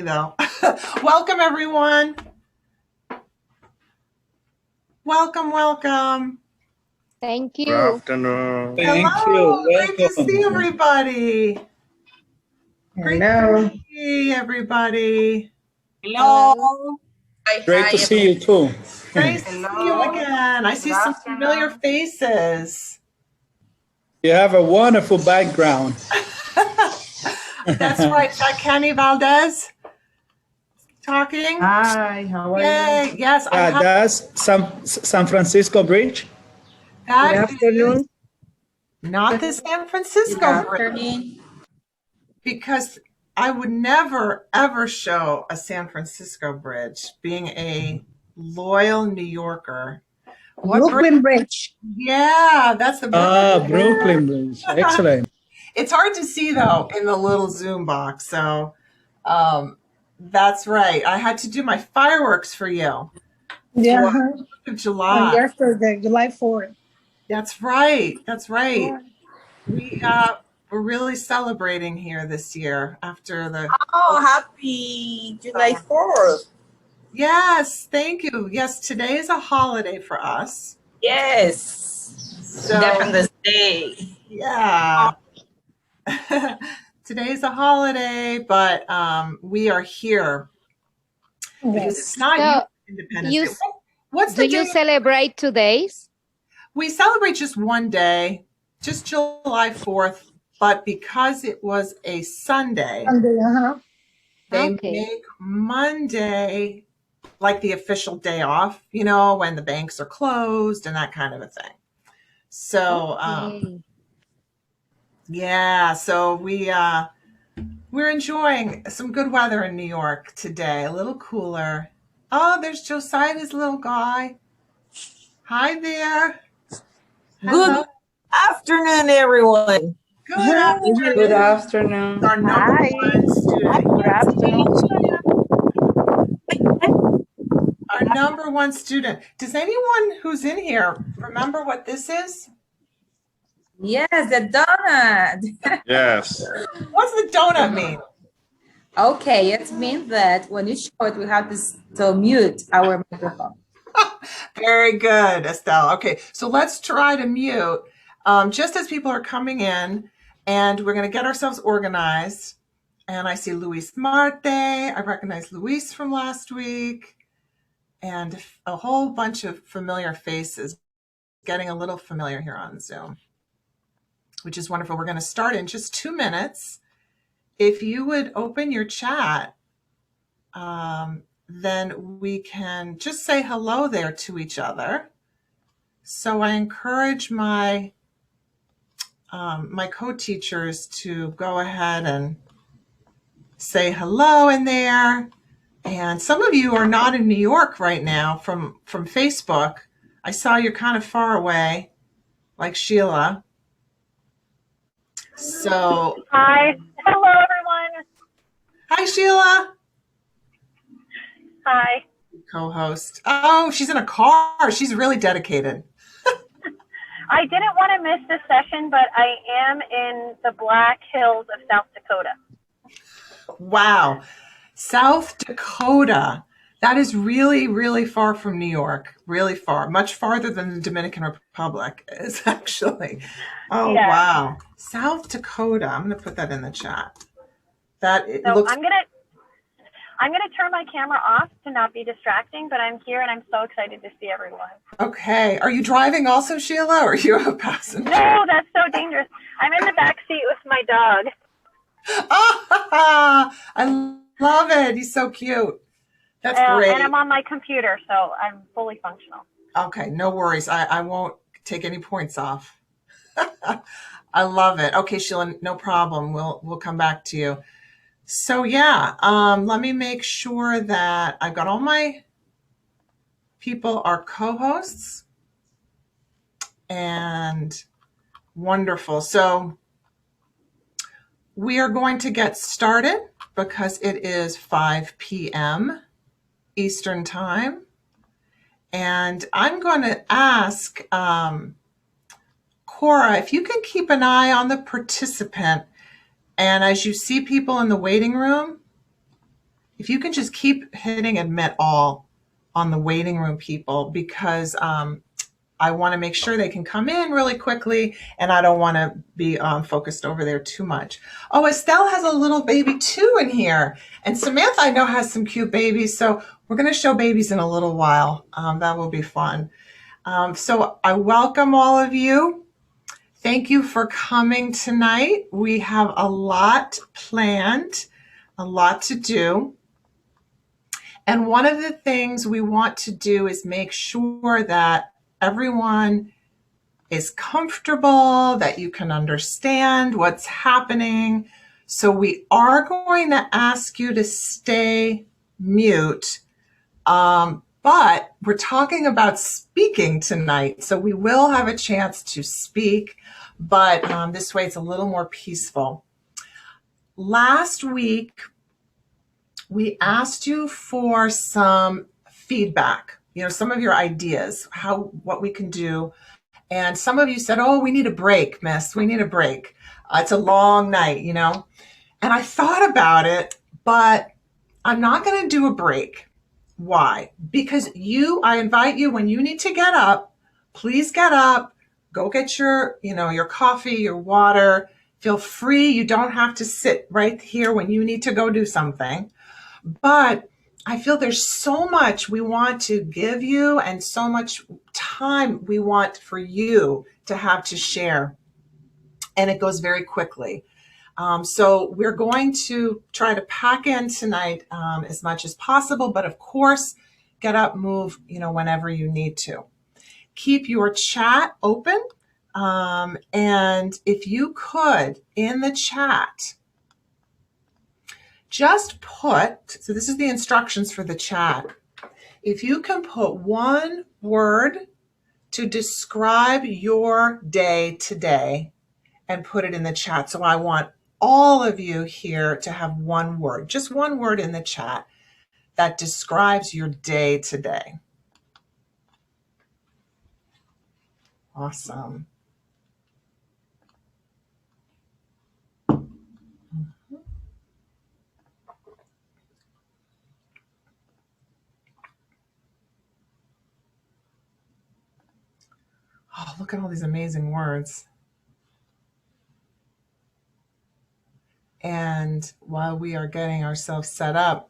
though. Welcome, everyone. Welcome, welcome. Thank Good you. afternoon. Thank Hello, you. great to see Welcome. everybody. Great Hello. to see everybody. Hello. Great to see you too. Nice to see you again. I see some familiar faces. You have a wonderful background. That's right. Is that Kenny Valdez talking? Hi, how are Yay. you? Yes, I have That's San Francisco Bridge. that. Good afternoon. Is not the San Francisco Bridge, because I would never, ever show a San Francisco bridge, being a loyal New Yorker. What Brooklyn Bridge. Yeah, that's the Brooklyn. Brooklyn Bridge. Excellent. It's hard to see, though, in the little Zoom box. So that's right. I had to do my fireworks for you. Yeah. For 4th of July. Yesterday, July 4th. That's right. That's right. We're really celebrating here this year after the. Oh, happy July 4th. Yes, thank you. Yes, today is a holiday for us. Yes. So, Independence Day. yeah. Today's a holiday, but we are here because it's not So Independence Day. What's the do day? you celebrate 2 days? We celebrate just one day, just July 4th, but because it was a Sunday, they make Monday like the official day off, you know, when the banks are closed and that kind of a thing. So, yeah, so we're enjoying some good weather in New York today, a little cooler. Oh, there's Josiah's little guy. Hi there. Hello. Good afternoon, everyone. Good afternoon. Good afternoon. Our number one student. Good afternoon. Our number one student. Does anyone who's in here remember what this is? Yes, the donut. Yes. What's the donut mean? Okay, it means that when you show it, we have to mute our microphone. Very good, Estelle. Okay, so let's try to mute just as people are coming in, and we're going to get ourselves organized. And I see Luis Marte. I recognize Luis from last week. And a whole bunch of familiar faces, getting a little familiar here on Zoom, which is wonderful. We're going to start in just 2 minutes. If you would open your chat, then we can just say hello there to each other. So I encourage my my co-teachers to go ahead and say hello in there. And some of you are not in New York right now from Facebook. I saw you're kind of far away, like Sheila. So, hi. Hello, everyone. Hi, Sheila. Hi. Co-host. Oh, she's in a car. She's really dedicated. I didn't want to miss this session, but I am in the Black Hills of South Dakota. Wow. South Dakota. That is really, really far from New York. Really far. Much farther than the Dominican Republic is actually. Oh, yeah. Wow. South Dakota. I'm going to put that in the chat. That so looks. I'm gonna turn my camera off to not be distracting, but I'm here and I'm so excited to see everyone. Okay. Are you driving also, Sheila, or are you a passenger? No, that's so dangerous. I'm in the back seat with my dog. I love it. He's so cute. That's great. And I'm on my computer, so I'm fully functional. Okay, no worries. I won't take any points off. I love it. Okay, Sheila, no problem. We'll come back to you. So yeah, let me make sure that I've got all my people are co-hosts. And wonderful. So we are going to get started because it is 5 p.m. Eastern Time. And I'm going to ask Cora, if you can keep an eye on the participant, and as you see people in the waiting room, if you can just keep hitting admit all on the waiting room people, because I want to make sure they can come in really quickly, and I don't want to be focused over there too much. Oh, Estelle has a little baby too in here. And Samantha, I know, has some cute babies. So we're going to show babies in a little while. That will be fun. So I welcome all of you. Thank you for coming tonight. We have a lot planned, a lot to do. And one of the things we want to do is make sure that everyone is comfortable, that you can understand what's happening. So we are going to ask you to stay mute, but we're talking about speaking tonight. So we will have a chance to speak, but this way it's a little more peaceful. Last week, we asked you for some feedback, some of your ideas, what we can do. And some of you said, oh, we need a break, miss. We need a break. It's a long night, And I thought about it, but I'm not going to do a break. Why? Because I invite you, when you need to get up, please get up, go get your coffee, your water. Feel free. You don't have to sit right here when you need to go do something. But I feel there's so much we want to give you and so much time we want for you to have to share. And it goes very quickly. So we're going to try to pack in tonight as much as possible. But of course, get up, move, whenever you need to. Keep your chat open. And if you could, in the chat, just so this is the instructions for the chat. If you can put one word to describe your day today and put it in the chat. So I want all of you here to have one word, just one word in the chat that describes your day today. Awesome. Oh, look at all these amazing words. And while we are getting ourselves set up,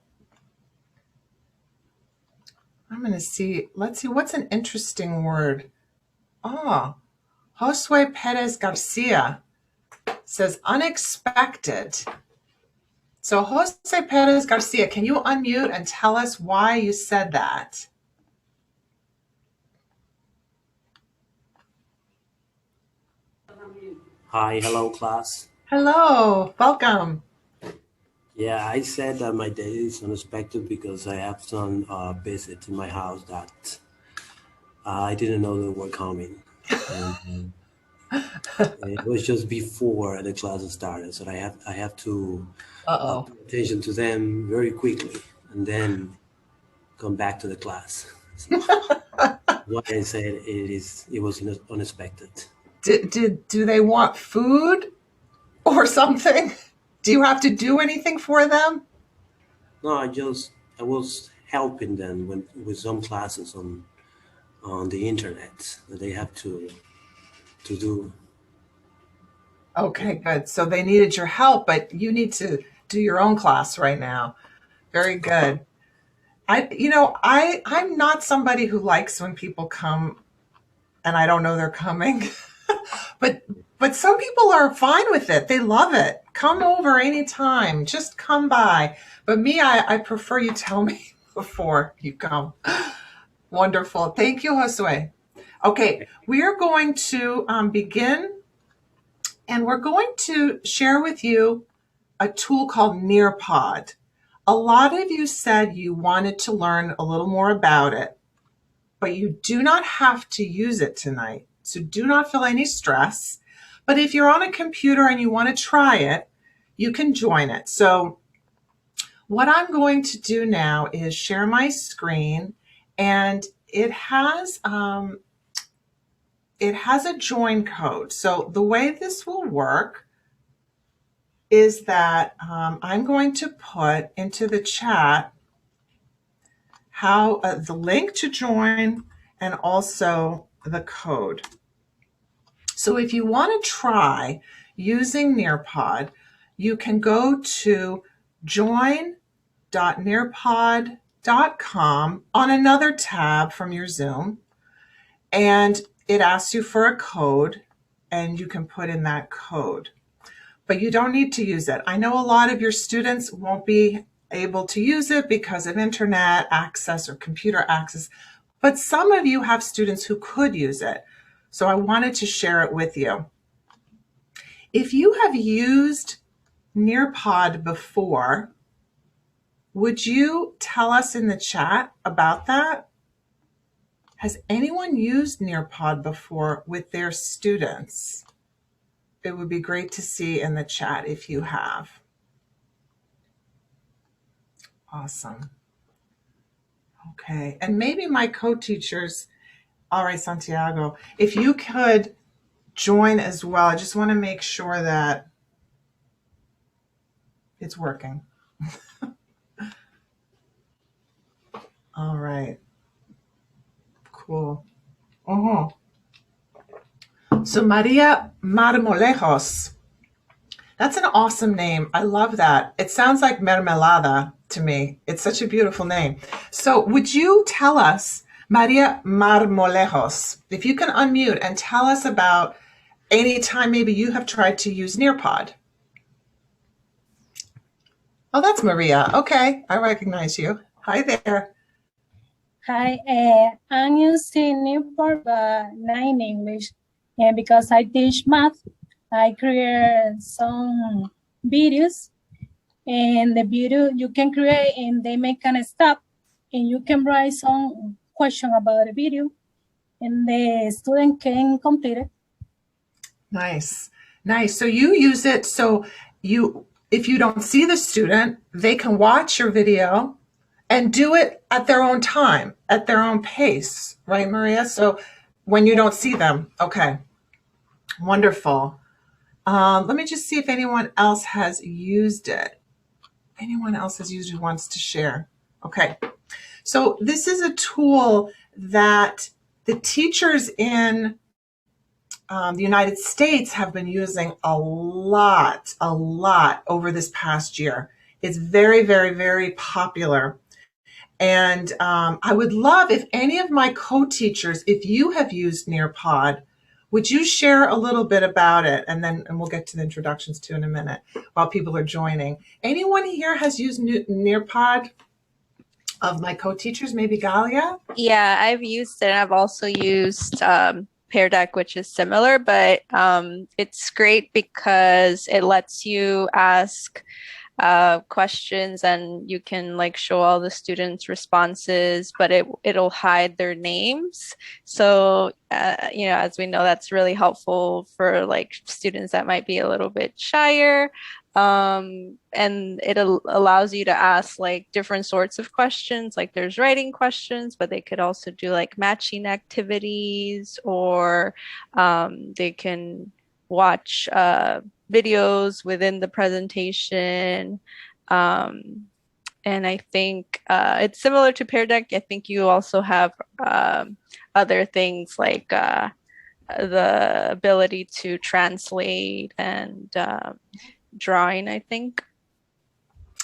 I'm going to see, let's see, what's an interesting word? Oh, Josue Perez Garcia says unexpected. So Jose Perez Garcia, can you unmute and tell us why you said that? Hi, hello class. Hello, welcome. Yeah, I said that my day is unexpected because I have some visit to my house that I didn't know they were coming. And it was just before the class started, so I have to pay attention to them very quickly and then come back to the class. So what I said it was unexpected. Do they want food or something? Do you have to do anything for them? No, I was helping them with some classes on the internet that they have to do. Okay, good. So they needed your help, but you need to do your own class right now. Very good. I'm not somebody who likes when people come and I don't know they're coming. But some people are fine with it. They love it. Come over anytime. Just come by. But me, I prefer you tell me before you come. Wonderful. Thank you, Josue. Okay, we are going to begin, and we're going to share with you a tool called Nearpod. A lot of you said you wanted to learn a little more about it, but you do not have to use it tonight. So do not feel any stress. But if you're on a computer and you want to try it, you can join it. So what I'm going to do now is share my screen, and it has a join code. So the way this will work, is that I'm going to put into the chat how the link to join and also the code. So if you want to try using Nearpod, you can go to join.nearpod.com on another tab from your Zoom, and it asks you for a code, and you can put in that code. But you don't need to use it. I know a lot of your students won't be able to use it because of internet access or computer access, but some of you have students who could use it. So I wanted to share it with you. If you have used Nearpod before, would you tell us in the chat about that? Has anyone used Nearpod before with their students? It would be great to see in the chat if you have. Awesome. Okay, and maybe my co-teachers, all right, Santiago, if you could join as well. I just want to make sure that it's working. All right, cool. So Maria Marmolejos, that's an awesome name. I love that. It sounds like mermelada to me. It's such a beautiful name. So would you tell us, Maria Marmolejos, if you can unmute and tell us about any time maybe you have tried to use Nearpod? Oh, that's Maria. Okay, I recognize you. Hi there. Hi, I'm using Newport, but not in English. And because I teach math, I create some videos. And the video you can create and they make a stop. And you can write some question about the video. And the student can complete it. Nice, nice. So you use it so if you don't see the student, they can watch your video and do it at their own time, at their own pace, right, Maria? So when you don't see them, okay, wonderful. Let me just see if anyone else has used it. Anyone else has used it who wants to share? Okay, so this is a tool that the teachers in the United States have been using a lot over this past year. It's very, very, very popular. And I would love if any of my co-teachers, if you have used Nearpod, would you share a little bit about it? And we'll get to the introductions too in a minute while people are joining. Anyone here has used Nearpod of my co-teachers? Maybe Galia? Yeah, I've used it. I've also used Pear Deck, which is similar, but it's great because it lets you ask questions and you can like show all the students' responses, but it'll hide their names. So as we know, that's really helpful for like students that might be a little bit shyer. And it allows you to ask like different sorts of questions, like there's writing questions, but they could also do like matching activities, or they can watch videos within the presentation. And I think it's similar to Pear Deck. I think you also have other things like the ability to translate and drawing, I think.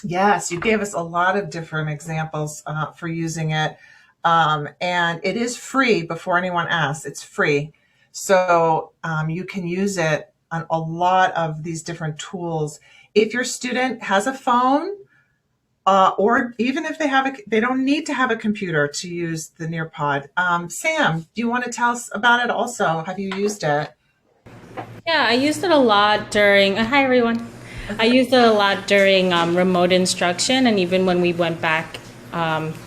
Yes, you gave us a lot of different examples for using it. And it is free before anyone asks. It's free. So you can use it on a lot of these different tools. If your student has a phone, or even if they don't need to have a computer to use the Nearpod. Sam, do you want to tell us about it also? Have you used it? Yeah, I used it a lot during, hi everyone. I used it a lot during remote instruction and even when we went back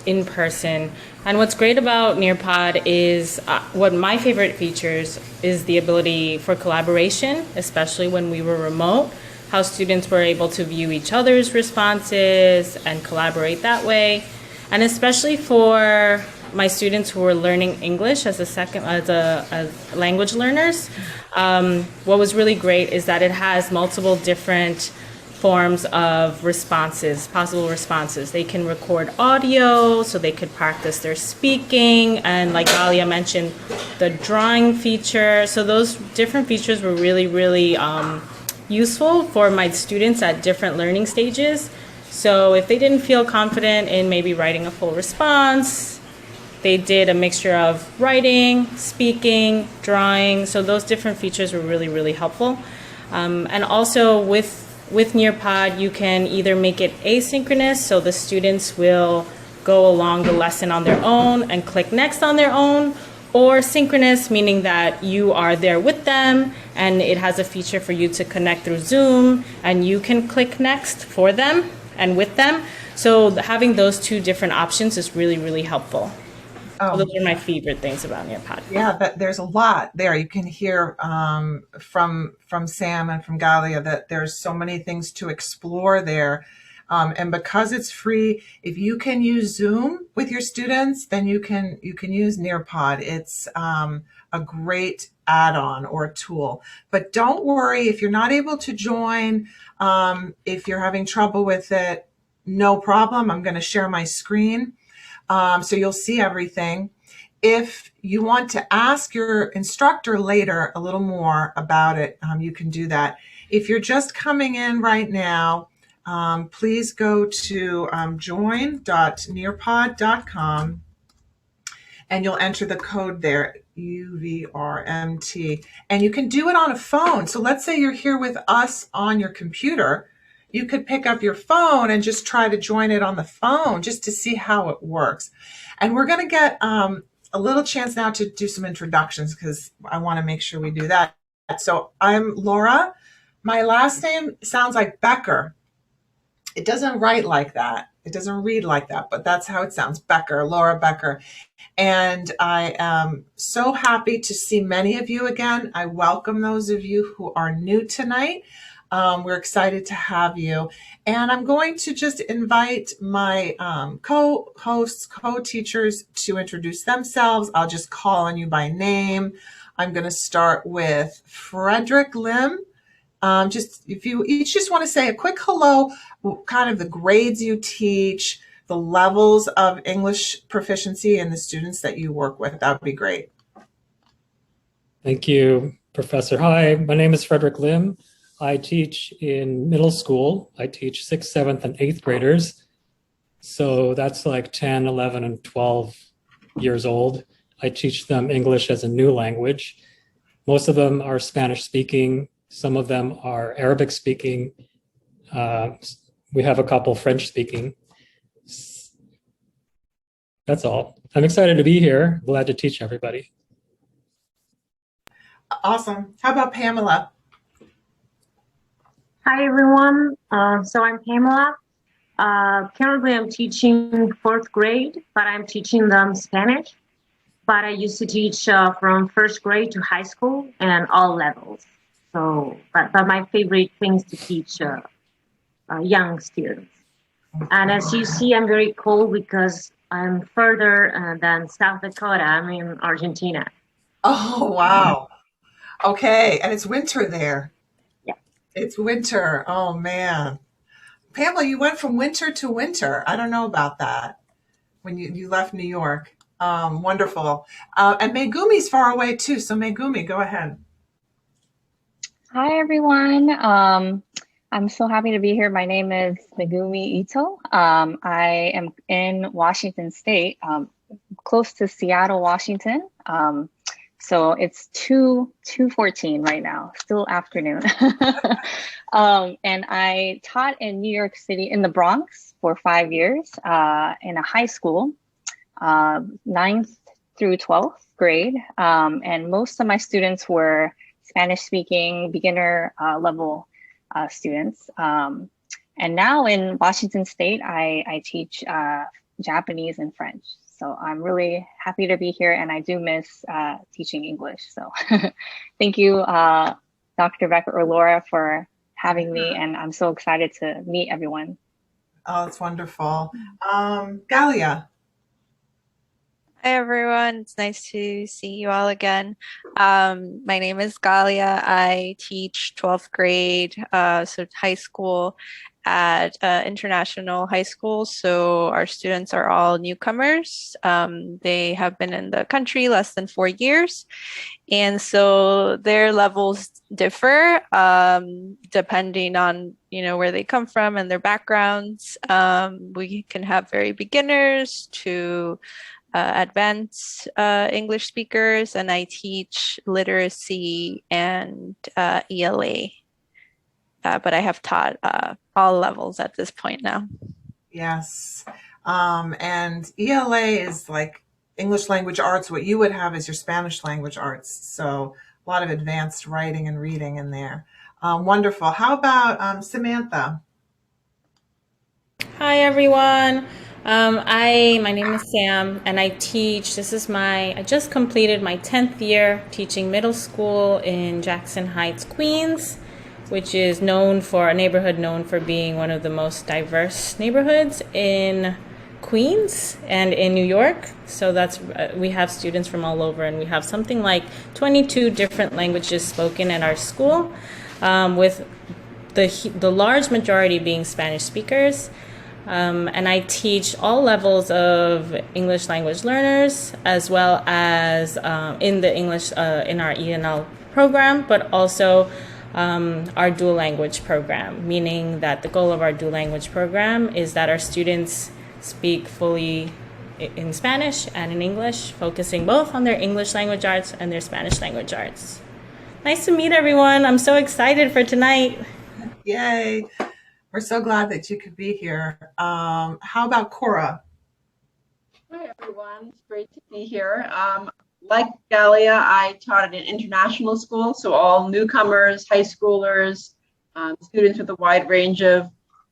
in person. And what's great about Nearpod is what my favorite features is the ability for collaboration, especially when we were remote, how students were able to view each other's responses and collaborate that way. And especially for my students who were learning English as language learners, what was really great is that it has multiple different forms of responses, possible responses. They can record audio so they could practice their speaking. And like Galia mentioned, the drawing feature. So those different features were really, really useful for my students at different learning stages. So if they didn't feel confident in maybe writing a full response, they did a mixture of writing, speaking, drawing. So those different features were really, really helpful. And also with Nearpod, you can either make it asynchronous, so the students will go along the lesson on their own and click next on their own, or synchronous, meaning that you are there with them and it has a feature for you to connect through Zoom and you can click next for them and with them. So having those two different options is really, really helpful. So those are my favorite things about Nearpod. Yeah, there's a lot there. You can hear from Sam and from Galia that there's so many things to explore there. And because it's free, if you can use Zoom with your students, then you can use Nearpod. It's a great add-on or tool. But don't worry if you're not able to join, if you're having trouble with it, no problem. I'm going to share my screen. So you'll see everything. If you want to ask your instructor later a little more about it, you can do that. If you're just coming in right now, please go to join.nearpod.com and you'll enter the code there, UVRMT. And you can do it on a phone. So let's say you're here with us on your computer. You could pick up your phone and just try to join it on the phone just to see how it works. And we're going to get a little chance now to do some introductions because I want to make sure we do that. So I'm Laura. My last name sounds like Becker. It doesn't write like that. It doesn't read like that, but that's how it sounds, Becker, Laura Becker. And I am so happy to see many of you again. I welcome those of you who are new tonight. We're excited to have you. And I'm going to just invite my co-hosts, co-teachers to introduce themselves. I'll just call on you by name. I'm going to start with Frederick Lim. Just if you each just want to say a quick hello, kind of the grades you teach, the levels of English proficiency and the students that you work with, that would be great. Thank you, Professor. Hi, my name is Frederick Lim. I teach in middle school. I teach 6th, 7th, and 8th graders. So that's like 10, 11, and 12 years old. I teach them English as a new language. Most of them are Spanish speaking. Some of them are Arabic speaking. We have a couple French speaking. That's all. I'm excited to be here. Glad to teach everybody. Awesome. How about Pamela? Hi, everyone. So I'm Pamela. Currently, I'm teaching 4th grade, but I'm teaching them Spanish. But I used to teach from 1st grade to high school and all levels. So, but my favorite thing is to teach young students. And as you see, I'm very cold because I'm further than South Dakota. I'm in Argentina. Oh, wow. Okay. And it's winter there. Yeah. It's winter. Oh, man. Pamela, you went from winter to winter. I don't know about that when you left New York. Wonderful. And Megumi's far away too. So Megumi, go ahead. Hi, everyone. I'm so happy to be here. My name is Megumi Ito. I am in Washington State, close to Seattle, Washington. So it's 2:14 right now, still afternoon. And I taught in New York City, in the Bronx for 5 years in a high school, 9th through 12th grade. And most of my students were Spanish speaking, beginner level students. And now in Washington State, I teach Japanese and French. So I'm really happy to be here, and I do miss teaching English. So thank you, Dr. Becker or Laura, for having me, and I'm so excited to meet everyone. Oh, that's wonderful. Galia. Hi, everyone. It's nice to see you all again. My name is Galia. I teach 12th grade, so high school at international high school. So our students are all newcomers. They have been in the country less than 4 years. And so their levels differ depending on, where they come from and their backgrounds. We can have very beginners to advanced English speakers, and I teach literacy and ELA. But I have taught all levels at this point now. Yes. And ELA is like English language arts. What you would have is your Spanish language arts. So a lot of advanced writing and reading in there. Wonderful. How about Samantha? Hi, everyone. My name is Sam, and I teach. I just completed my 10th year teaching middle school in Jackson Heights, Queens, which is a neighborhood known for being one of the most diverse neighborhoods in Queens and in New York. So we have students from all over, and we have something like 22 different languages spoken at our school, with the large majority being Spanish speakers. And I teach all levels of English language learners, as well as in our ENL program, but also our dual language program, meaning that the goal of our dual language program is that our students speak fully in Spanish and in English, focusing both on their English language arts and their Spanish language arts. Nice to meet everyone. I'm so excited for tonight. Yay. We're so glad that you could be here. How about Cora? Hi, everyone. It's great to be here. Like Galia, I taught at an international school, so all newcomers, high schoolers, students with a wide range of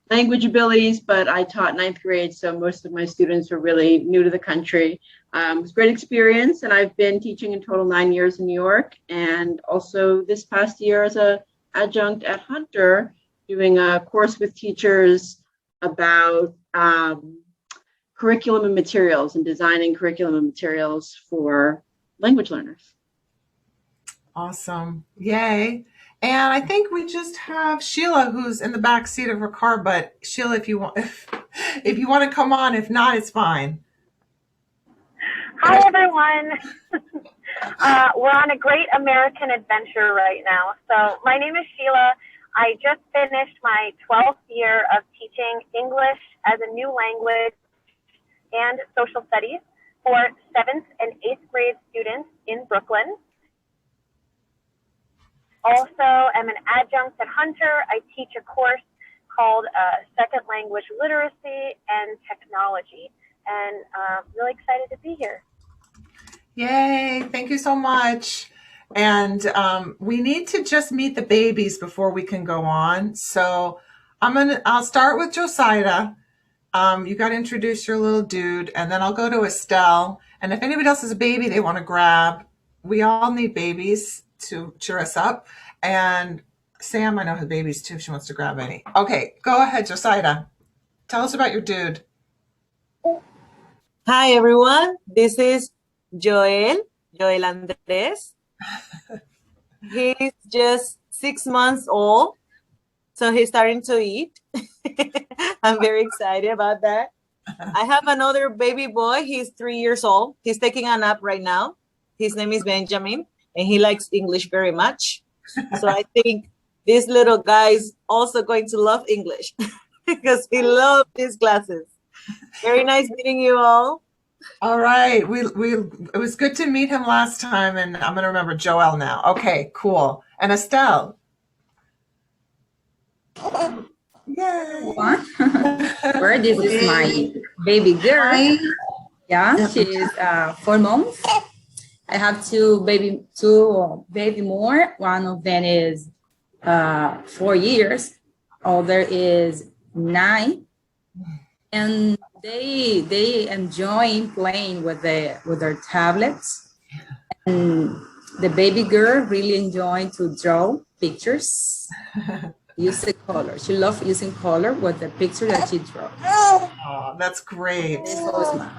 language abilities, but I taught 9th grade, so most of my students were really new to the country. It was a great experience, and I've been teaching in total 9 years in New York, and also this past year as an adjunct at Hunter, doing a course with teachers about curriculum and materials and designing curriculum and materials for language learners. Awesome. Yay. And I think we just have Sheila, who's in the back seat of her car, but Sheila, if you want to come on, if not, it's fine. Hi, everyone. We're on a great American adventure right now. So my name is Sheila. I just finished my 12th year of teaching English as a new language and social studies for 7th and 8th grade students in Brooklyn. Also, I'm an adjunct at Hunter. I teach a course called Second Language Literacy and Technology, and really excited to be here. Yay. Thank you so much. And we need to just meet the babies before we can go on. So I'll start with Josiah. You got to introduce your little dude, and then I'll go to Estelle. And if anybody else has a baby they want to grab, we all need babies to cheer us up. And Sam, I know, has babies too if she wants to grab any. Okay, go ahead, Josiah. Tell us about your dude. Hi, everyone. This is Joel Andres. He's just 6 months old, so he's starting to eat. I'm very excited about that. I have another baby boy. He's 3 years old. He's taking a nap right now. His name is Benjamin, and he likes English very much. So I think this little guy is also going to love English because he loves these classes. Very nice meeting you all. All right. It was good to meet him last time, and I'm going to remember Joel now. Okay, cool. And Estelle. Yay. Where this is my baby girl. Yeah, she's 4 months. I have two baby more. One of them is 4 years. Other is 9. And they enjoy playing with their tablets. And the baby girl really enjoyed to draw pictures. use the color. She loves using color with the picture that she draws. Oh, that's great. So smart.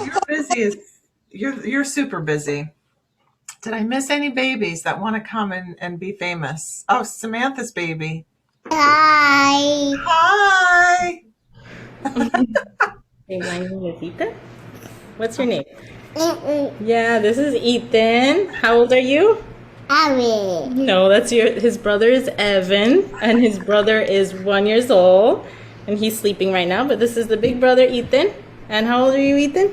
You're busy. You're super busy. Did I miss any babies that want to come and be famous? Oh, Samantha's baby. Hi. Hi. Hey, my name is Ethan. What's your name? Yeah, this is Ethan. How old are you? Abby. No, that's his brother is Evan, and his brother is 1 year old, and he's sleeping right now. But this is the big brother, Ethan. And how old are you, Ethan?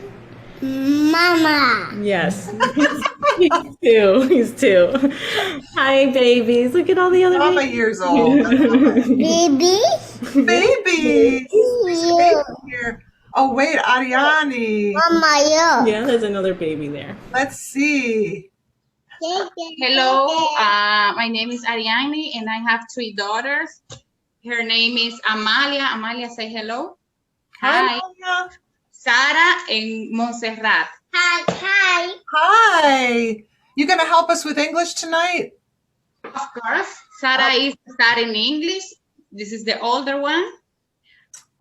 Mama. Yes, he's two. He's two. Hi, babies. Look at all the other Mama babies. years old. Baby. Babies. You. Here. Oh, wait, Ariani. Mama, you. Yeah, there's another baby there. Let's see. Hello, my name is Ariane and I have 3 daughters. Her name is Amalia. Amalia, say hello. Hi. Amalia. Sara and Montserrat. Hi. Hi. Hi. You going to help us with English tonight? Of course. Sara is studying English. This is the older one.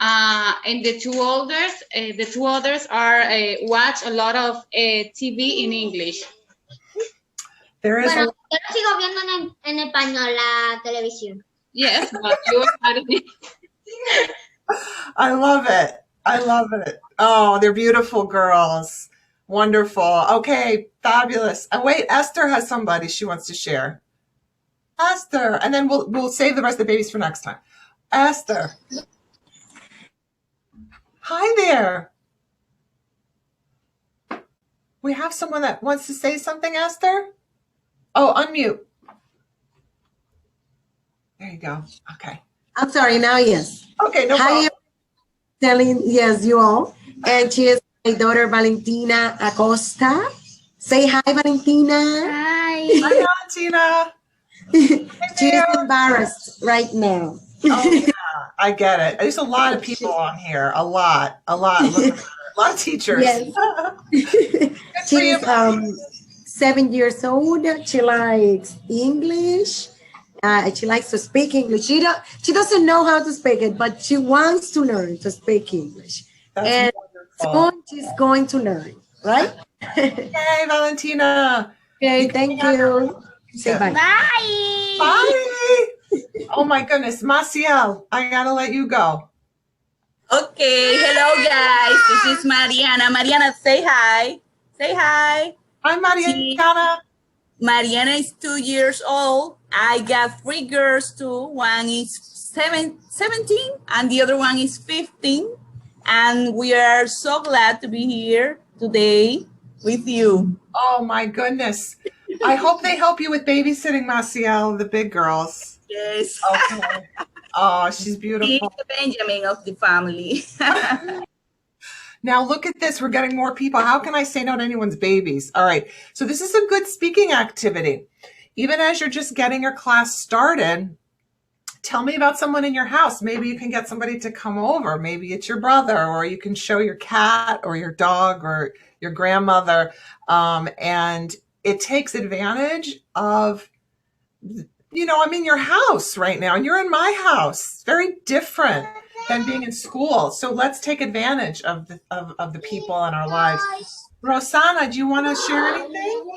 And the two others are watch a lot of TV in English. There is Bueno, yo lo sigo viendo en español la televisión. Yes, but you are studying. I love it. I love it. Oh, they're beautiful girls. Wonderful. Okay, fabulous. And wait, Esther has somebody she wants to share. Esther, and then we'll save the rest of the babies for next time. Esther. Hi there. We have someone that wants to say something, Esther? Oh, unmute. There you go. Okay. I'm sorry, now yes. Okay, no Hi, problem. telling, yes, you all. And she is my daughter, Valentina Acosta. Say hi, Valentina. Hi. Hi, Valentina. She's embarrassed right now. Oh, yeah, I get it. There's a lot of people on here. A lot. Look at her. A lot of teachers. Yes. She's 7 years old. She likes English. She likes to speak English. She doesn't know how to speak it, but she wants to learn to speak English. That's wonderful. Soon she's going to learn, right? Hey, Valentina. Okay, thank you. Say bye. Bye. Bye. Oh my goodness, Maciel, I gotta let you go. Okay, hello guys. This is Mariana. Mariana, say hi. Say hi. Hi, Mariana. Mariana is 2 years old. I got 3 girls too. One is 17 and the other one is 15. And we are so glad to be here today with you. Oh my goodness. I hope they help you with babysitting, Maciel, the big girls. Yes. Okay. Oh, she's beautiful. She's the Benjamin of the family. Now look at this. We're getting more people. How can I say no to anyone's babies? All right. So this is a good speaking activity. Even as you're just getting your class started, tell me about someone in your house. Maybe you can get somebody to come over. Maybe it's your brother, or you can show your cat or your dog or your grandmother. And it takes advantage of, I'm in your house right now and you're in my house. It's very different than being in school. So let's take advantage of the people in our lives. Rosanna, do you want to share anything?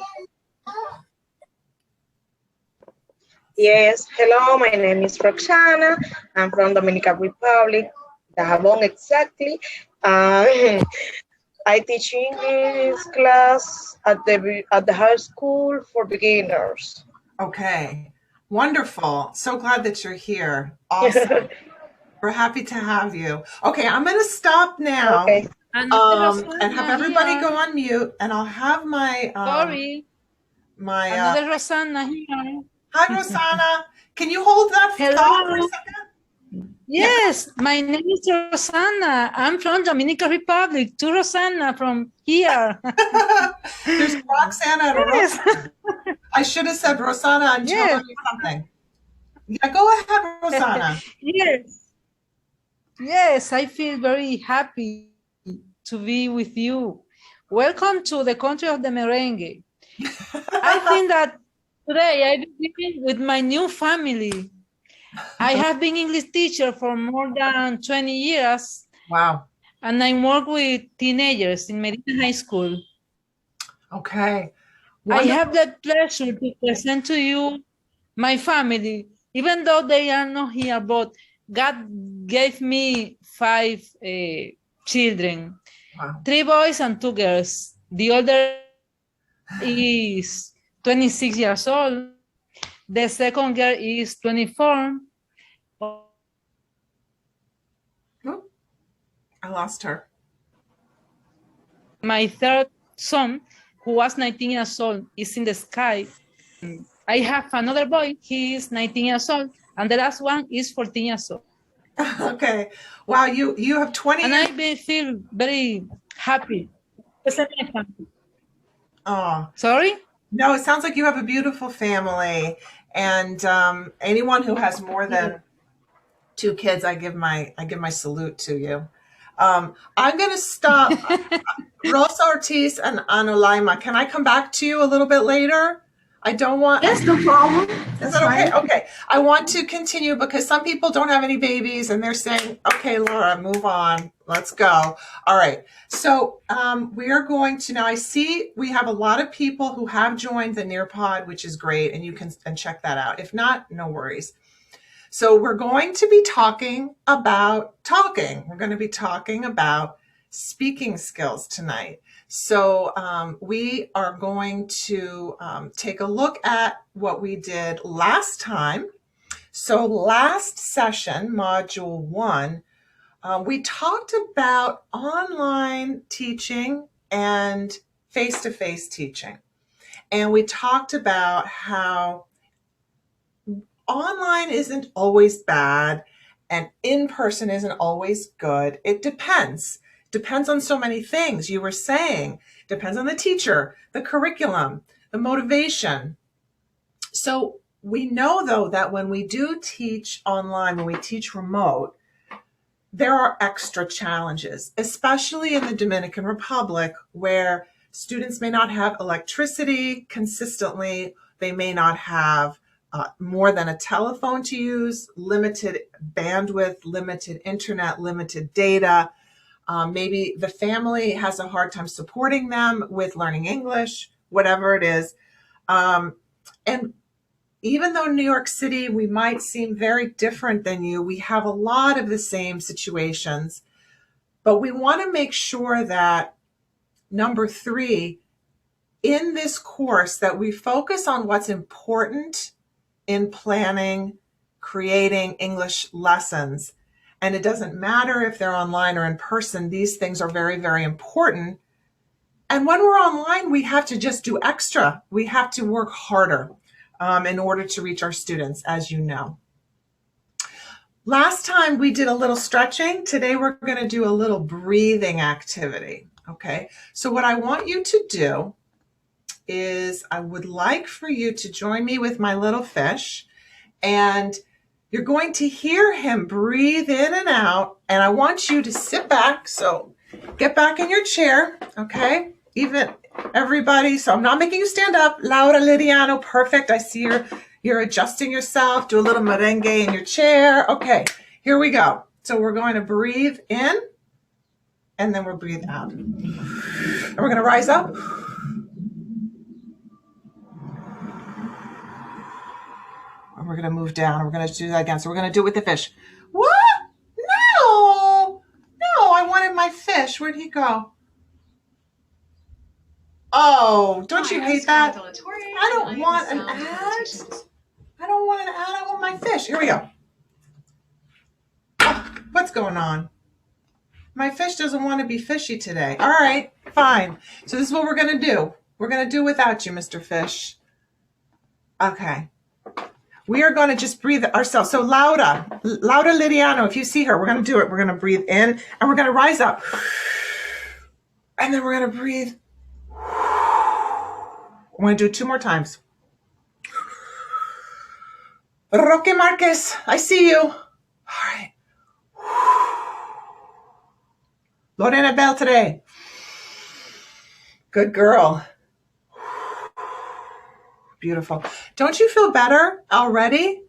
Yes, hello, my name is Roxana. I'm from Dominican Republic, Dajabon exactly. I teach English class at the high school for beginners. Okay, wonderful. So glad that you're here. Awesome. We're happy to have you. Okay, I'm going to stop now. Okay. And have everybody go on mute, and I'll have my Another Rosanna here. Hi, Rosanna. Can you hold that thought for a second? Yes, my name is Rosanna. I'm from Dominican Republic. To Rosanna from here. There's Roxana and Yes. Rosanna. I should have said Rosanna and tell you something. Yeah, go ahead, Rosanna. Yes, I feel very happy to be with you. Welcome to the country of the merengue. I think that today I begin with my new family. I have been English teacher for more than 20 years. Wow. And I work with teenagers in Medina High School. Okay. I have the pleasure to present to you my family, even though they are not here, but God gave me 5 children, wow. 3 boys and 2 girls. The older is 26 years old. The second girl is 24. I lost her. My third son, who was 19 years old, is in the sky. I have another boy, he is 19 years old, and the last one is 14 years old. Okay. Wow, you have 20 and years. I feel very happy. Oh. Sorry? No, it sounds like you have a beautiful family. And anyone who has more than 2 kids, I give my salute to you. I'm going to stop. Rosa Ortiz and Anulaima, can I come back to you a little bit later? I don't want. Yes, no problem. Is that okay? Okay. I want to continue because some people don't have any babies and they're saying, okay, Laura, move on. Let's go. All right. So we are going to now. I see we have a lot of people who have joined the Nearpod, which is great, and you can check that out. If not, no worries. So we're going to be talking about talking. We're going to be talking about speaking skills tonight. So we are going to take a look at what we did last time. So last session, module 1, we talked about online teaching and face-to-face teaching. And we talked about how online isn't always bad and in-person isn't always good. It depends. Depends on so many things. You were saying, depends on the teacher, the curriculum, the motivation. So we know though that when we do teach online, when we teach remote, there are extra challenges, especially in the Dominican Republic, where students may not have electricity consistently. They may not have more than a telephone to use, limited bandwidth, limited internet, limited data. Maybe the family has a hard time supporting them with learning English, whatever it is. And even though New York City, we might seem very different than you, we have a lot of the same situations. But we want to make sure that, number 3, in this course, that we focus on what's important in planning, creating English lessons. And it doesn't matter if they're online or in person, these things are very, very important. And when we're online, we have to just do extra. We have to work harder in order to reach our students, as you know. Last time we did a little stretching. Today we're going to do a little breathing activity. Okay, so what I want you to do is I would like for you to join me with my little fish, and you're going to hear him breathe in and out, and I want you to sit back. So get back in your chair, okay? Even everybody, so I'm not making you stand up. Laura Lidiano, perfect. I see you're adjusting yourself. Do a little merengue in your chair. Okay, here we go. So we're going to breathe in, and then we'll breathe out. And we're going to rise up. And we're going to move down. And we're going to do that again. So we're going to do it with the fish. What? No. No, I wanted my fish. Where'd he go? Oh, don't you hate that? I don't want an ad. I don't want an ad. I want my fish. Here we go. Oh, what's going on? My fish doesn't want to be fishy today. All right, fine. So this is what we're going to do. We're going to do without you, Mr. Fish. Okay. We are going to just breathe ourselves. So Laura Lidiano, if you see her, we're going to do it. We're going to breathe in and we're going to rise up. And then we're going to breathe. I'm going to do it 2 more times. Roque Marquez, I see you. All right. Lorena Beltre. Good girl. Beautiful. Don't you feel better already?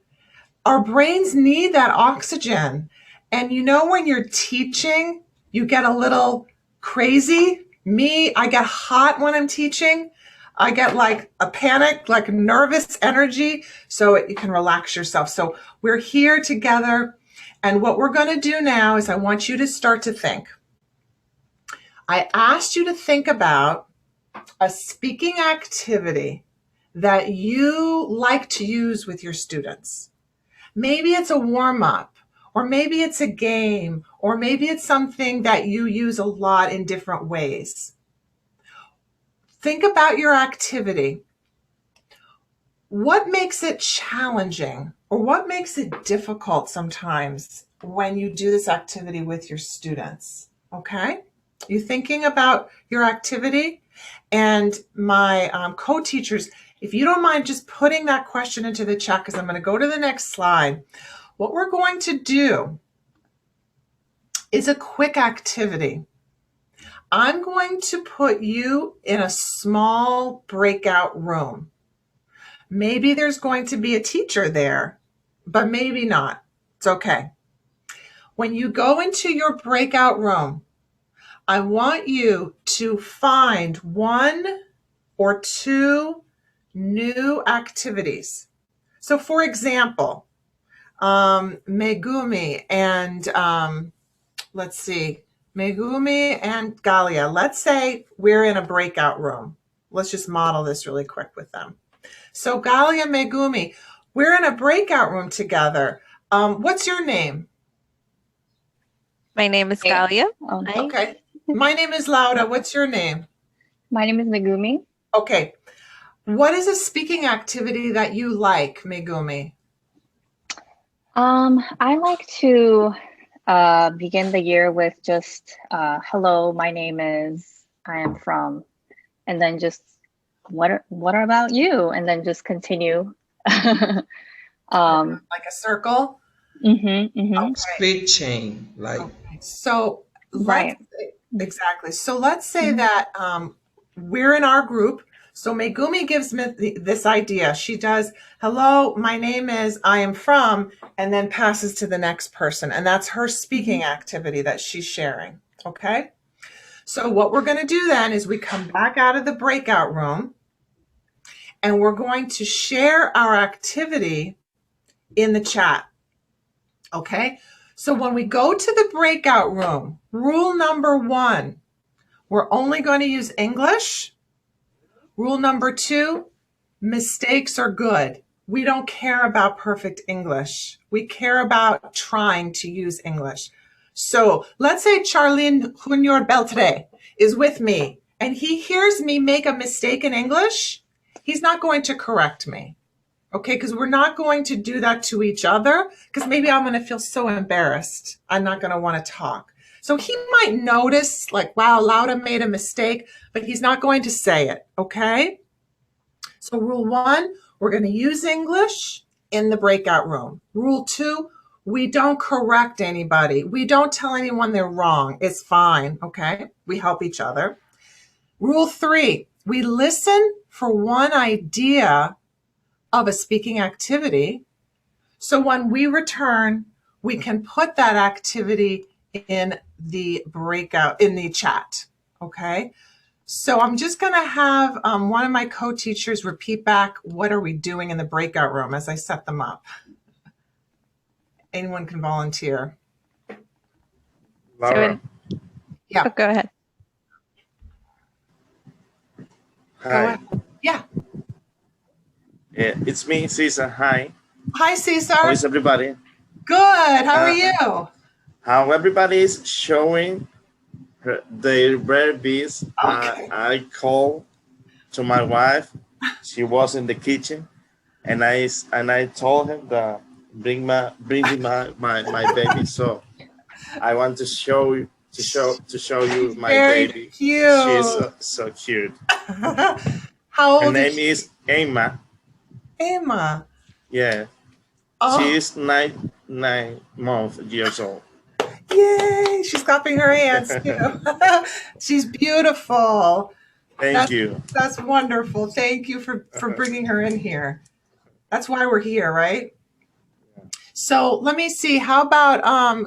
Our brains need that oxygen. And you know, when you're teaching, you get a little crazy. Me, I get hot when I'm teaching. I get like a panic, like nervous energy. So you can relax yourself. So we're here together. And what we're going to do now is I want you to start to think. I asked you to think about a speaking activity that you like to use with your students. Maybe it's a warm-up, or maybe it's a game, or maybe it's something that you use a lot in different ways. Think about your activity. What makes it challenging, or what makes it difficult sometimes when you do this activity with your students? Okay? You thinking about your activity? And my co-teachers, if you don't mind just putting that question into the chat, because I'm going to go to the next slide. What we're going to do is a quick activity. I'm going to put you in a small breakout room. Maybe there's going to be a teacher there, but maybe not. It's okay. When you go into your breakout room, I want you to find 1 or 2 new activities. So for example, Megumi and let's see, Megumi and Galia. Let's say we're in a breakout room. Let's just model this really quick with them. So Galia, Megumi, we're in a breakout room together. What's your name? My name is Galia. Okay. My name is Laura. What's your name? My name is Megumi. Okay. What is a speaking activity that you like, Megumi? I like to begin the year with just hello, my name is, I am from, and then just what about you? And then just continue. Like a circle? Okay. Speed chain, like. Okay. So right. Exactly. So let's say that we're in our group. So Megumi gives me this idea. She does, hello, my name is, I am from, and then passes to the next person. And that's her speaking activity that she's sharing. Okay. So what we're going to do then is we come back out of the breakout room and we're going to share our activity in the chat. Okay. So when we go to the breakout room, rule number 1, we're only going to use English. Rule number 2, mistakes are good. We don't care about perfect English. We care about trying to use English. So let's say Charlene Junior Beltre is with me and he hears me make a mistake in English. He's not going to correct me. Okay, because we're not going to do that to each other, because maybe I'm going to feel so embarrassed. I'm not going to want to talk. So he might notice, like, wow, Laura made a mistake, but he's not going to say it, okay? So rule 1, we're going to use English in the breakout room. Rule 2, we don't correct anybody. We don't tell anyone they're wrong. It's fine, okay? We help each other. Rule 3, we listen for one idea of a speaking activity. So when we return, we can put that activity in the breakout, in the chat, okay? So I'm just gonna have one of my co-teachers repeat back, what are we doing in the breakout room as I set them up? Anyone can volunteer. Laura. Yeah. Oh, go ahead. Hi. Go ahead. Yeah. It's me, Cesar. Hi. Hi, Cesar. How is everybody? Good. How are you? How everybody is showing their babies. Okay. I called to my wife. She was in the kitchen, and I told her that bring me my baby. So I want to show you my Very baby. cute. She's so cute. How old Her name is Emma. Emma. Yeah. Oh. She is 9 years old. Yay! She's clapping her hands too. She's beautiful. Thank you. That's wonderful. Thank you for bringing her in here. That's why we're here, right? So let me see. How about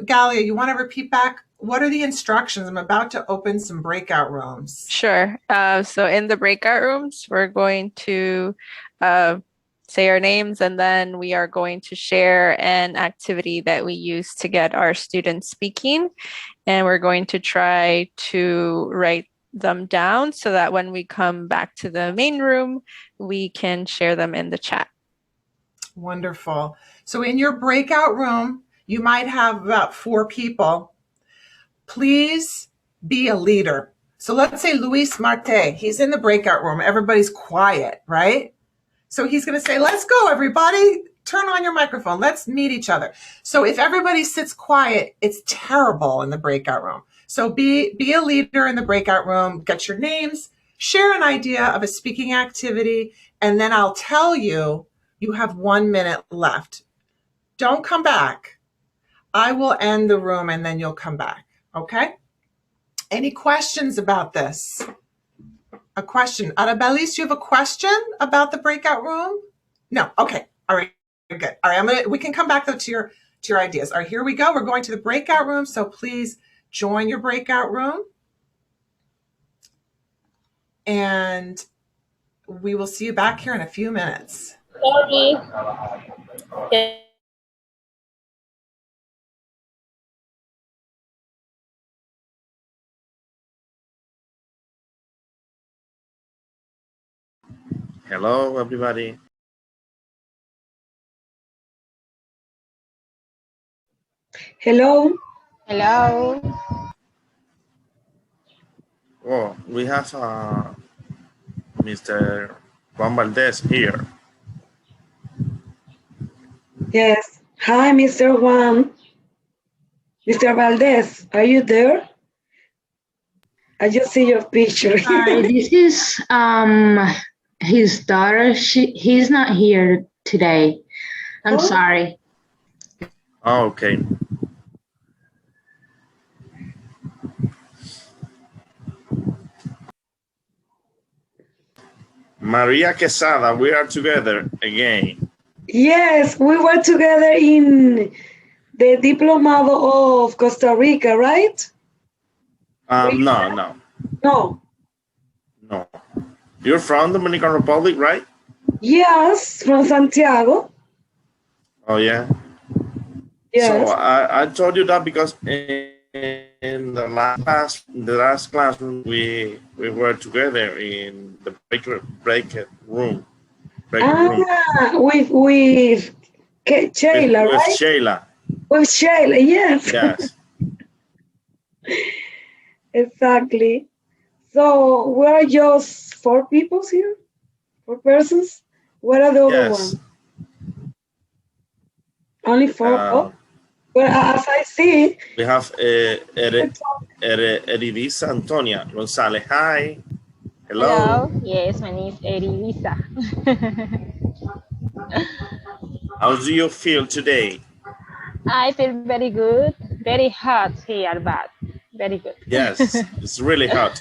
Galia? You want to repeat back? What are the instructions? I'm about to open some breakout rooms. Sure. So in the breakout rooms, we're going to say our names, and then we are going to share an activity that we use to get our students speaking. And we're going to try to write them down so that when we come back to the main room, we can share them in the chat. Wonderful. So in your breakout room, you might have about 4 people. Please be a leader. So let's say Luis Marte, he's in the breakout room. Everybody's quiet, right? So he's going to say, let's go, everybody. Turn on your microphone. Let's meet each other. So if everybody sits quiet, it's terrible in the breakout room. So be a leader in the breakout room. Get your names, share an idea of a speaking activity, and then I'll tell you, you have 1 minute left. Don't come back. I will end the room and then you'll come back. Okay? Any questions about this? A question. Arabelis, you have a question about the breakout room? No. Okay. All right. Good. All right. We can come back though to your ideas. All right. Here we go. We're going to the breakout room. So please join your breakout room. And we will see you back here in a few minutes. Hello, everybody. Hello. Hello. Oh, we have Mr. Juan Valdez here. Yes. Hi, Mr. Juan. Mr. Valdez, are you there? I just see your picture. Hi, this is his daughter. He's not here today. I'm sorry. Oh, okay. Maria Quesada, we are together again. Yes, we were together in the Diplomado of Costa Rica, right? No. You're from Dominican Republic, right? Yes, from Santiago. Oh, yeah. Yes. So I told you that because in the last classroom we were together in the breakout room. With Shayla, with right? Shayla. With Shayla, yes. Yes. Exactly. So we're just 4 people here? 4 persons? What are the other ones? Only 4? Well, as I see, we have Eridisa Antonia Gonzalez. Hi. Hello. Hello. Yes, my name is Eridisa. How do you feel today? I feel very good. Very hot here, but very good. Yes, it's really hot.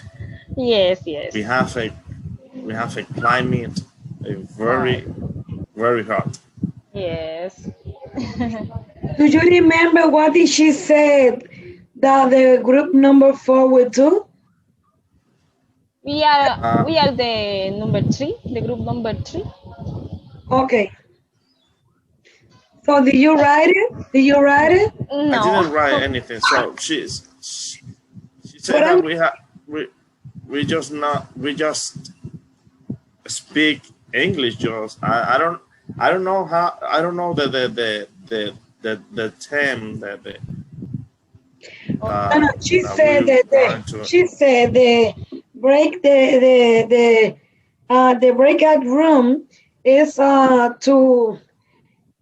Yes. We have a climate very hot. Yes. do you remember what did she said that the group number 4 would do? We are the number 3, the group number 3. Okay. So did you write it? No. I didn't write anything. So she said that we just speak English. Just I don't know how, I don't know the term that she said the breakout room is to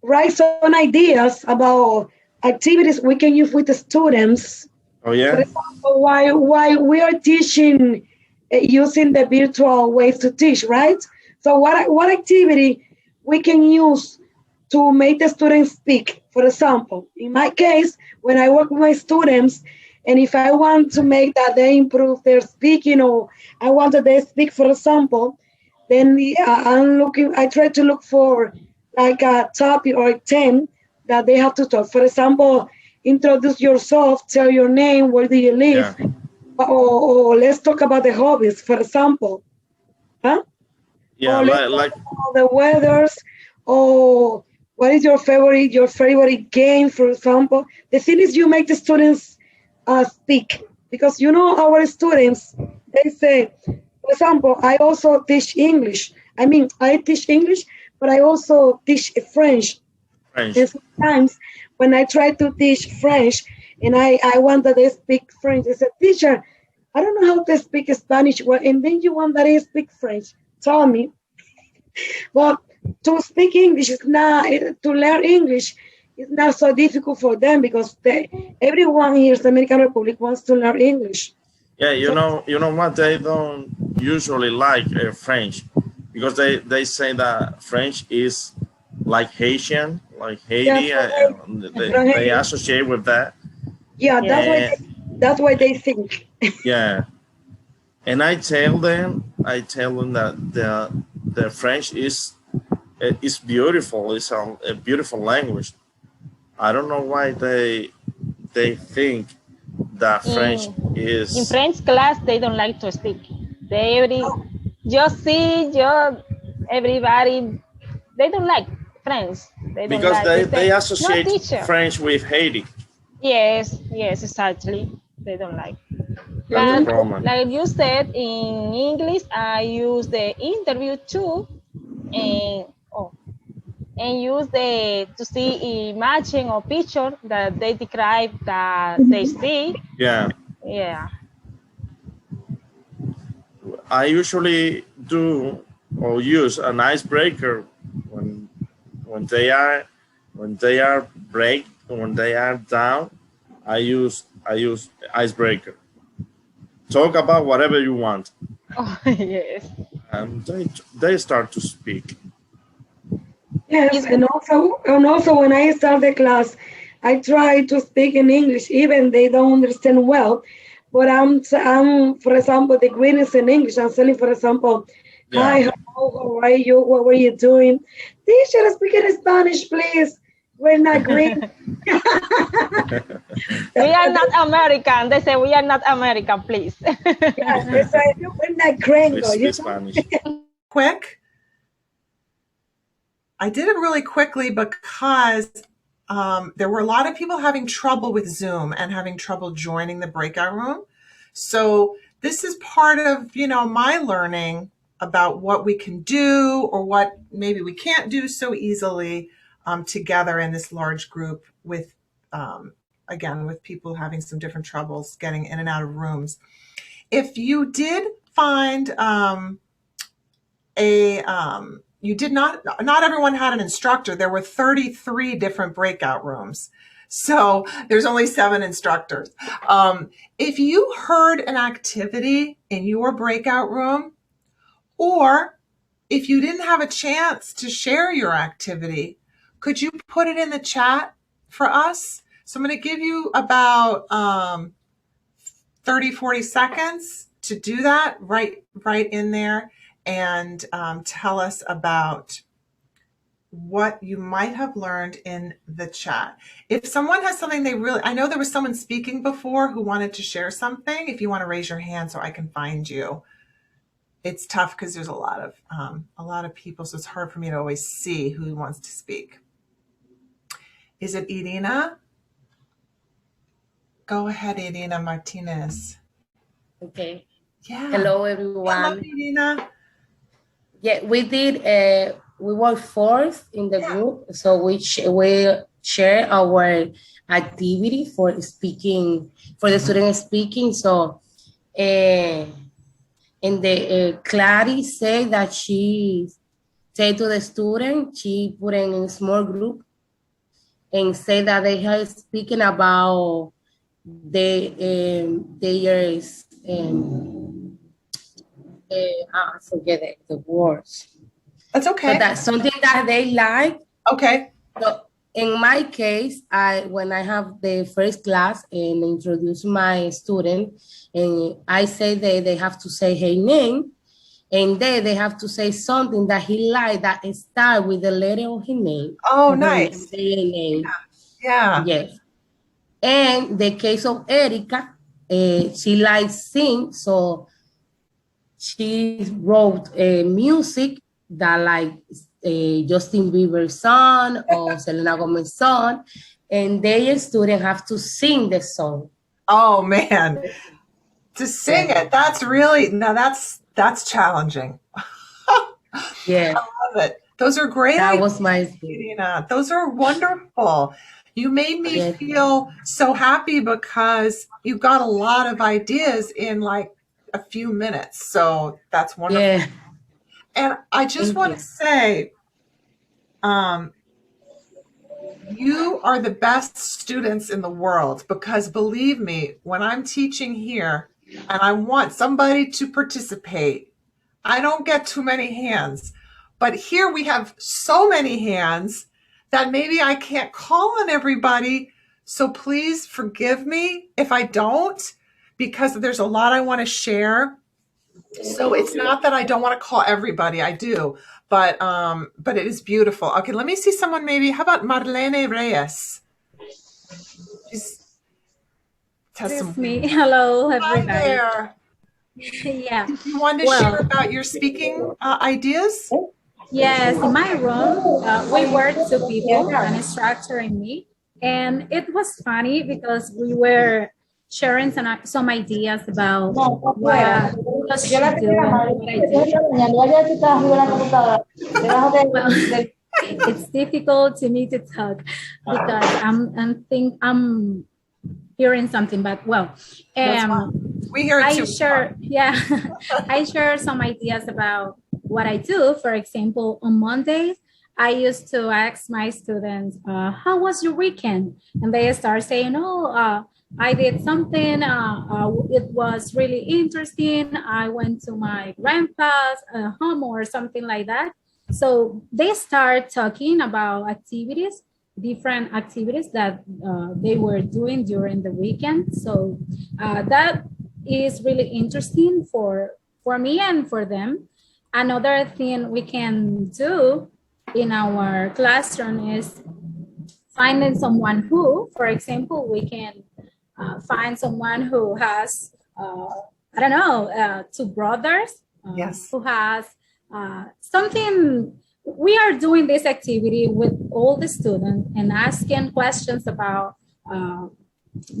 write some ideas about activities we can use with the students. Oh yeah. For example, why we are teaching using the virtual ways to teach, right? So what activity we can use to make the students speak? For example, in my case, when I work with my students, and if I want to make that they improve their speaking, or I want that they speak, for example, then I try to look for like a topic or a theme that they have to talk. For example, introduce yourself, tell your name, where do you live, or let's talk about the hobbies, for example. Huh? Yeah, Or let's like talk about the weathers, or what is your favorite game, for example. The thing is, you make the students speak, because our students, they say, for example, I also teach English. I mean, I teach English, but I also teach French. French. And sometimes when I try to teach French and I want that they speak French, I said, teacher, I don't know how to speak Spanish. Well, and then you want that they speak French. Tell me. Well, to speak English is not, to learn English is not so difficult for them, because everyone here in the Dominican Republic wants to learn English. Yeah, you know what? They don't usually like French, because they say that French is like Haitian, like Haiti. They associate with that. Yeah, that's why they think. Yeah, and I tell them that the French is beautiful. It's a beautiful language. I don't know why they think that French is. In French class, they don't like to speak. Everybody, they don't like French. Because they associate French with Haiti. Yes, exactly. They don't like. That's But common. like you said, in English, I use the interview too, and use to see imaging or picture that they describe that they see. Yeah. Yeah. I usually do or use an icebreaker when they are down. I use icebreaker. Talk about whatever you want. Oh, yes. And they start to speak. Yes, and also when I start the class, I try to speak in English, even they don't understand well. But I'm for example, the greetings in English. I'm saying, for example, hi, hello, how are you? What were you doing? Teacher, speak in Spanish, please. We're not green. We are not American. They say we are not American, please. Yeah, they say we're not gringo. Speak Spanish. Quick. I did it really quickly because there were a lot of people having trouble with Zoom and having trouble joining the breakout room. So this is part of, my learning about what we can do or what maybe we can't do so easily together in this large group with, again, with people having some different troubles getting in and out of rooms. If you did find you did not everyone had an instructor. There were 33 different breakout rooms. So there's only 7 instructors. If you heard an activity in your breakout room, or if you didn't have a chance to share your activity, could you put it in the chat for us? So I'm going to give you about 30, 40 seconds to do that right in there. And tell us about what you might have learned in the chat. If someone has something I know there was someone speaking before who wanted to share something. If you want to raise your hand so I can find you. It's tough because there's a lot of people, so it's hard for me to always see who wants to speak. Is it Irina? Go ahead, Irina Martinez. Okay. Yeah. Hello, everyone. Hello, Irina. Yeah, we were 4th in the group, so we share our activity for speaking, for the student speaking. So, and the Clary said that she said to the student, she put in a small group and said that they are speaking about I forget the words. That's okay. So that's something that they like. Okay. So in my case, when I have the first class and introduce my student, and I say they have to say her name, And then they have to say something that he liked that start with the letter of his name. Oh, or nice. their name. Yeah. Yes. And the case of Erica, she likes sing, so she wrote music that like Justin Bieber's song or Selena Gomez's song, and their students have to sing the song. Oh man, to sing it, that's really, now that's challenging. Yeah. I love it. Those are great. That was my Irina. Those are wonderful. You made me feel so happy because you got a lot of ideas in like a few minutes. So that's wonderful. Yeah. And I just want to say, you are the best students in the world, because believe me, when I'm teaching here and I want somebody to participate, I don't get too many hands. But here we have so many hands that maybe I can't call on everybody. So please forgive me if I don't, because there's a lot I want to share. So it's not that I don't want to call everybody, I do, but it is beautiful. Okay, let me see someone maybe. How about Marlene Reyes? It's me. Hello, everybody. Hi there. Yeah. You wanted to share about your speaking ideas? Yes, in my room, we were two people, an instructor and me. And it was funny because we were sharing some ideas about what does she do and what I do. Well, it's difficult to me to talk because I'm hearing something, but well, we hear it I too. share, yeah, I share some ideas about what I do. For example, on Mondays, I used to ask my students, how was your weekend? And they start saying, oh, I did something, it was really interesting. I went to my grandpa's home or something like that. So they start talking about activities, different activities that they were doing during the weekend. So that is really interesting for me and for them. Another thing we can do in our classroom is finding someone who, for example, we can find someone who has, I don't know, two brothers, yes, who has something. We are doing this activity with all the students and asking questions about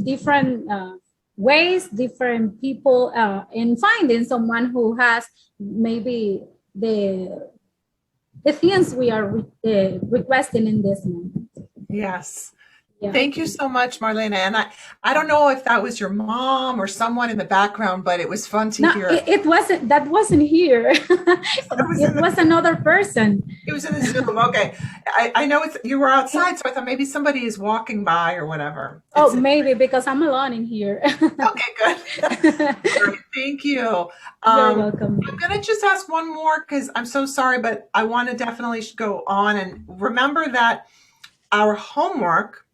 different ways, different people, and finding someone who has maybe the things we are requesting in this moment. Yes. Yeah. Thank you so much, Marlena. And I don't know if that was your mom or someone in the background, but it was fun to hear. It wasn't, that wasn't here. It was another person. It was in the Zoom. Okay. I know you were outside, so I thought maybe somebody is walking by or whatever. Oh, maybe because I'm alone in here. Okay, good. Great, thank you. You're welcome. I'm going to just ask one more because I'm so sorry, but I want to definitely go on. And remember that our homework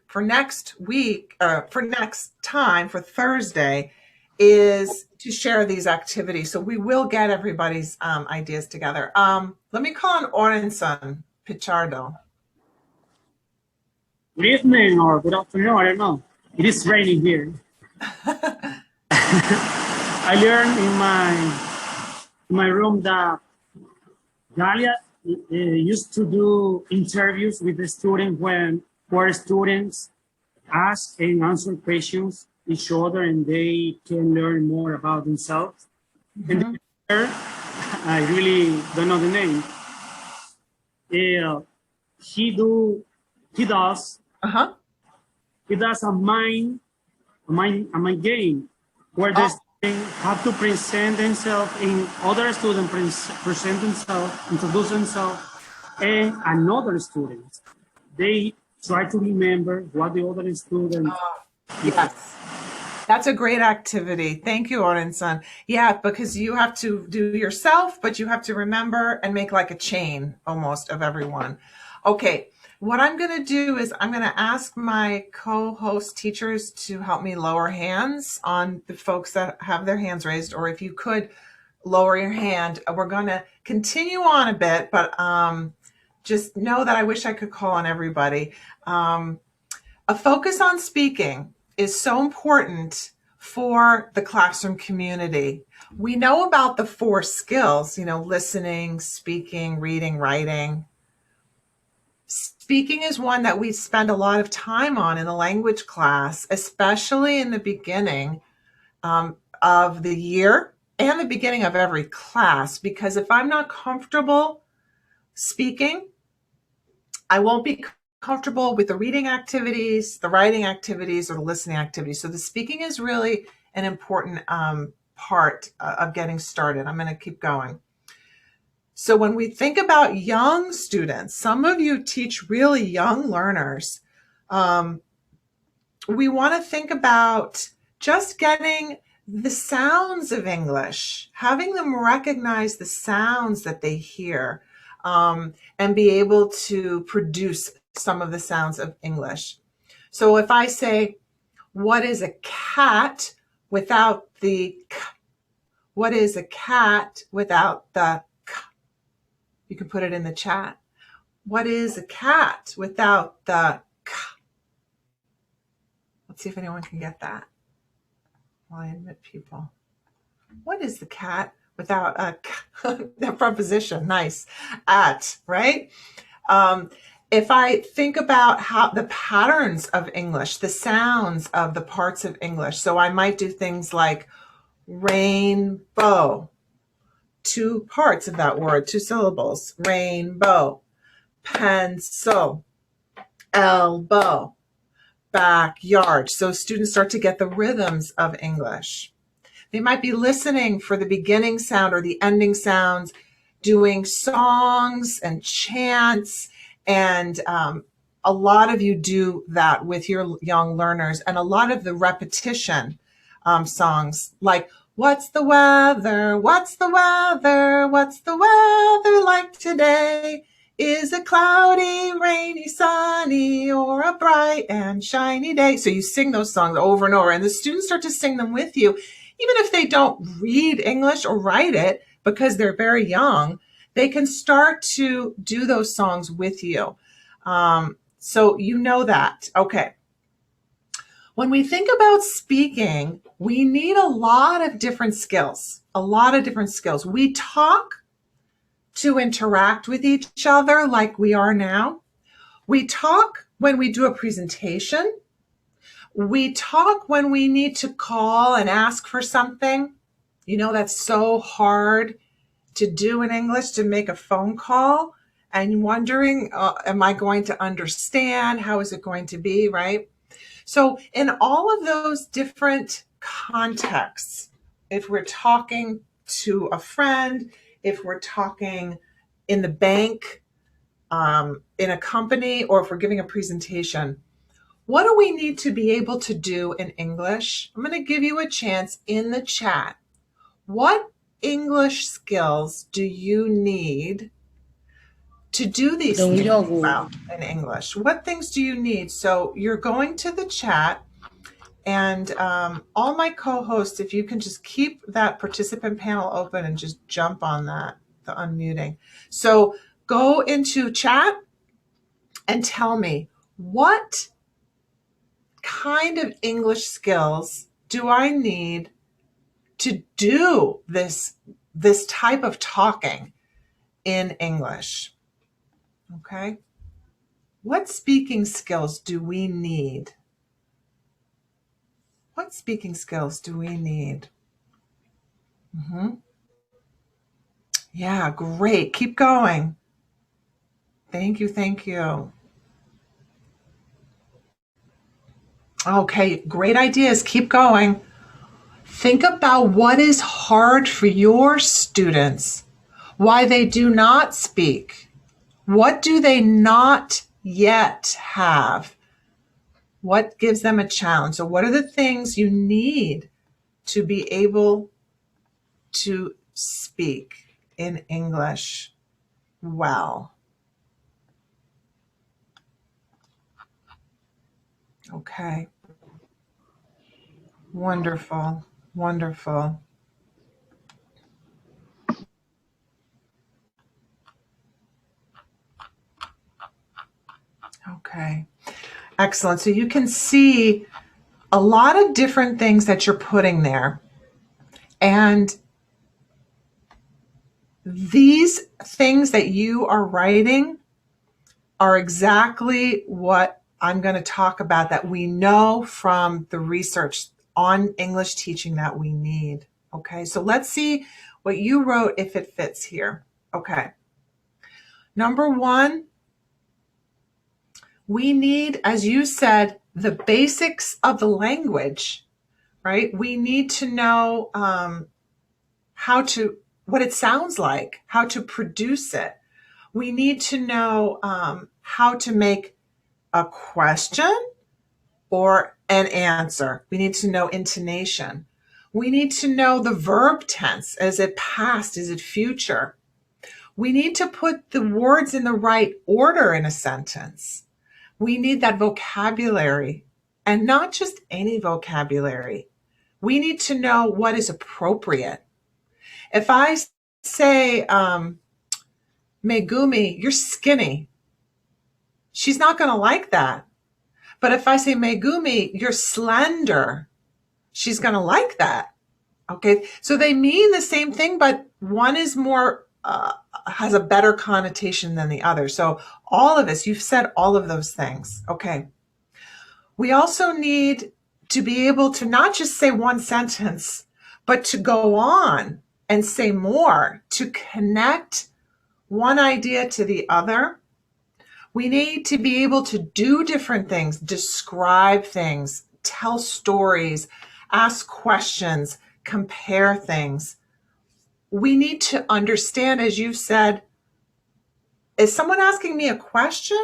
for next week, for next time, for Thursday, is to share these activities. So we will get everybody's ideas together. Let me call on Orenson Pichardo. Good evening or good afternoon, I don't know. It is raining here. I learned in my room that Dalia used to do interviews with the students where students ask and answer questions each other and they can learn more about themselves. Mm-hmm. And the I really don't know the name. He does a mind game where the students have to present themselves and other students present themselves, introduce themselves, and another student. They try to remember what the other student. Yes. That's a great activity. Thank you, Orenson. Yeah, because you have to do yourself, but you have to remember and make like a chain almost of everyone. Okay, what I'm going to do is I'm going to ask my co-host teachers to help me lower hands on the folks that have their hands raised, or if you could lower your hand. We're going to continue on a bit, but just know that I wish I could call on everybody. A focus on speaking is so important for the classroom community. We know about the 4 skills, listening, speaking, reading, writing. Speaking is one that we spend a lot of time on in the language class, especially in the beginning of the year and the beginning of every class, because if I'm not comfortable speaking, I won't be comfortable with the reading activities, the writing activities, or the listening activities. So the speaking is really an important part of getting started. I'm going to keep going. So when we think about young students, some of you teach really young learners. We want to think about just getting the sounds of English, having them recognize the sounds that they hear, and be able to produce some of the sounds of English. So if I say, what is a cat without the k? What is a cat without the k? You can put it in the chat. What is a cat without the k? Let's see if anyone can get that while I admit people. What is the cat without a k? That preposition, nice. At, right? If I think about how the patterns of English, the sounds of the parts of English, so I might do things like rainbow, 2 parts of that word, 2 syllables, rainbow, pencil, elbow, backyard. So students start to get the rhythms of English. They might be listening for the beginning sound or the ending sounds, doing songs and chants. And a lot of you do that with your young learners, and a lot of the repetition songs like, what's the weather? What's the weather? What's the weather like today? Is it cloudy, rainy, sunny, or a bright and shiny day? So you sing those songs over and over, and the students start to sing them with you. Even if they don't read English or write it because they're very young, they can start to do those songs with you. So you know that. Okay. When we think about speaking, we need a lot of different skills, We talk to interact with each other like we are now. We talk when we do a presentation. We talk when we need to call and ask for something. That's so hard to do in English, to make a phone call and wondering, am I going to understand? How is it going to be, right? So in all of those different contexts, if we're talking to a friend, if we're talking in the bank, in a company, or if we're giving a presentation, what do we need to be able to do in English? I'm going to give you a chance in the chat. What English skills do you need to do these things well in English? What things do you need? So you're going to the chat, and all my co-hosts, if you can just keep that participant panel open and just jump on that, the unmuting. So go into chat and tell me, what kind of English skills do I need to do this type of talking in English? Okay. What speaking skills do we need? What speaking skills do we need? Yeah, great. Keep going. Thank you. Thank you. Okay, great ideas. Keep going. Think about what is hard for your students, why they do not speak. What do they not yet have? What gives them a challenge? So what are the things you need to be able to speak in English well? Okay. Wonderful. Wonderful. Okay. Excellent. So you can see a lot of different things that you're putting there. And these things that you are writing are exactly what I'm going to talk about that we know from the research on English teaching that we need. Okay, so let's see what you wrote if it fits here. Okay. Number one, we need, as you said, the basics of the language, right? We need to know what it sounds like, how to produce it. We need to know how to make a question or an answer. We need to know intonation. We need to know the verb tense. Is it past? Is it future? We need to put the words in the right order in a sentence. We need that vocabulary, and not just any vocabulary. We need to know what is appropriate. If I say, Megumi, you're skinny, she's not going to like that. But if I say, Megumi, you're slender, she's going to like that. Okay, so they mean the same thing, but one is more, has a better connotation than the other. So all of this, you've said all of those things. Okay. We also need to be able to not just say one sentence, but to go on and say more, to connect one idea to the other. We need to be able to do different things, describe things, tell stories, ask questions, compare things. We need to understand, as you said, is someone asking me a question?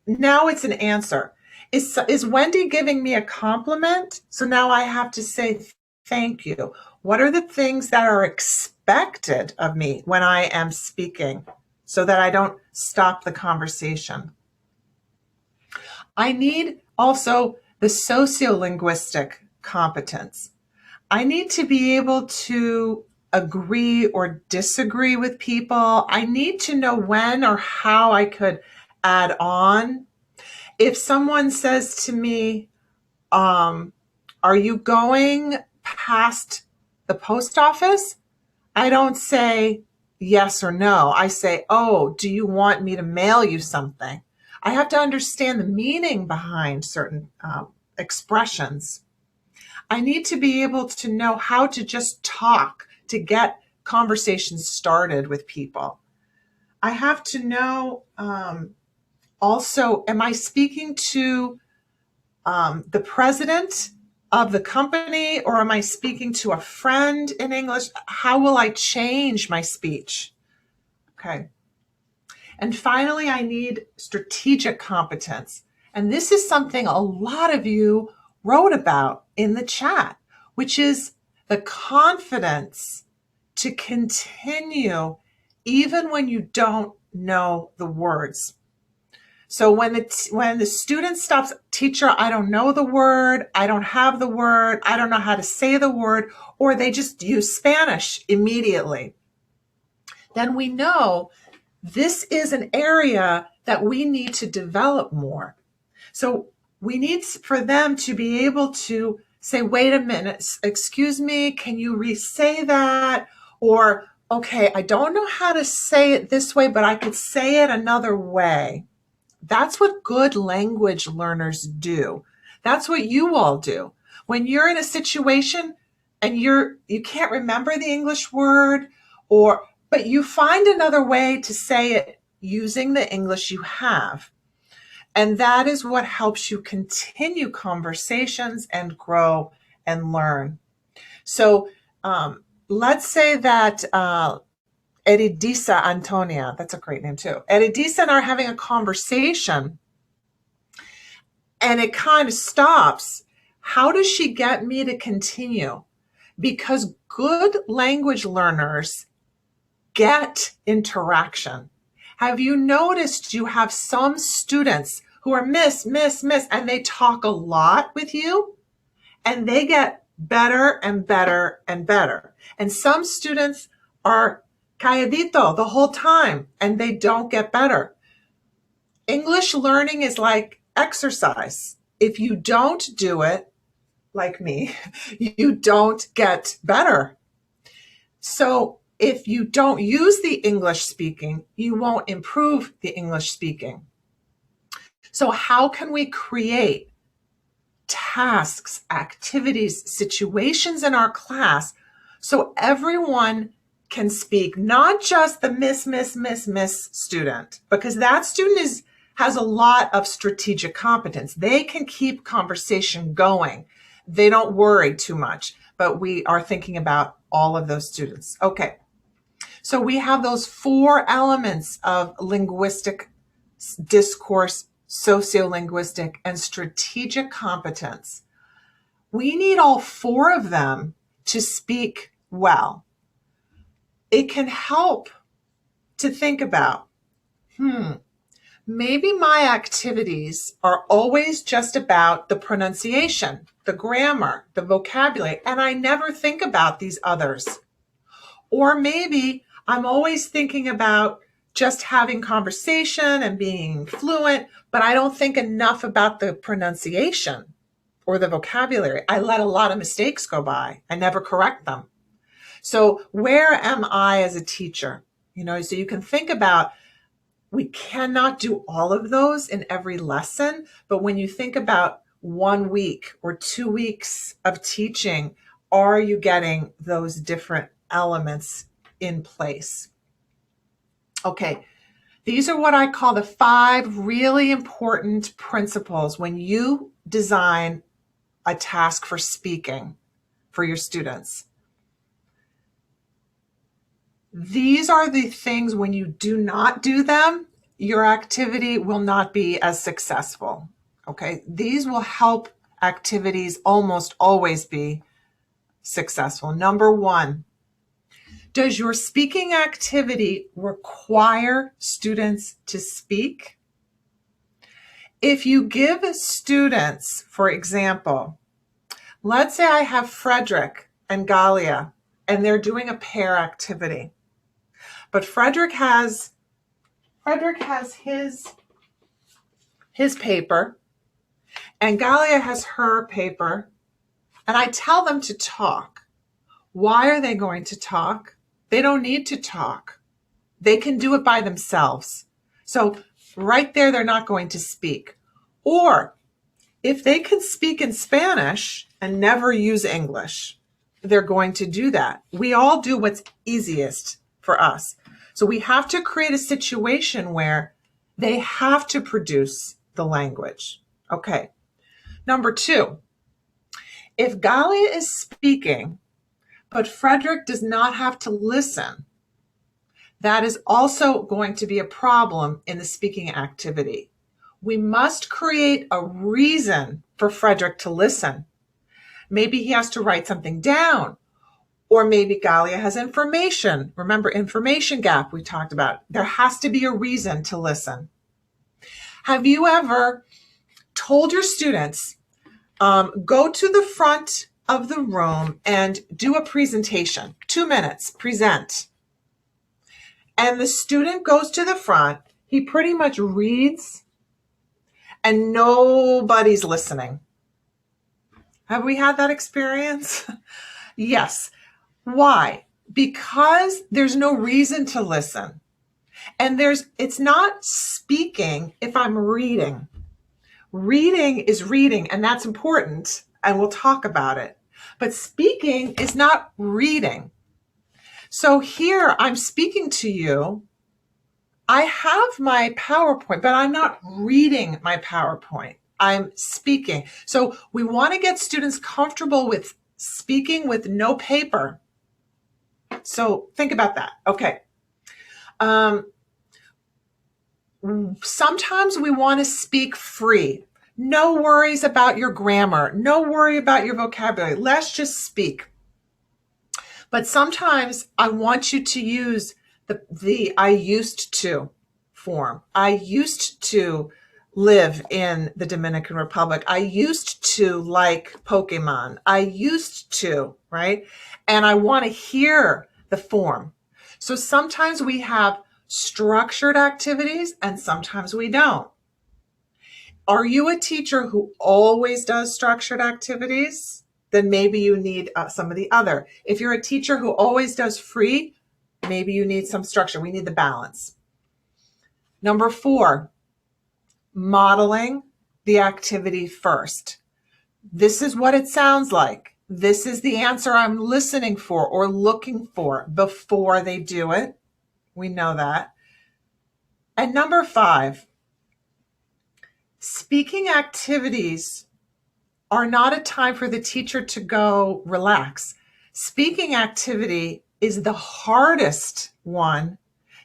Now it's an answer. Is Wendy giving me a compliment? So now I have to say thank you. What are the things that are expected of me when I am speaking so that I don't stop the conversation? I need also the sociolinguistic competence. I need to be able to agree or disagree with people. I need to know when or how I could add on. If someone says to me, are you going past the post office? I don't say yes or no. I say, oh, do you want me to mail you something? I have to understand the meaning behind certain expressions. I need to be able to know how to just talk to get conversations started with people. I have to know also, am I speaking to the president of the company, or am I speaking to a friend in English? How will I change my speech? Okay. And finally, I need strategic competence. And this is something a lot of you wrote about in the chat, which is the confidence to continue even when you don't know the words. So when the student stops, teacher, I don't know the word, I don't have the word, I don't know how to say the word, or they just use Spanish immediately, then we know this is an area that we need to develop more. So we need for them to be able to say, wait a minute, excuse me, can you re-say that? Or, okay, I don't know how to say it this way, but I could say it another way. That's what good language learners do. That's what you all do. When you're in a situation and you can't remember the English word, but you find another way to say it using the English you have. And that is what helps you continue conversations and grow and learn. So let's say that Eridisa Antonia, that's a great name too. Eridisa and I are having a conversation and it kind of stops. How does she get me to continue? Because good language learners get interaction. Have you noticed you have some students who are miss, and they talk a lot with you and they get better and better and better. And some students are calladito the whole time and they don't get better. English learning is like exercise. If you don't do it, like me, you don't get better. So if you don't use the English speaking, you won't improve the English speaking. So how can we create tasks, activities, situations in our class so everyone can speak, not just the miss student, because that student has a lot of strategic competence. They can keep conversation going. They don't worry too much, but we are thinking about all of those students. Okay, so we have those 4 elements of linguistic discourse, sociolinguistic, and strategic competence. We need all 4 of them to speak well. It can help to think about, maybe my activities are always just about the pronunciation, the grammar, the vocabulary, and I never think about these others. Or maybe I'm always thinking about just having conversation and being fluent, but I don't think enough about the pronunciation or the vocabulary. I let a lot of mistakes go by. I never correct them. So where am I as a teacher? So you can think about, we cannot do all of those in every lesson, but when you think about 1 week or 2 weeks of teaching, are you getting those different elements in place? Okay, these are what I call the 5 really important principles when you design a task for speaking for your students. These are the things, when you do not do them, your activity will not be as successful. Okay, these will help activities almost always be successful. Number 1, does your speaking activity require students to speak? If you give students, for example, let's say I have Frederick and Galia, and they're doing a pair activity. But Frederick has his paper, and Galia has her paper, and I tell them to talk. Why are they going to talk? They don't need to talk. They can do it by themselves. So right there, they're not going to speak. Or if they can speak in Spanish and never use English, they're going to do that. We all do what's easiest for us. So we have to create a situation where they have to produce the language. Okay. Number 2, if Galia is speaking, but Frederick does not have to listen, that is also going to be a problem in the speaking activity. We must create a reason for Frederick to listen. Maybe he has to write something down, or maybe Galia has information. Remember, information gap we talked about. There has to be a reason to listen. Have you ever told your students, go to the front of the room and do a presentation, 2 minutes, present. And the student goes to the front, he pretty much reads, and nobody's listening. Have we had that experience? Yes. Why? Because there's no reason to listen. And it's not speaking if I'm reading. Reading is reading, and that's important, and we'll talk about it. But speaking is not reading. So here I'm speaking to you. I have my PowerPoint, but I'm not reading my PowerPoint. I'm speaking. So we want to get students comfortable with speaking with no paper. So think about that. Okay. Sometimes we want to speak free. No worries about your grammar. No worry about your vocabulary. Let's just speak. But sometimes I want you to use the I used to form. I used to live in the Dominican Republic. I used to like Pokemon. I used to, right? And I want to hear the form. So sometimes we have structured activities and sometimes we don't. Are you a teacher who always does structured activities? Then maybe you need some of the other. If you're a teacher who always does free, maybe you need some structure. We need the balance. Number 4, modeling the activity first. This is what it sounds like. This is the answer I'm listening for or looking for before they do it. We know that. And number 5, speaking activities are not a time for the teacher to go relax. Speaking activity is the hardest one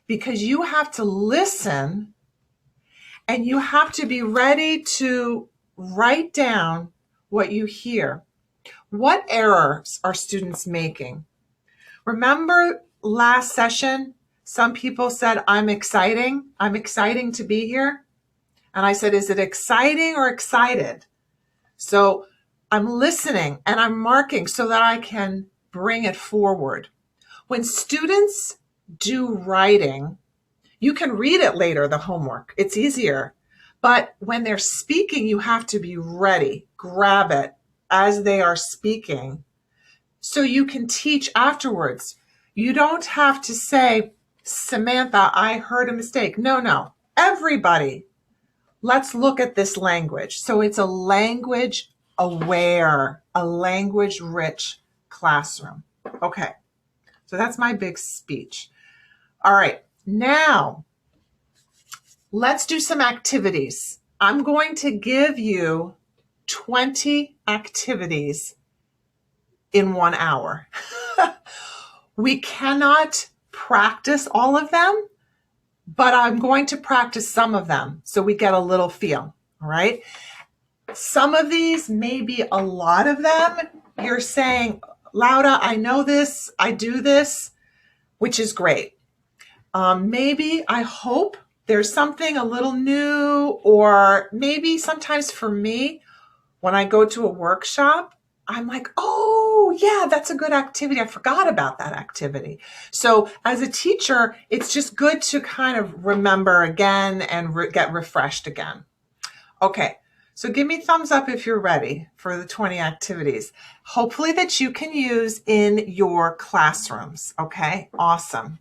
because you have to listen and you have to be ready to write down what you hear. What errors are students making? Remember last session, some people said, I'm exciting to be here. And I said, is it exciting or excited? So I'm listening and I'm marking so that I can bring it forward. When students do writing, you can read it later, the homework. It's easier. But when they're speaking, you have to be ready. Grab it as they are speaking so you can teach afterwards. You don't have to say, Samantha, I heard a mistake. No. Everybody, let's look at this language. So it's a language aware, a language rich classroom. Okay, so that's my big speech. All right, now let's do some activities. I'm going to give you 20 activities in 1 hour. We cannot practice all of them, but I'm going to practice some of them so we get a little feel, all right? Some of these, maybe a lot of them, you're saying, Laura, I know this, I do this, which is great. Maybe, I hope there's something a little new, or maybe sometimes for me, when I go to a workshop, I'm like, oh yeah, that's a good activity. I forgot about that activity. So as a teacher, it's just good to kind of remember again and get refreshed again. Okay, so give me thumbs up if you're ready for the 20 activities. Hopefully that you can use in your classrooms. Okay, awesome.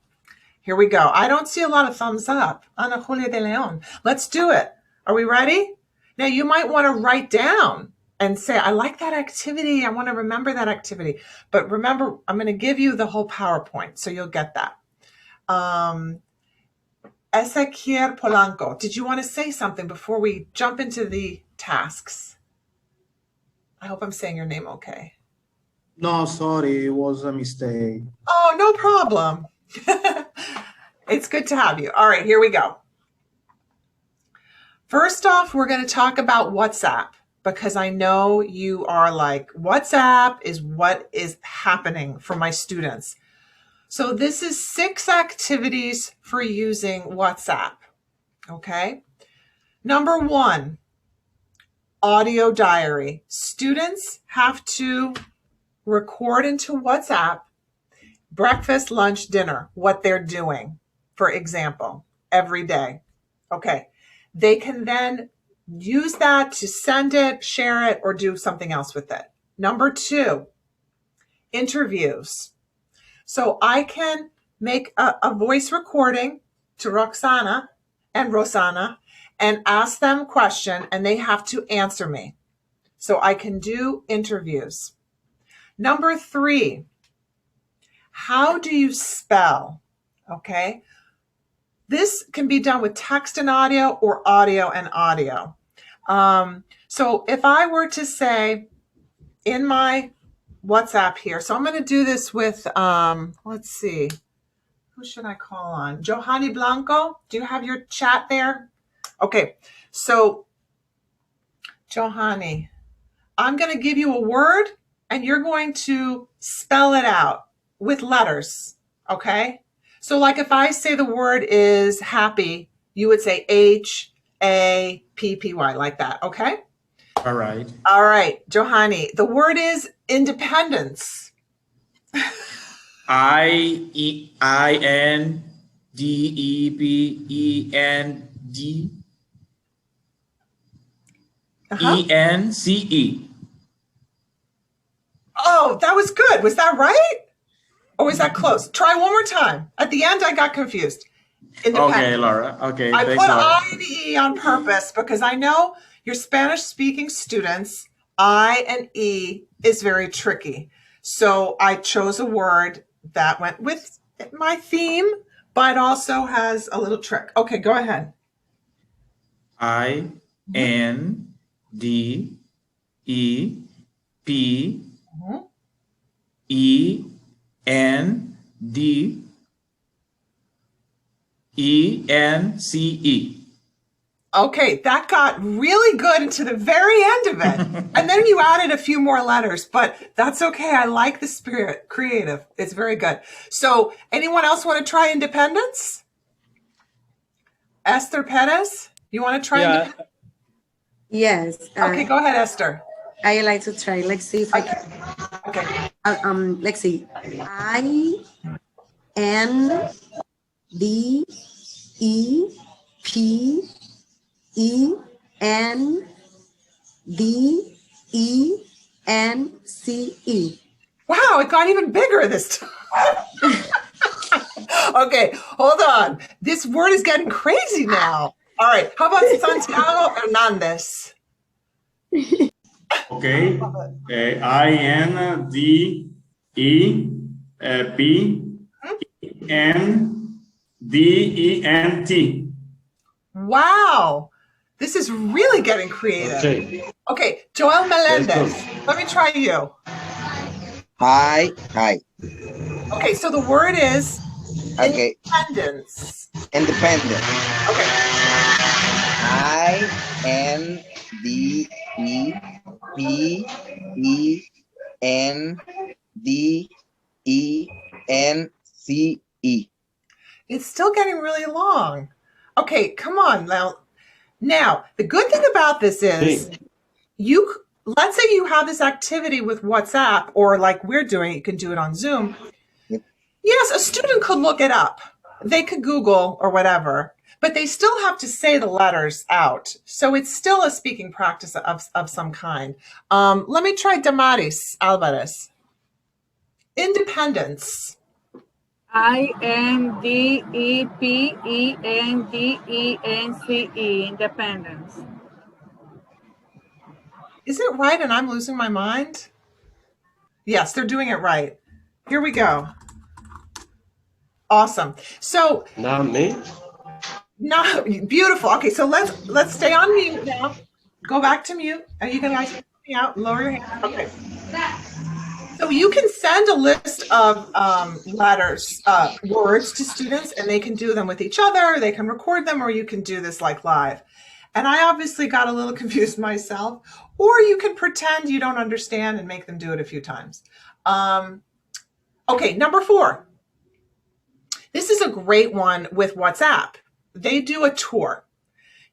Here we go. I don't see a lot of thumbs up. Ana Julia de Leon. Let's do it. Are we ready? Now you might want to write down and say, I like that activity. I want to remember that activity. But remember, I'm going to give you the whole PowerPoint, so you'll get that. Ezequiel Polanco, did you want to say something before we jump into the tasks? I hope I'm saying your name okay. No, sorry, it was a mistake. Oh, no problem. It's good to have you. All right, here we go. First off, we're going to talk about WhatsApp, because I know you are like, WhatsApp is what is happening for my students. So this is 6 activities for using WhatsApp. Okay. Number 1, audio diary. Students have to record into WhatsApp breakfast, lunch, dinner, what they're doing, for example, every day. Okay. They can then use that to send it, share it, or do something else with it. Number 2, interviews. So I can make a voice recording to Roxana and Rosanna and ask them a question, and they have to answer me. So I can do interviews. Number 3, how do you spell? Okay. This can be done with text and audio or audio and audio. So if I were to say in my WhatsApp here, so I'm going to do this with, let's see, who should I call on? Johanny Blanco, do you have your chat there? Okay, so Johanny, I'm going to give you a word and you're going to spell it out with letters, okay? So like if I say the word is happy, you would say H-A-P-P-Y, like that, okay? All right. All right, Johanny, the word is independence. I-N-D-E-P-E-N-D. E-N-C-E. Oh, that was good. Was that right? Or was that close? Try one more time. At the end, I got confused. Okay, Laura. Okay, I thanks, put Laura. I and E on purpose because I know your Spanish-speaking students, I and E is very tricky. So I chose a word that went with my theme, but also has a little trick. Okay, go ahead. I-N-D-E-P-E-N-D-E-N-C-E. Okay, that got really good into the very end of it. And then you added a few more letters, but that's okay. I like the spirit. Creative. It's very good. So anyone else want to try independence? Esther Perez, you want to try independence? Yes. Okay, go ahead, Esther. I like to try. Let's see if I can. Okay. Let's see. I-N-D-E-P-E-N-D-E-N-C-E. Wow, it got even bigger this time. Okay, hold on. This word is getting crazy now. All right, how about Santiago Hernandez? Okay, I-N-D-E-P-E-N-D-E-N-T. Wow, this is really getting creative. Okay, Joel Melendez, let me try you. Hi. Okay, so the word is Okay. independence. Independent. Okay. I-N-D-E-P-E-N-D-E-N-C-E. It's still getting really long. Okay, come on now. Now, the good thing about this is let's say you have this activity with WhatsApp, or like we're doing, you can do it on Zoom. Yes, a student could look it up. They could Google or whatever, but they still have to say the letters out. So it's still a speaking practice of some kind. Let me try Damaris Alvarez. Independence. I-N-D-E-P-E-N-D-E-N-C-E. Independence. Is it right and I'm losing my mind? Yes, they're doing it right. Here we go. Awesome. So Not me. Beautiful. Okay, so let's stay on mute now. Go back to mute. And you guys can help me out. Lower your hand. Okay. So you can send a list of letters, words to students, and they can do them with each other. They can record them, or you can do this like live. And I obviously got a little confused myself. Or you can pretend you don't understand and make them do it a few times. Okay, number 4. This is a great one with WhatsApp. They do a tour.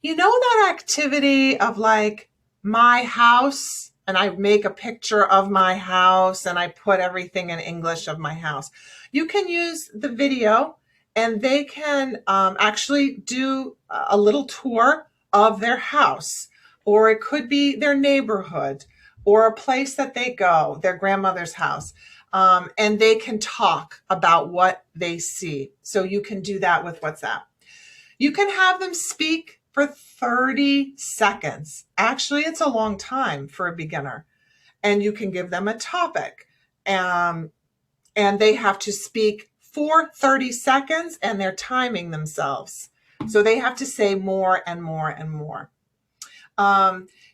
You know that activity of like my house, and I make a picture of my house and I put everything in English of my house. You can use the video and they can actually do a little tour of their house, or it could be their neighborhood or a place that they go, their grandmother's house. And they can talk about what they see. So you can do that with WhatsApp. You can have them speak for 30 seconds. Actually, it's a long time for a beginner. And you can give them a topic. And they have to speak for 30 seconds, and they're timing themselves. So they have to say more and more and more.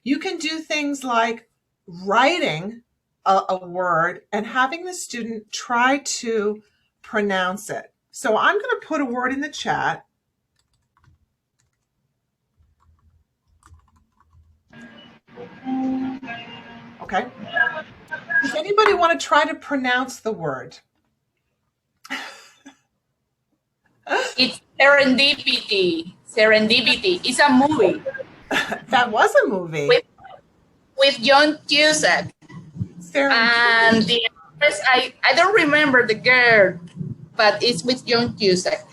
You can do things like writing a word and having the student try to pronounce it. So I'm going to put a word in the chat. Okay. Does anybody want to try to pronounce the word? It's serendipity. Serendipity. It's a movie. That was a movie. With John Cusack. And the actress, I don't remember the girl, but it's with John Cusack.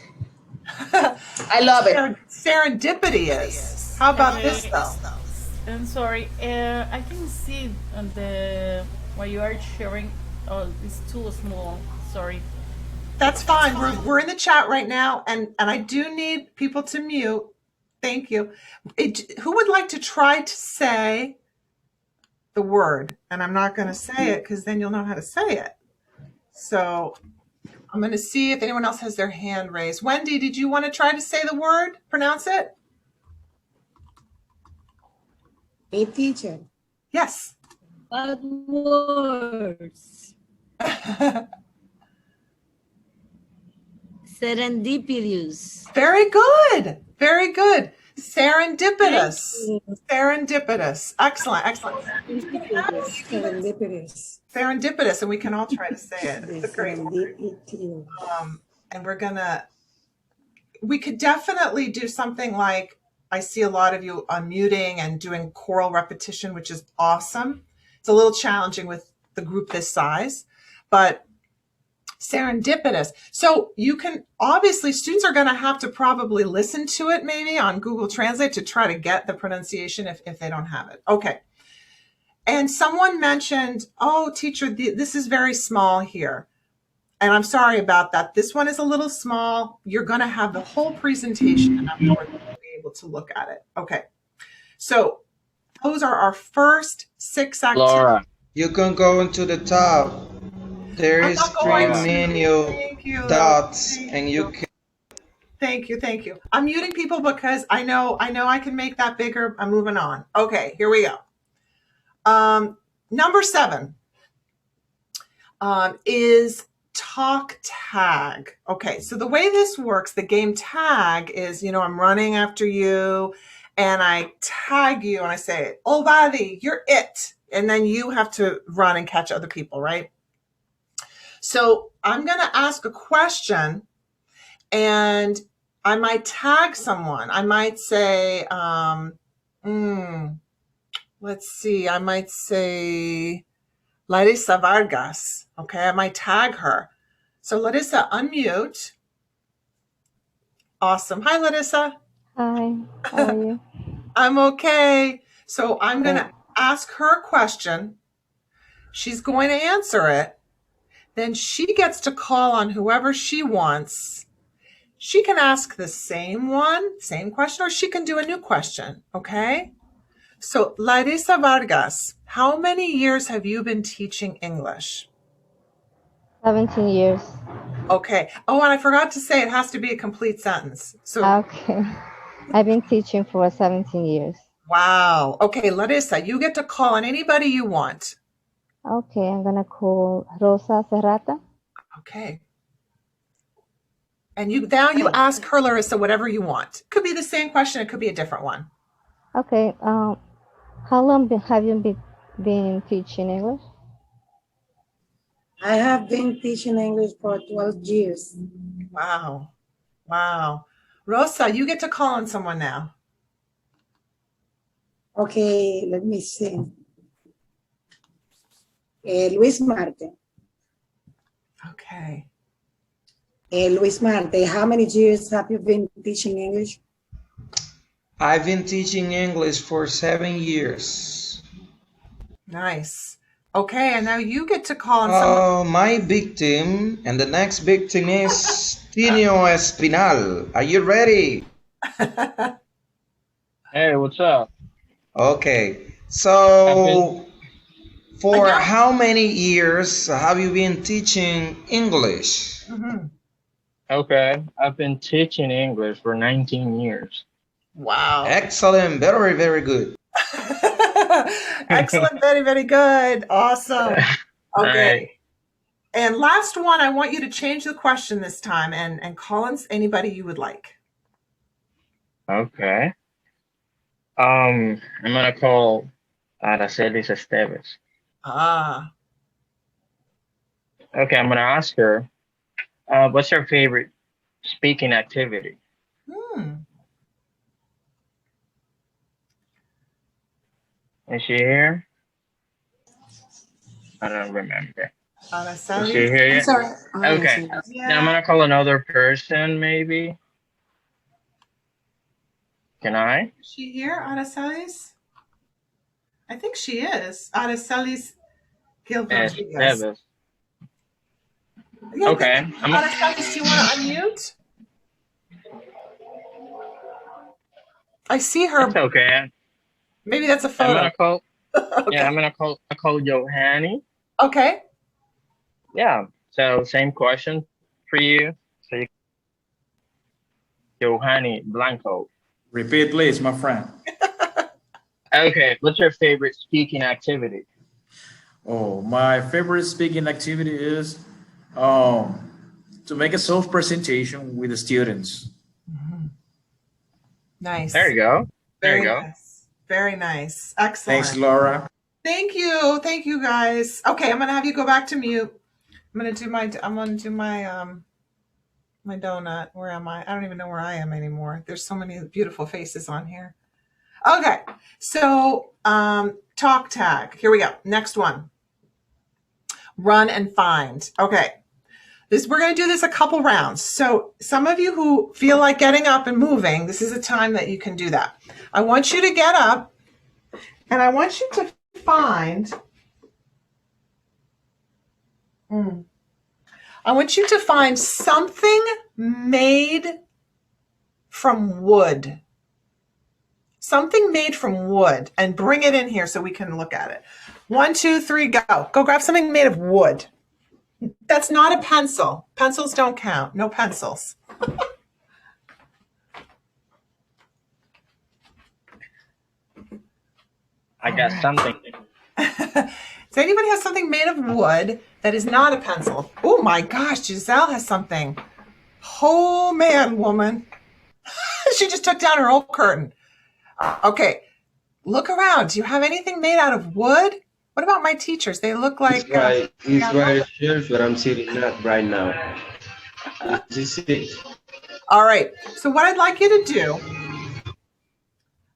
I love it. Serendipity is. How about this though? I'm sorry. I can see the what you are sharing. Oh, it's too small. Sorry. That's fine. We're in the chat right now, and I do need people to mute. Thank you. Who would like to try to say the word? And I'm not going to say it because then you'll know how to say it. So I'm going to see if anyone else has their hand raised. Wendy, did you want to try to say the word? Pronounce it? A teacher. Yes. Words. Serendipitous. Very good. Very good. Serendipitous. Serendipitous. Excellent. Excellent. Serendipitous. Serendipitous, and we can all try to say it. It's a great word. And we could definitely do something like, I see a lot of you unmuting and doing choral repetition, which is awesome. It's a little challenging with the group this size, but serendipitous. So you can, obviously, students are going to have to probably listen to it maybe on Google Translate to try to get the pronunciation if they don't have it. Okay. And someone mentioned, oh, teacher, this is very small here. And I'm sorry about that. This one is a little small. You're going to have the whole presentation and afterwards you'll be able to look at it. Okay. So those are our first 6 activities. Laura, you can go into the top. There is 3 menu dots, and you can. Thank you. Thank you. I'm muting people because I know I can make that bigger. I'm moving on. Okay, here we go. Number 7 is talk tag. Okay, so the way this works, the game tag is, I'm running after you and I tag you and I say, oh, Vali, you're it. And then you have to run and catch other people, right? So I'm going to ask a question and I might tag someone. I might say, let's see, I might say Larissa Vargas. Okay, I might tag her. So Larissa, unmute. Awesome. Hi, Larissa. Hi, how are you? I'm okay. So I'm going to ask her a question. She's going to answer it. Then she gets to call on whoever she wants. She can ask the same question, or she can do a new question. Okay? So Larissa Vargas, how many years have you been teaching English? 17 years. Okay. Oh, and I forgot to say it has to be a complete sentence. So Okay. I've been teaching for 17 years. Wow. Okay, Larissa, you get to call on anybody you want. Okay, I'm going to call Rosa Serrata. Okay. And you ask her, Larissa, whatever you want. Could be the same question. It could be a different one. Okay. How long have you been teaching English? I have been teaching English for 12 years. Wow. Wow. Rosa, you get to call on someone now. Okay, let me see. Luis Marte. Okay. Luis Marte, how many years have you been teaching English? I've been teaching English for 7 years. Nice. Okay, and now you get to call on someone. My victim, and the next victim is Tinio Espinal. Are you ready? Hey, what's up? Okay, so for how many years have you been teaching English? Okay, I've been teaching English for 19 years. Wow. Excellent, very, very good. Excellent, very, very good. Awesome. Okay. Right. And last one, I want you to change the question this time and call on anybody you would like. Okay. I'm gonna call Aracelis Esteves. Ah. Okay, I'm gonna ask her, what's her favorite speaking activity? Is she here? I don't remember. Is she here yet? Sorry. Okay. Now I'm gonna call another person, maybe. Can I? Is she here, Aracelis? I think she is. Aracelis Gil Rodriguez. Esteves. Yeah, Okay. Aracelis, do you want to unmute? I see her. That's okay. Maybe that's a photo. I'm gonna call. Okay. Yeah, I'm gonna call Johanny. Okay. Yeah. So same question for you. So you, Johanny Blanco. Repeat, please, my friend. Okay. What's your favorite speaking activity? Oh, my favorite speaking activity is to make a self-presentation with the students. Nice. There you go. There you go. Nice. Very nice. Excellent. Thanks, Laura. Thank you. Thank you, guys. Okay, I'm gonna have you go back to mute. I'm gonna do my my donut. Where am I? I don't even know where I am anymore. There's so many beautiful faces on here. Okay, so talk tag. Here we go. Next one. Run and find. Okay. We're going to do this a couple rounds. So some of you who feel like getting up and moving, this is a time that you can do that. I want you to get up and I want you to find, something made from wood. Something made from wood, and bring it in here so we can look at it. 1, 2, 3, go. Go grab something made of wood. That's not a pencil. Pencils don't count. No pencils. I got something. Does anybody have something made of wood that is not a pencil? Oh my gosh, Giselle has something. Oh man, woman. She just took down her old curtain. Okay, look around. Do you have anything made out of wood? What about my teachers? They look like... It's right here, but I'm sitting up right now. This is it. All right, so what I'd like you to do,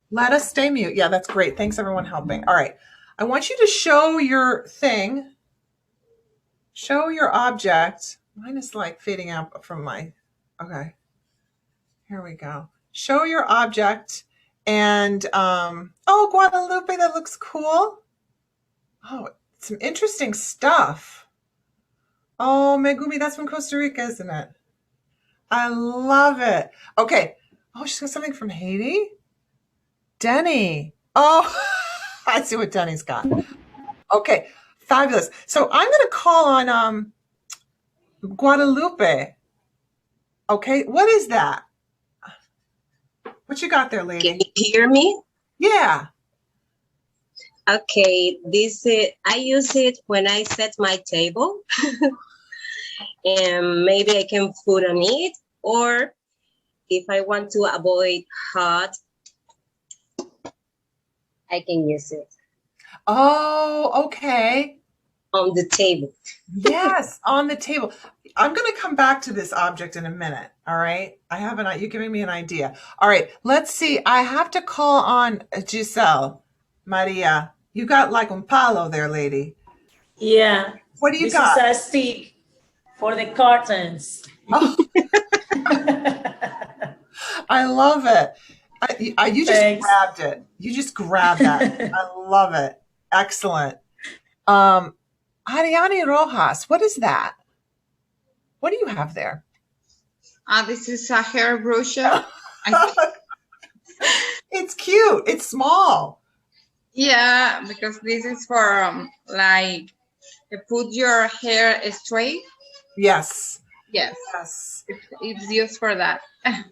let us stay mute. Yeah, that's great. Thanks everyone helping. All right, I want you to show your thing. Show your object. Mine is like fading out from my... Okay, here we go. Show your object and, oh, Guadalupe, that looks cool. Oh, some interesting stuff. Oh, Megumi, that's from Costa Rica, isn't it? I love it. Okay. Oh, she's got something from Haiti. Denny. Oh, I see what Denny's got. Okay, fabulous. So I'm going to call on Guadalupe. Okay, what is that? What you got there, lady? Can you hear me? Yeah. Okay, I use it when I set my table. And maybe I can put on it, or if I want to avoid hot, I can use it. Oh, okay. On the table. Yes, on the table. I'm going to come back to this object in a minute. All right. You're giving me an idea. All right. Let's see. I have to call on Giselle. Maria, you got like un palo there, lady. Yeah. What do you got? This is a stick for the curtains. Oh. I love it. You just grabbed it. You just grabbed that. I love it. Excellent. Ariane Rojas, what is that? What do you have there? This is a hair brush. It's cute. It's small. Yeah, because this is for like to put your hair straight. Yes. Yes. Yes. It's used for that.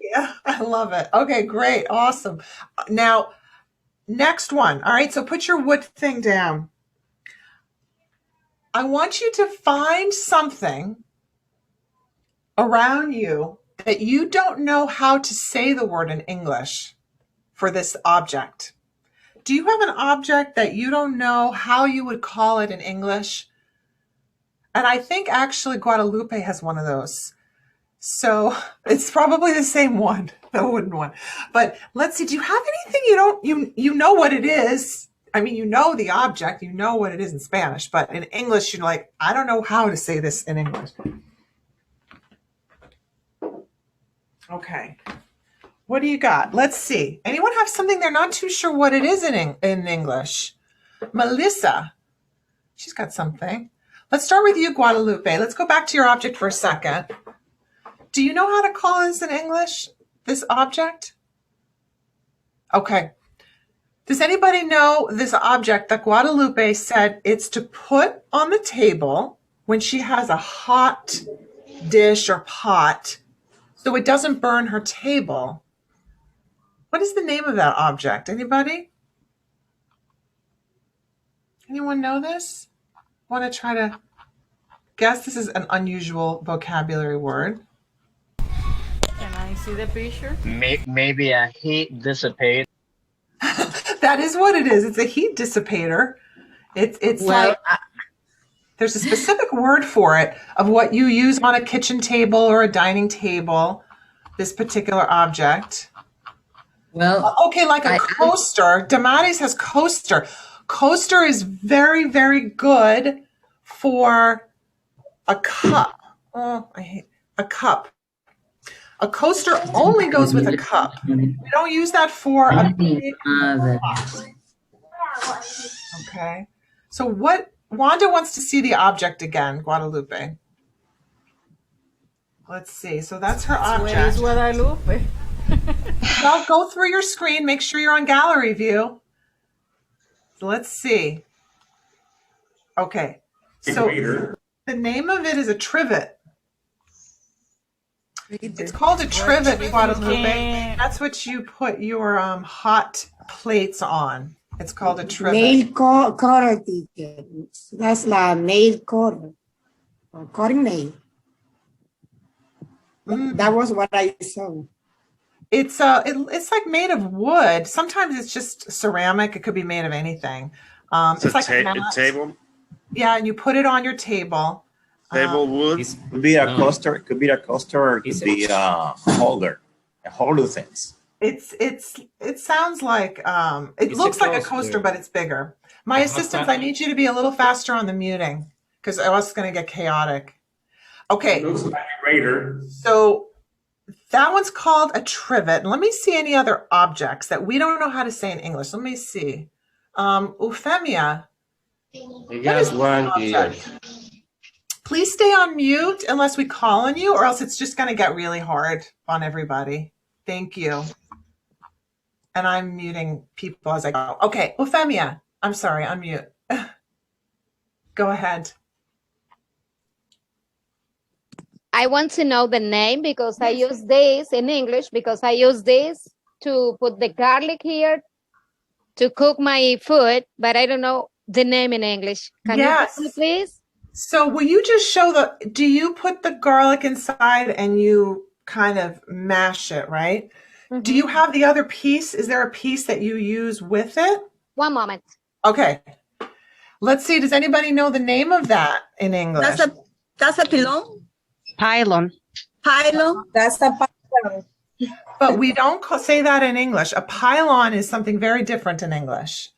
Yeah, I love it. Okay, great. Awesome. Now, next one. All right, so put your wood thing down. I want you to find something around you that you don't know how to say the word in English for this object. Do you have an object that you don't know how you would call it in English? And I think actually Guadalupe has one of those. So it's probably the same one, the wooden one. But let's see, do you have anything you know what it is? I mean, you know the object, you know what it is in Spanish, but in English, you're like, I don't know how to say this in English. Okay. What do you got? Let's see. Anyone have something they're not too sure what it is in English? Melissa, she's got something. Let's start with you, Guadalupe. Let's go back to your object for a second. Do you know how to call this in English, this object? Okay. Does anybody know this object that Guadalupe said it's to put on the table when she has a hot dish or pot so it doesn't burn her table? What is the name of that object? Anybody? Anyone know this? Want to try to guess? This is an unusual vocabulary word. Can I see the picture? Maybe a heat dissipate. That is what it is. It's a heat dissipator. It's Well, like there's a specific word for it of what you use on a kitchen table or a dining table. This particular object. Well, okay, like a coaster. Damaris has coaster. Coaster is very, very good for a cup. Oh, I hate a cup. A coaster only goes with a cup. We don't use that for a big pot. Okay. So what Wanda wants to see the object again, Guadalupe. Let's see. So that's her object. Where is Guadalupe? Well, go through your screen. Make sure you're on gallery view. So let's see. Okay. So the name of it is a trivet. It's called a trivet, Guadalupe. That's what you put your hot plates on. It's called a trivet. Nail cutter, teacher. That's like nail cutter. Or cutting nail. That was what I saw. It's it's like made of wood. Sometimes it's just ceramic. It could be made of anything. It's like a table. Yeah, and you put it on your table. Table wood. It could be a coaster. It could be a coaster. Or it could be a holder. A holder things. It sounds like it looks like a coaster, but it's bigger. My assistants, I need you to be a little faster on the muting because else it's going to get chaotic. Okay. It looks like a grater. So that one's called a trivet. And let me see any other objects that we don't know how to say in English. Let me see. Euphemia. I got one here. Please stay on mute unless we call on you, or else it's just going to get really hard on everybody. Thank you. And I'm muting people as I go. Okay, Euphemia. I'm sorry, unmute. Go ahead. I want to know the name because I use this in English because I use this to put the garlic here to cook my food, but I don't know the name in English. Can you tell me, please? So will you just show do you put the garlic inside and you kind of mash it, right? Mm-hmm. Do you have the other piece? Is there a piece that you use with it? One moment. Okay. Let's see. Does anybody know the name of that in English? That's a pilon. Pylon. Pylon. That's a pylon. But we don't say that in English. A pylon is something very different in English.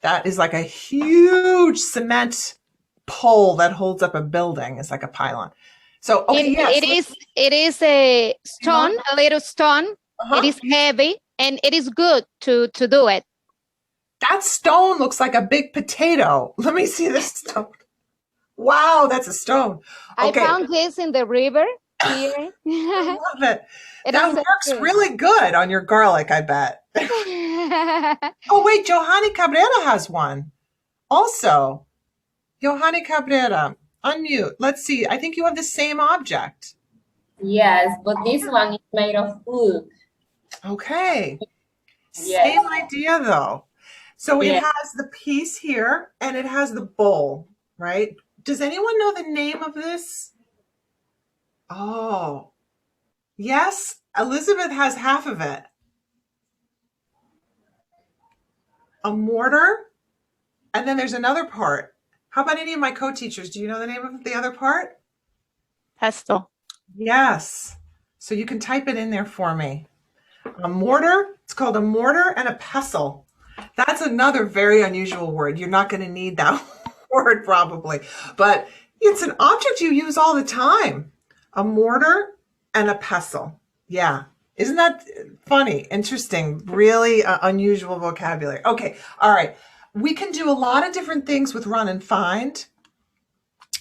That is like a huge cement pole that holds up a building. It's like a pylon. So okay, it is a stone, a little stone. It is heavy and it is good to do it. That stone looks like a big potato. Let me see this stone. Wow, that's a stone. Okay. I found this in the river here. I love it. That works really good on your garlic, I bet. Oh, wait, Johanny Cabrera has one. Also, Johanny Cabrera, unmute. Let's see. I think you have the same object. Yes, but this one is made of wood. Okay. Yes. Same idea, though. So it has the piece here, and it has the bowl, right? Does anyone know the name of this? Oh, yes. Elizabeth has half of it. A mortar. And then there's another part. How about any of my co-teachers? Do you know the name of the other part? Pestle. Yes. So you can type it in there for me. A mortar. It's called a mortar and a pestle. That's another very unusual word. You're not going to need that word probably, but it's an object you use all the time. A mortar and a pestle. Yeah. Isn't that funny? Interesting. Really unusual vocabulary. Okay. All right. we can do a lot of different things with run and find.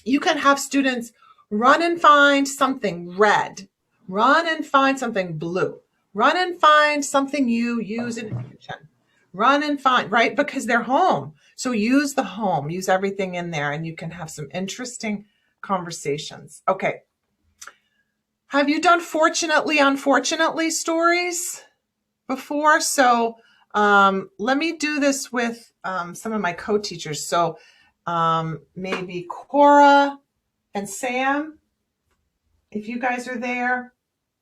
You can have students run and find something red, run and find something blue, run and find something you use in the kitchen, run and find, right? Because they're home. So use the home, use everything in there, and you can have some interesting conversations. Okay. Have you done fortunately, unfortunately stories before? So let me do this with some of my co-teachers. So maybe Cora and Sam, if you guys are there,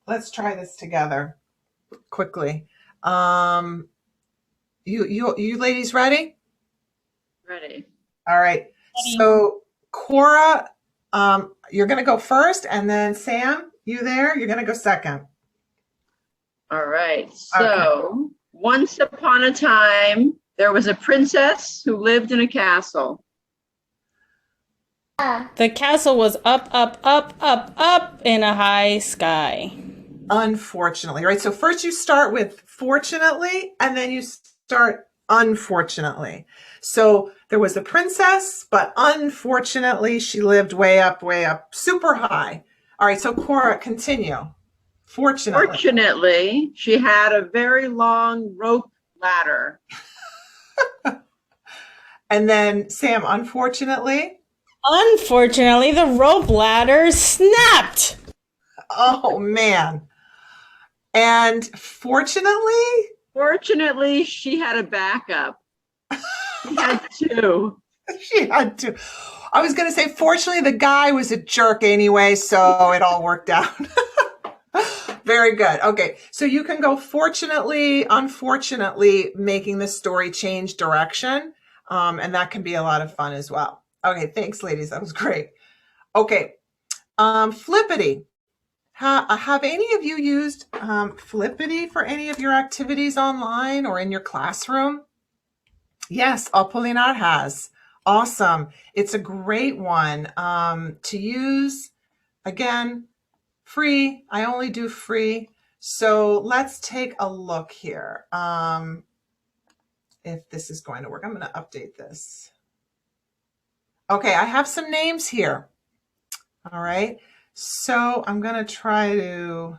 let's try this together quickly. You ladies ready? Ready. All right. Ready. So Cora, you're going to go first, and then Sam, you there? You're going to go second. All right. So once upon a time, there was a princess who lived in a castle. The castle was up, up, up, up, up in a high sky. Unfortunately, right? So first you start with fortunately, and then you start unfortunately. So there was a princess, but unfortunately she lived way up, super high. All right, so Cora, continue. Fortunately, she had a very long rope ladder. And then Sam, unfortunately? Unfortunately, the rope ladder snapped. Oh, man. And fortunately? Fortunately, she had a backup. She had two. She had two. I was going to say, fortunately, the guy was a jerk anyway, so it all worked out. Very good. Okay, so you can go fortunately, unfortunately, making the story change direction, and that can be a lot of fun as well. Okay, thanks, ladies. That was great. Okay, Flippity. Have any of you used Flippity for any of your activities online or in your classroom? Yes, Apolinar has. Awesome. It's a great one to use. Again, free. I only do free. So let's take a look here. If this is going to work, I'm going to update this. Okay, I have some names here. All right. So I'm going to try to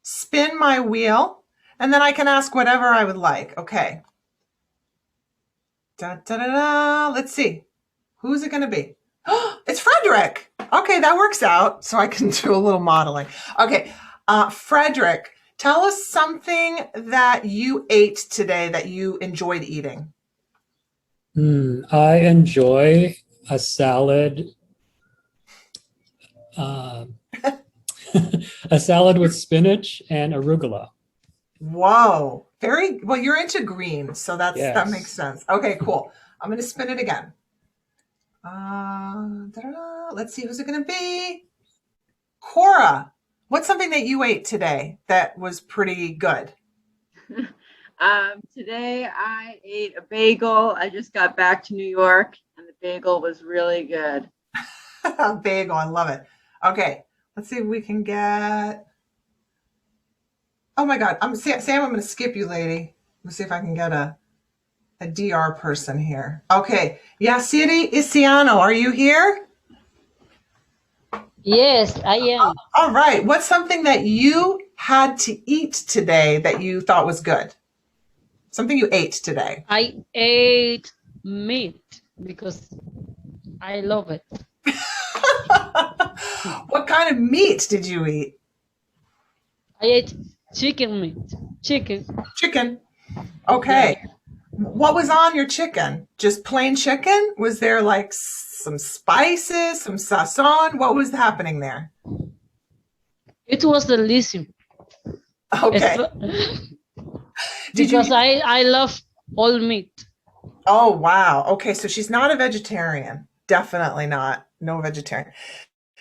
spin my wheel, and then I can ask whatever I would like. Okay. Da, da, da, da. Let's see. Who's it going to be? It's Frederick. Okay, that works out. So I can do a little modeling. Okay. Frederick, tell us something that you ate today that you enjoyed eating. I enjoy a salad. A salad with spinach and arugula. Whoa. Very well. You're into green, so that Yes. makes sense. Okay, cool. I'm going to spin it again. Let's see, who's it going to be? Cora, what's something that you ate today that was pretty good? Today I ate a bagel. I just got back to New York, and the bagel was really good. Bagel, I love it. Okay, let's see if we can get. Oh my God, Sam. I'm going to skip you, lady. Let's see if I can get a DR person here. Okay, Yasiri Isiano, are you here? Yes, I am. All right. What's something that you had to eat today that you thought was good? Something you ate today. I ate meat because I love it. What kind of meat did you eat? I ate chicken meat. Chicken. Okay. Yeah. What was on your chicken? Just plain chicken? Was there like some spices, some sazon? What was happening there? It was delicious. Okay. Because I love all meat. Oh, wow. Okay, so she's not a vegetarian. Definitely not. No vegetarian.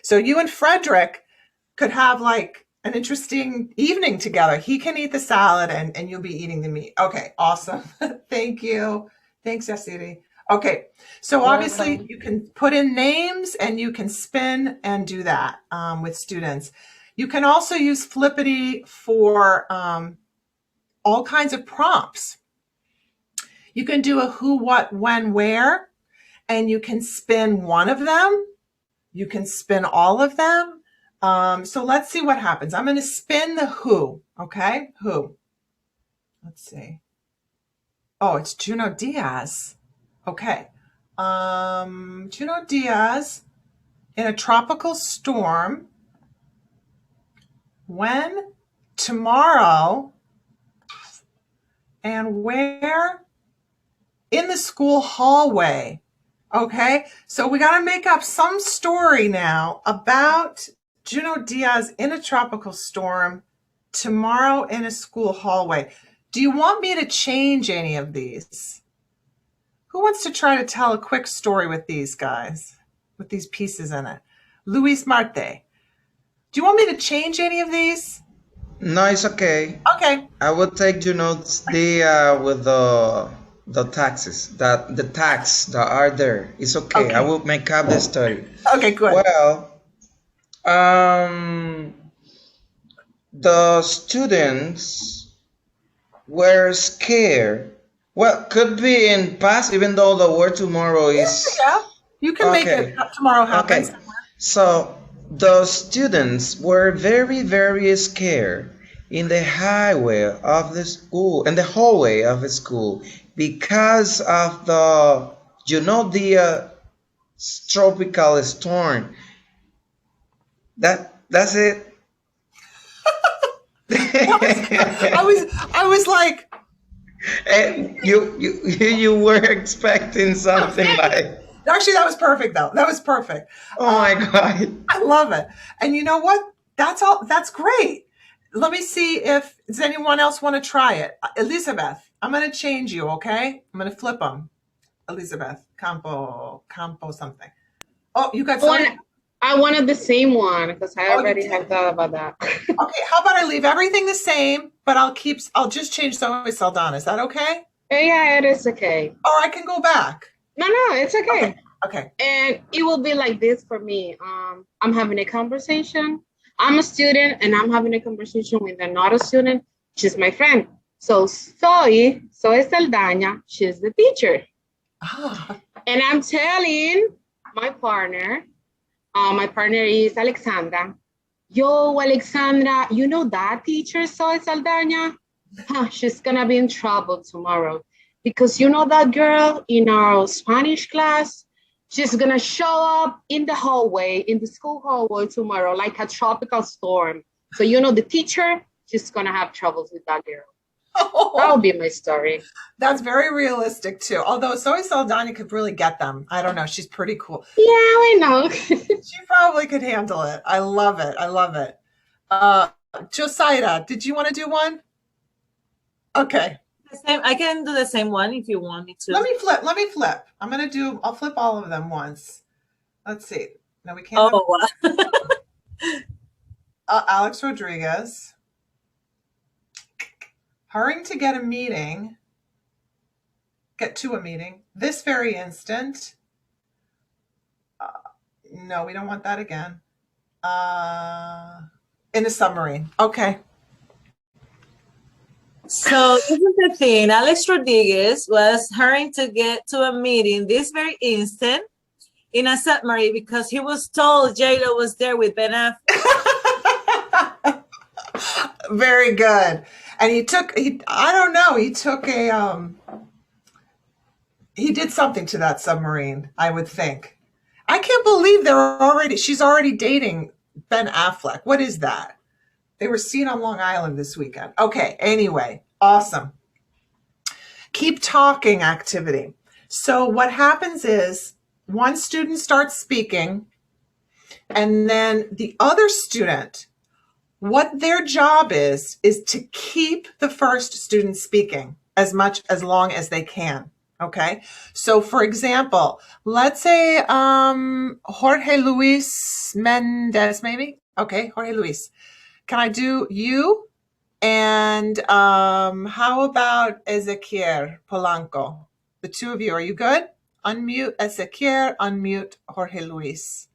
So you and Frederick could have like an interesting evening together. He can eat the salad and you'll be eating the meat. Okay, awesome. Thank you. Thanks, Yasiri. Okay, so obviously you can put in names and you can spin and do that with students. You can also use Flippity for all kinds of prompts. You can do a who, what, when, where, and you can spin one of them. You can spin all of them. So let's see what happens. I'm going to spin the who, okay? Who. Let's see. Oh, it's Juno Diaz. Okay. Juno Diaz in a tropical storm. When? Tomorrow. And where? In the school hallway. Okay, so we got to make up some story now about Juno Diaz in a tropical storm tomorrow in a school hallway. Do you want me to change any of these? Who wants to try to tell a quick story with these guys, with these pieces in it? Luis Marte. Do you want me to change any of these? No, it's okay. Okay. I will take the with the taxes that the tax that are there. It's okay. I will make up the story. Okay, good. Well, the students were scared. Well, could be in past, even though the word tomorrow is. Yeah, you can make it tomorrow happens. Okay, so the students were very, very scared in the highway of the school, in the hallway of the school, because of the, the tropical storm. That's it. I was like, and you were expecting something like. Actually, that was perfect though. That was perfect. Oh my God. I love it. And you know what? That's all. That's great. Let me see if does anyone else want to try it. Elizabeth, I'm going to change you. Okay. I'm going to flip them. Elizabeth Campo something. Oh, you got something? I wanted the same one because I already have thought about that. Okay, how about I leave everything the same, but I'll just change Zoe Saldana. Is that okay? Yeah, it is okay. Or I can go back. No, it's okay. Okay. And it will be like this for me. I'm having a conversation. I'm a student and I'm having a conversation with another student. She's my friend. So Zoe Saldana, she's the teacher. And I'm telling my partner is Alexandra. Yo, Alexandra, you know that teacher, Zoe Saldana? She's gonna be in trouble tomorrow because you know that girl in our Spanish class? She's gonna show up in the hallway, in the school hallway tomorrow, like a tropical storm. So you know the teacher, she's gonna have troubles with that girl. That'll be my story. That's very realistic too. Although Zoe Saldana could really get them. I don't know. She's pretty cool. Yeah, I know. She probably could handle it. I love it. I love it. Josiah, did you want to do one? Okay. The same. I can do the same one if you want me to. Let me flip. I'll flip all of them once. Let's see. No, we can't. Oh, Alex Rodriguez. Hurrying to get to a meeting this very instant. No, we don't want that again. In a submarine. Okay. So this is the thing. Alex Rodriguez was hurrying to get to a meeting this very instant in a submarine because he was told J-Lo was there with Ben Affleck. Very good. And he did something to that submarine, I would think. I can't believe she's already dating Ben Affleck. What is that? They were seen on Long Island this weekend. Okay, anyway, awesome. Keep talking activity. So what happens is one student starts speaking and then the other student, what their job is to keep the first student speaking as long as they can. Okay. So for example, let's say Jorge Luis Mendez, maybe. Okay, Jorge Luis. Can I do you? And how about Ezequiel Polanco? The two of you, are you good? Unmute Ezequiel, unmute Jorge Luis.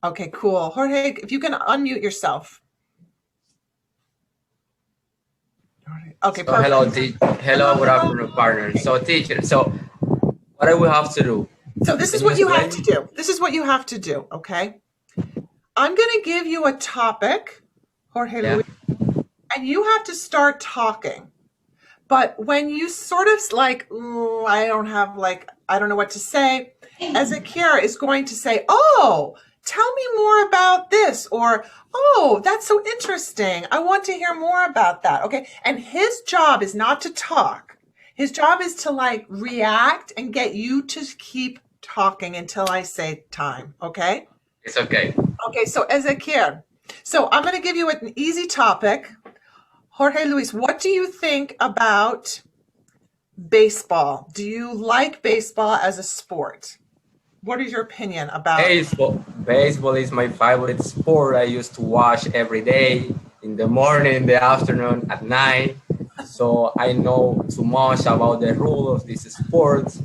Okay, cool. Jorge, if you can unmute yourself. Okay, So perfect. hello, good afternoon, partner. So teacher, so what do we have to do? So this is Can you what you have explain? to do. This is what you have to do, okay? I'm going to give you a topic, Jorge Yeah. Luis, and you have to start talking. But when you sort of like, I don't know what to say, Ezekiel is going to say, oh, tell me more about this, or, oh, that's so interesting. I want to hear more about that. Okay. And his job is not to talk. His job is to like react and get you to keep talking until I say time. Okay. It's okay. Okay. So Ezekiel, so I'm going to give you an easy topic. Jorge Luis, what do you think about baseball? Do you like baseball as a sport? What is your opinion about Baseball. Baseball is my favorite sport. I used to watch every day, in the morning, in the afternoon, at night. So I know too much about the rules of this sport.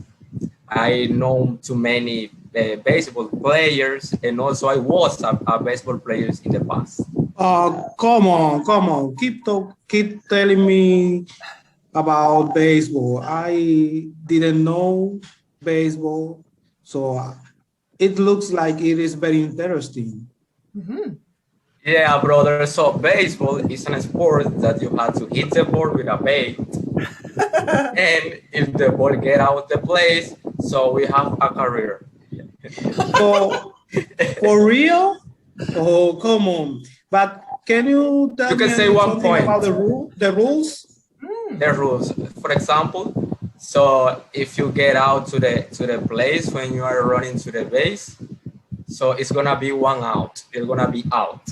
I know too many baseball players, and also I was a baseball player in the past. Come on. Keep telling me about baseball. I didn't know baseball, so it looks like it is very interesting. Yeah, brother. So baseball is a sport that you have to hit the ball with a bat, and if the ball get out the place, so we have a career. So, for real? Oh, come on. But can you tell You can me say one something point. about the rules? The rules. For example, so if you get out to the place when you are running to the base, so it's gonna be one out. You're gonna be out.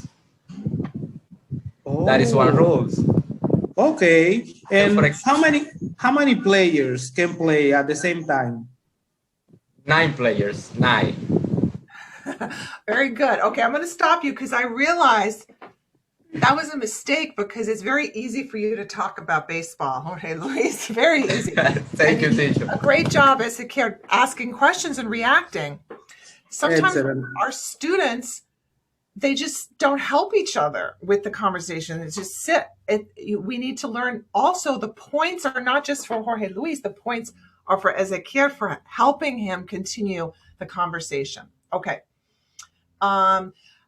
That is one rule. Okay. And for how many players can play at the same time? 9 players. 9. Very good. Okay, I'm going to stop you because I realized that was a mistake because it's very easy for you to talk about baseball. Okay, Luis, very easy. Thank you, teacher. A great job as a kid asking questions and reacting. Sometimes Excellent. our students, they just don't help each other with the conversation. It's just sit. We need to learn. Also, the points are not just for Jorge Luis. The points are for Ezekiel for helping him continue the conversation. Okay.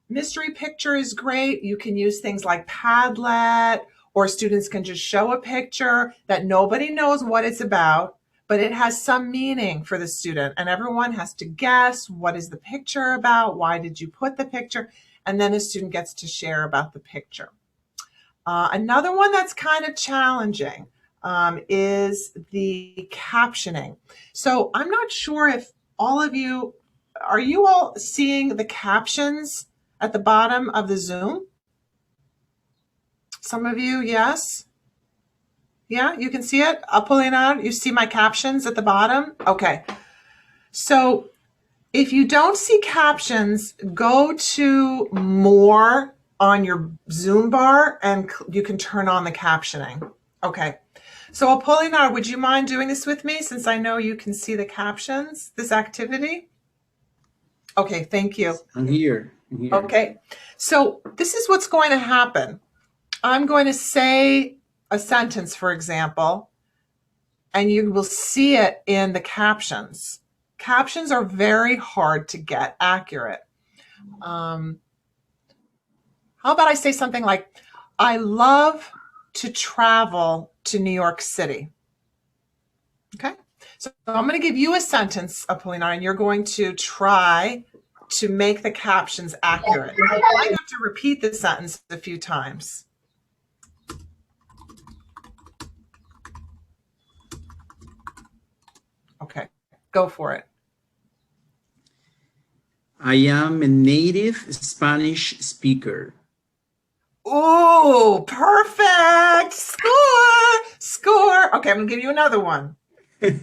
Mystery picture is great. You can use things like Padlet, or students can just show a picture that nobody knows what it's about, but it has some meaning for the student. And everyone has to guess, what is the picture about? Why did you put the picture? And then the student gets to share about the picture. Another one that's kind of challenging is the captioning. So I'm not sure if all of you, are you all seeing the captions at the bottom of the Zoom? Some of you, yes? Yeah, you can see it? I'll pull it out. You see my captions at the bottom? Okay. So if you don't see captions, go to more on your Zoom bar and you can turn on the captioning. Okay. So Apollinaire, would you mind doing this with me since I know you can see the captions, this activity? Okay, thank you. I'm here. Okay. So this is what's going to happen. I'm going to say a sentence, for example, and you will see it in the captions. Captions are very hard to get accurate. How about I say something like, I love to travel to New York City. Okay, so I'm going to give you a sentence, Apollinaire, and you're going to try to make the captions accurate. I might have to repeat the sentence a few times. Okay, go for it. I am a native Spanish speaker. Oh, perfect. Score. Score. Okay, I'm going to give you another one. Okay.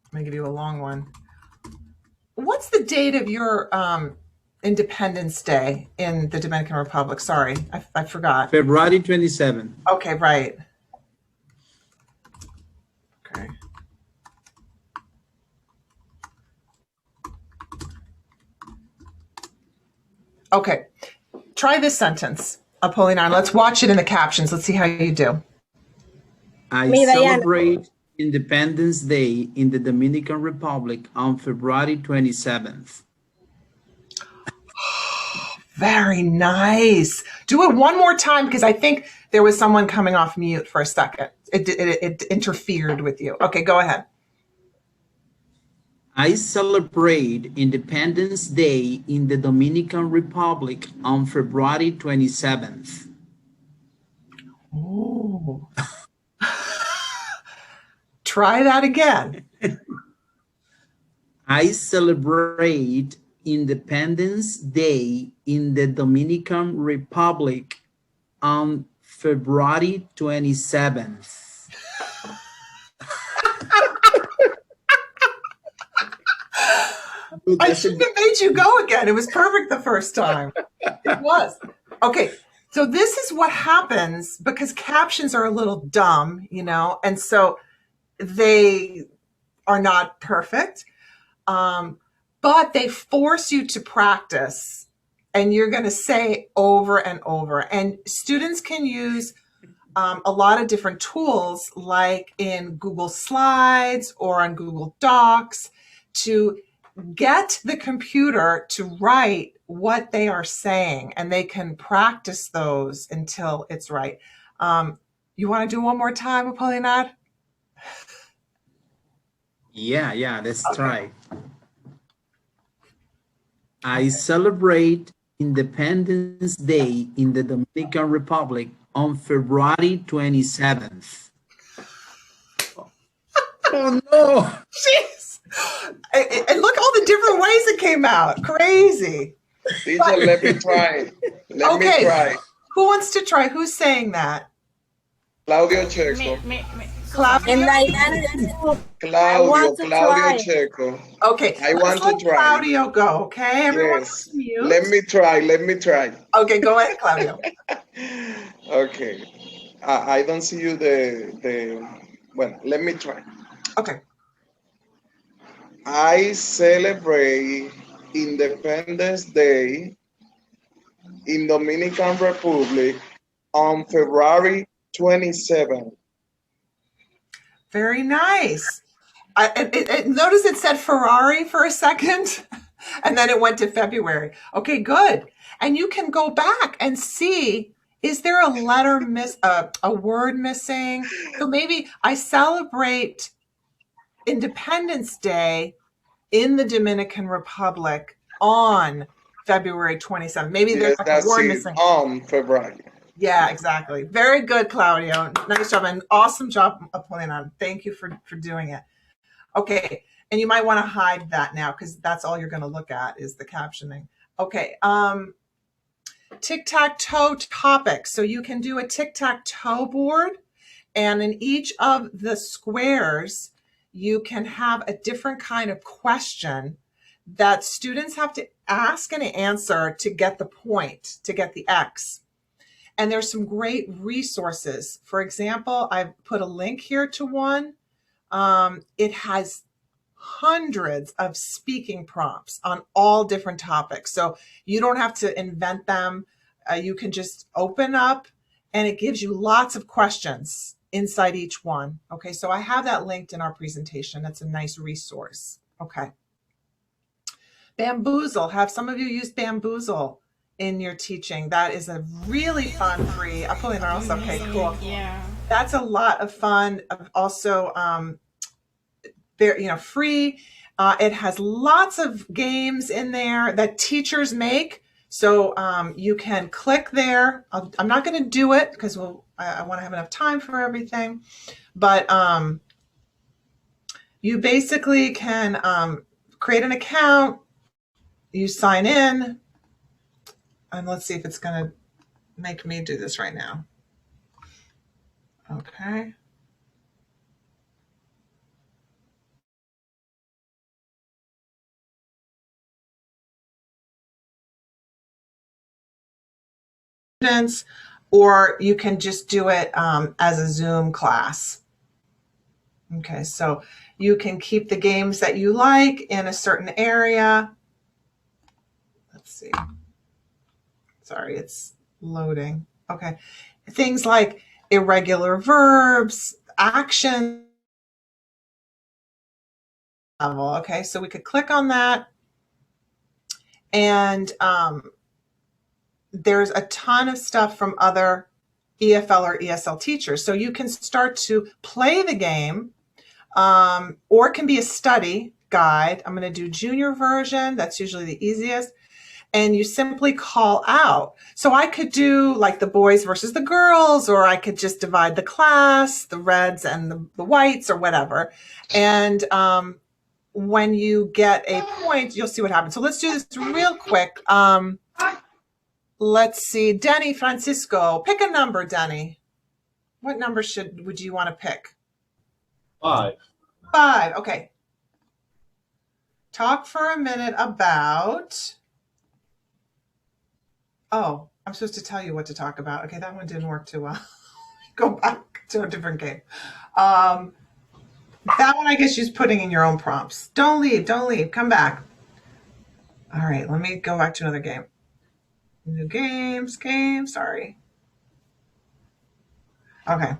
I'm going to give you a long one. What's the date of your Independence Day in the Dominican Republic? Sorry, I forgot. February 27. Okay, right. Okay. Okay, try this sentence, Apollinaire. Let's watch it in the captions. Let's see how you do. I Me, Diana. celebrate Independence Day in the Dominican Republic on February 27th. Very nice. Do it one more time because I think there was someone coming off mute for a second. It interfered with you. Okay, go ahead. I celebrate Independence Day in the Dominican Republic on February 27th. Ooh. Try that again. I celebrate Independence Day in the Dominican Republic on February 27th. I shouldn't have made you go again. It was perfect the first time. It was. Okay, so this is what happens because captions are a little dumb, you know, and so they are not perfect, but they force you to practice, and you're going to say over and over. And students can use a lot of different tools like in Google Slides or on Google Docs to get the computer to write what they are saying, and they can practice those until it's right. You want to do one more time, Apollinaire? Yeah, let's try. I celebrate Independence Day in the Dominican Republic on February 27th. Oh no! Jeez! And look all the different ways it came out. Crazy. Teacher, let me try. Let me try. Who wants to try? Who's saying that? Claudio Checo. Claudio? And Diana, Claudio Checo. Okay. I want to try. Claudio go, okay? Everyone Yes. mute. Let me try. Okay, go ahead, Claudio. Okay. I don't see you well, let me try. Okay. I celebrate Independence Day in Dominican Republic on February 27th. Very nice. Notice it said Ferrari for a second, and then it went to February. Okay, good. And you can go back and see, is there a letter a word missing? So maybe I celebrate Independence Day in the Dominican Republic on February 27th. Maybe there's like a word missing. On February. Yeah, exactly. Very good, Claudio. Nice job and awesome job, Apollinaire. Thank you for doing it. Okay, and you might want to hide that now because that's all you're going to look at is the captioning. Okay, tic-tac-toe topics. So you can do a tic-tac-toe board, and in each of the squares, you can have a different kind of question that students have to ask and answer to get the point, to get the X. And there's some great resources. For example, I've put a link here to one. It has hundreds of speaking prompts on all different topics. So you don't have to invent them. You can just open up and it gives you lots of questions inside each one. Okay, so I have that linked in our presentation. That's a nice resource. Okay. Bamboozle. Have some of you used Bamboozle in your teaching? That is a really fun free. I'm pulling ours. Okay, cool. Yeah. That's a lot of fun. Also, free. It has lots of games in there that teachers make. So you can click there. I'm not going to do it because I want to have enough time for everything. But you basically can create an account. You sign in. And let's see if it's going to make me do this right now. Okay. Or you can just do it as a Zoom class. Okay, so you can keep the games that you like in a certain area. Let's see. Sorry, it's loading. Okay. Things like irregular verbs, action level. Okay, so we could click on that. And there's a ton of stuff from other EFL or ESL teachers. So you can start to play the game, or it can be a study guide. I'm going to do junior version. That's usually the easiest. And you simply call out. So I could do like the boys versus the girls, or I could just divide the class, the reds and the whites, or whatever. And when you get a point, you'll see what happens. So let's do this real quick. Let's see, Denny Francisco, pick a number, Denny. What number would you want to pick? 5. 5, okay. Talk for a minute about, oh, I'm supposed to tell you what to talk about. Okay, that one didn't work too well. Go back to a different game. That one, I guess you're putting in your own prompts. Don't leave, come back. All right, let me go back to another game. New game, sorry. Okay.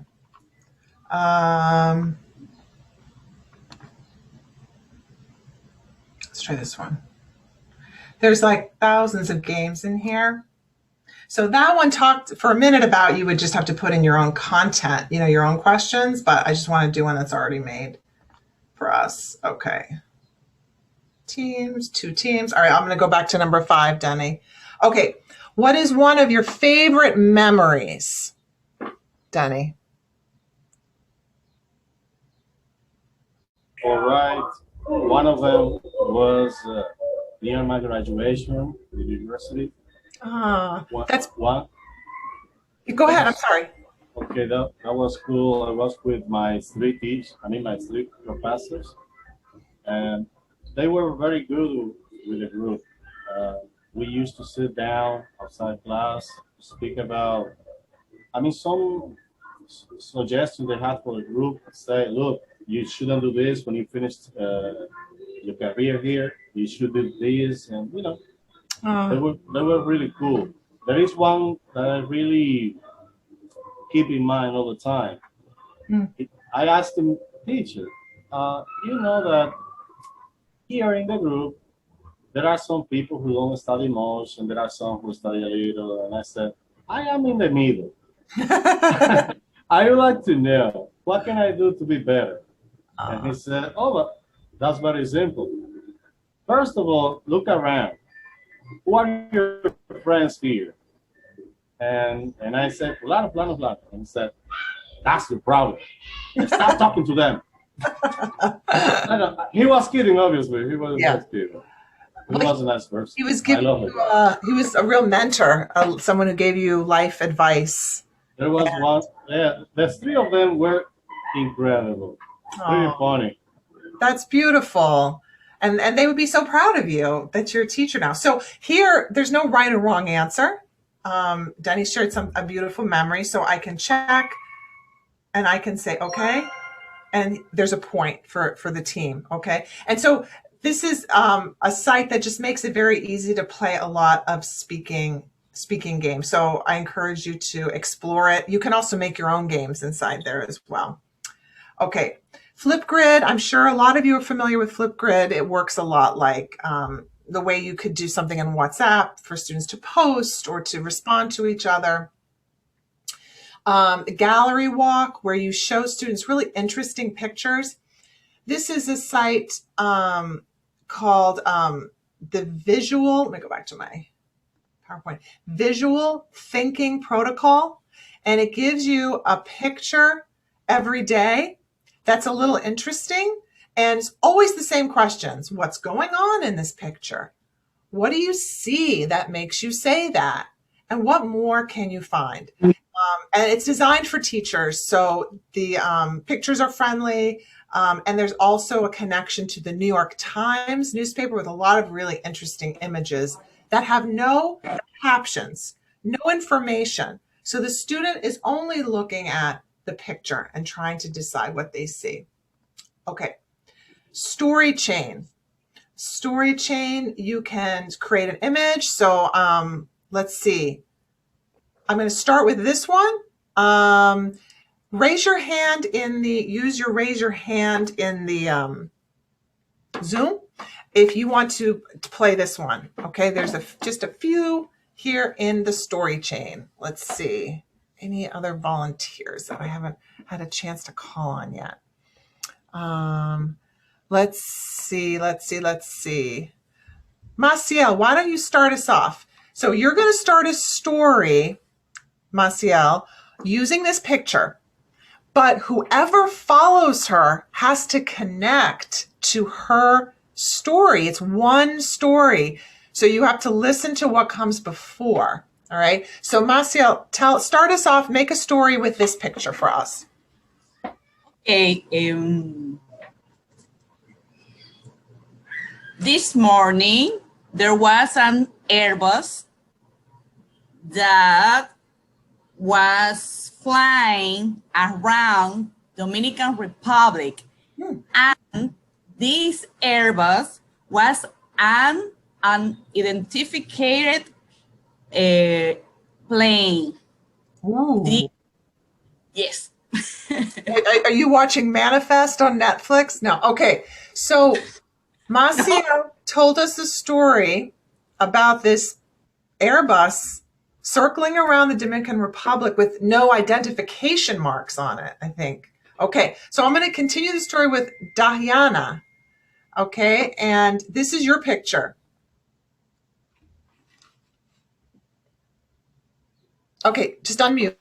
Let's try this one. There's like thousands of games in here. So that one talked for a minute about you would just have to put in your own content, your own questions, but I just want to do one that's already made for us. Okay. Teams, 2 teams. All right, I'm going to go back to number 5, Denny. Okay. What is one of your favorite memories, Denny? All right. One of them was near my graduation at the university. That's one. Go ahead. I'm sorry. Okay, that was cool. I was with my 3 professors, and they were very good with the group. We used to sit down outside class to speak about, some suggestions they had for the group. Say, look, you shouldn't do this when you finish your career here. You should do this, and they were really cool. There is one that I really keep in mind all the time. I asked the teacher, you know that here in the group, there are some people who don't study much, and there are some who study a little. And I said, I am in the middle. I would like to know, what can I do to be better? And he said, but that's very simple. First of all, look around. Who are your friends here? And I said, blah. And he said, that's the problem. Stop talking to them. He was kidding, obviously. He wasn't kidding. He was a nice person. He was giving he was a real mentor, someone who gave you life advice. There was one, the 3 of them were incredible. Really funny. That's beautiful. And they would be so proud of you that you're a teacher now. So here, there's no right or wrong answer. Denny shared a beautiful memory, so I can check and I can say, okay, and there's a point for the team, okay? And so this is a site that just makes it very easy to play a lot of speaking games. So I encourage you to explore it. You can also make your own games inside there as well. Okay, Flipgrid. I'm sure a lot of you are familiar with Flipgrid. It works a lot like the way you could do something in WhatsApp for students to post or to respond to each other. Gallery Walk, where you show students really interesting pictures. This is a site called the Visual, let me go back to my PowerPoint, Visual Thinking Protocol. And it gives you a picture every day that's a little interesting. And it's always the same questions. What's going on in this picture? What do you see that makes you say that? And what more can you find? And it's designed for teachers. So the pictures are friendly. And there's also a connection to the New York Times newspaper with a lot of really interesting images that have no captions, no information. So the student is only looking at the picture and trying to decide what they see. Okay, story chain. Story chain, you can create an image. So let's see. I'm going to start with this one. Raise your hand use your raise your hand in the Zoom if you want to play this one. Okay, there's just a few here in the story chain. Let's see. Any other volunteers that I haven't had a chance to call on yet? Let's see. Maciel, why don't you start us off? So you're going to start a story, Maciel, using this picture, but whoever follows her has to connect to her story. It's one story. So you have to listen to what comes before. All right. So Maciel, start us off, make a story with this picture for us. Okay. This morning, there was an Airbus that was flying around Dominican Republic. And this Airbus was an unidentified plane. Yes. Are you watching Manifest on Netflix? No. Okay. So Maciel told us a story about this Airbus circling around the Dominican Republic with no identification marks on it, I think. Okay, so I'm going to continue the story with Diana. Okay, and this is your picture. Okay, just unmute.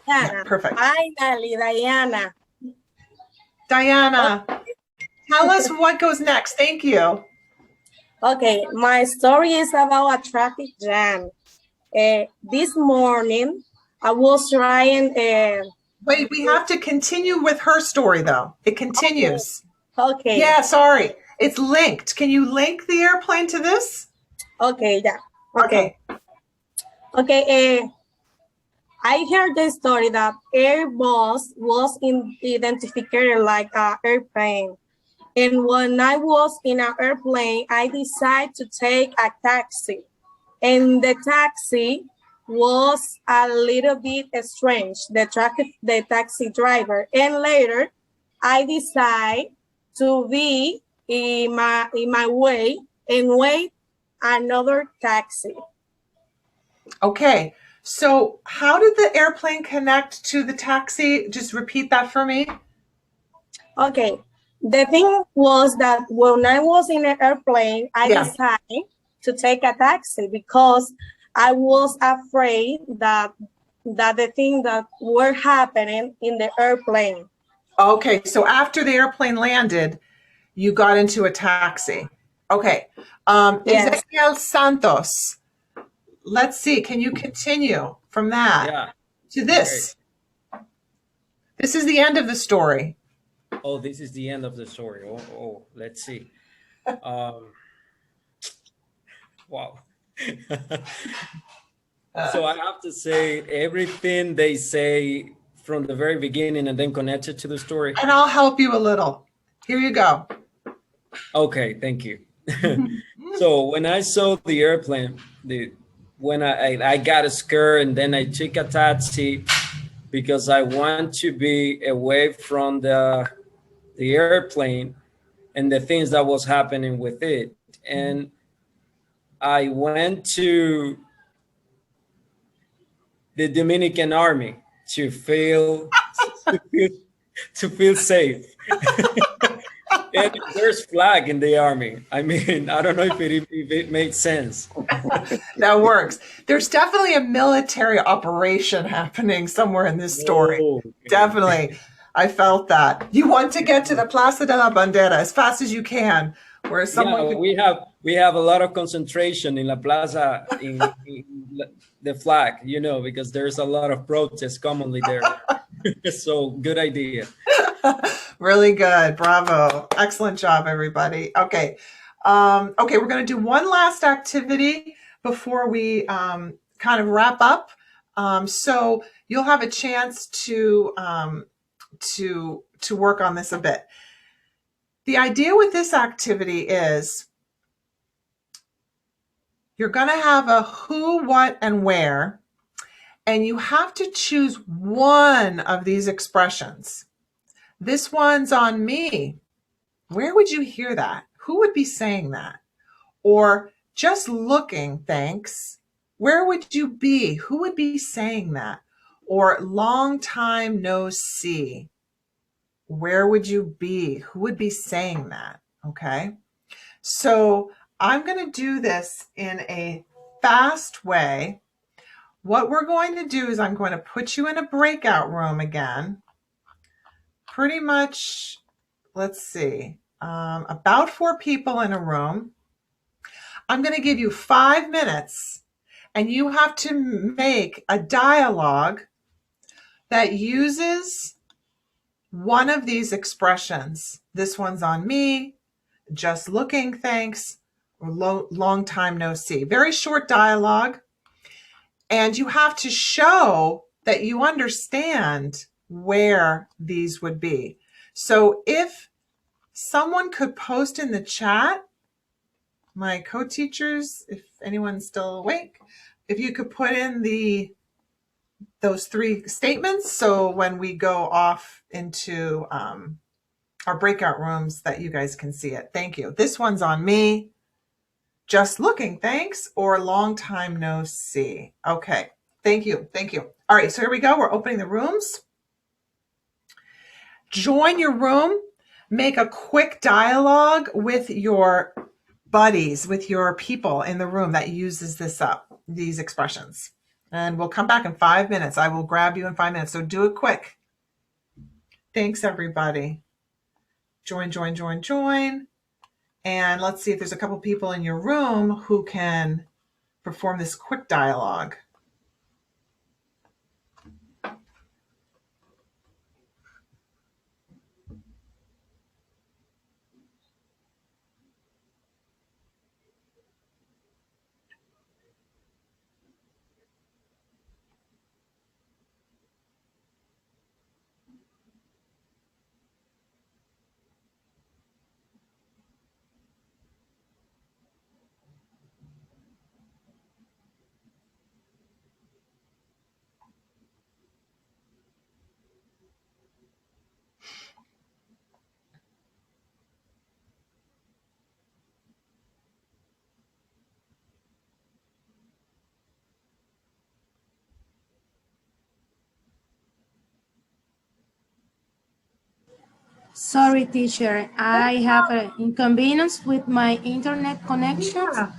Yeah, perfect. Finally, Diana. Diana, tell us what goes next. Thank you. Okay, my story is about a traffic jam. This morning, I was trying. Wait, we have to continue with her story, though. It continues. Okay. Yeah, sorry. It's linked. Can you link the airplane to this? Okay, yeah. Okay. Okay. I heard the story that Airbus was identified like an airplane. And when I was in an airplane, I decided to take a taxi. And the taxi was a little bit strange, the taxi driver. And later, I decided to be in my way and wait another taxi. Okay. So how did the airplane connect to the taxi? Just repeat that for me. Okay. The thing was that when I was in an airplane, I decided to take a taxi because I was afraid that the thing that were happening in the airplane. Okay. So after the airplane landed, you got into a taxi. Okay. Ezequiel Santos. Let's see. Can you continue from that to this? Okay. This is the end of the story. Oh, this is the end of the story. Oh, let's see. Wow. So I have to say everything they say from the very beginning and then connect it to the story. And I'll help you a little. Here you go. Okay, thank you. So when I saw the airplane, when I got scared and then I took a taxi because I want to be away from the airplane and the things that was happening with it. And I went to the Dominican Army to feel safe. And there's flag in the army. I mean, I don't know if it makes sense. That works. There's definitely a military operation happening somewhere in this story. Oh, okay. Definitely. I felt that. You want to get to the Plaza de la Bandera as fast as you can. Where someone we have a lot of concentration in La Plaza in the flag, because there's a lot of protests commonly there. So good idea. Really good. Bravo. Excellent job, everybody. Okay. We're going to do one last activity before we kind of wrap up. So you'll have a chance to work on this a bit. The idea with this activity is You're going to have a who, what, and where, and you have to choose one of these expressions. This one's on me. Where would you hear that? Who would be saying that? Or just looking, thanks. Where would you be? Who would be saying that? Or long time no see. Where would you be? Who would be saying that? Okay. So I'm going to do this in a fast way. What we're going to do is I'm going to put you in a breakout room again. Pretty much, let's see, about 4 people in a room. I'm going to give you 5 minutes and you have to make a dialogue that uses one of these expressions. This one's on me, just looking, thanks, or long time no see. Very short dialogue. And you have to show that you understand where these would be. So if someone could post in the chat, my co-teachers, if anyone's still awake, if you could put in those 3 statements, so when we go off into our breakout rooms that you guys can see it. Thank you. This one's on me. Just looking, thanks, or long time no see. Okay, thank you, thank you. All right, so here we go. We're opening the rooms. Join your room. Make a quick dialogue with your buddies, with your people in the room that uses these expressions. And we'll come back in 5 minutes. I will grab you in 5 minutes, so do it quick. Thanks, everybody. Join, join, join, join. And let's see if there's a couple people in your room who can perform this quick dialogue. Sorry, teacher. I have an inconvenience with my internet connection. Yeah.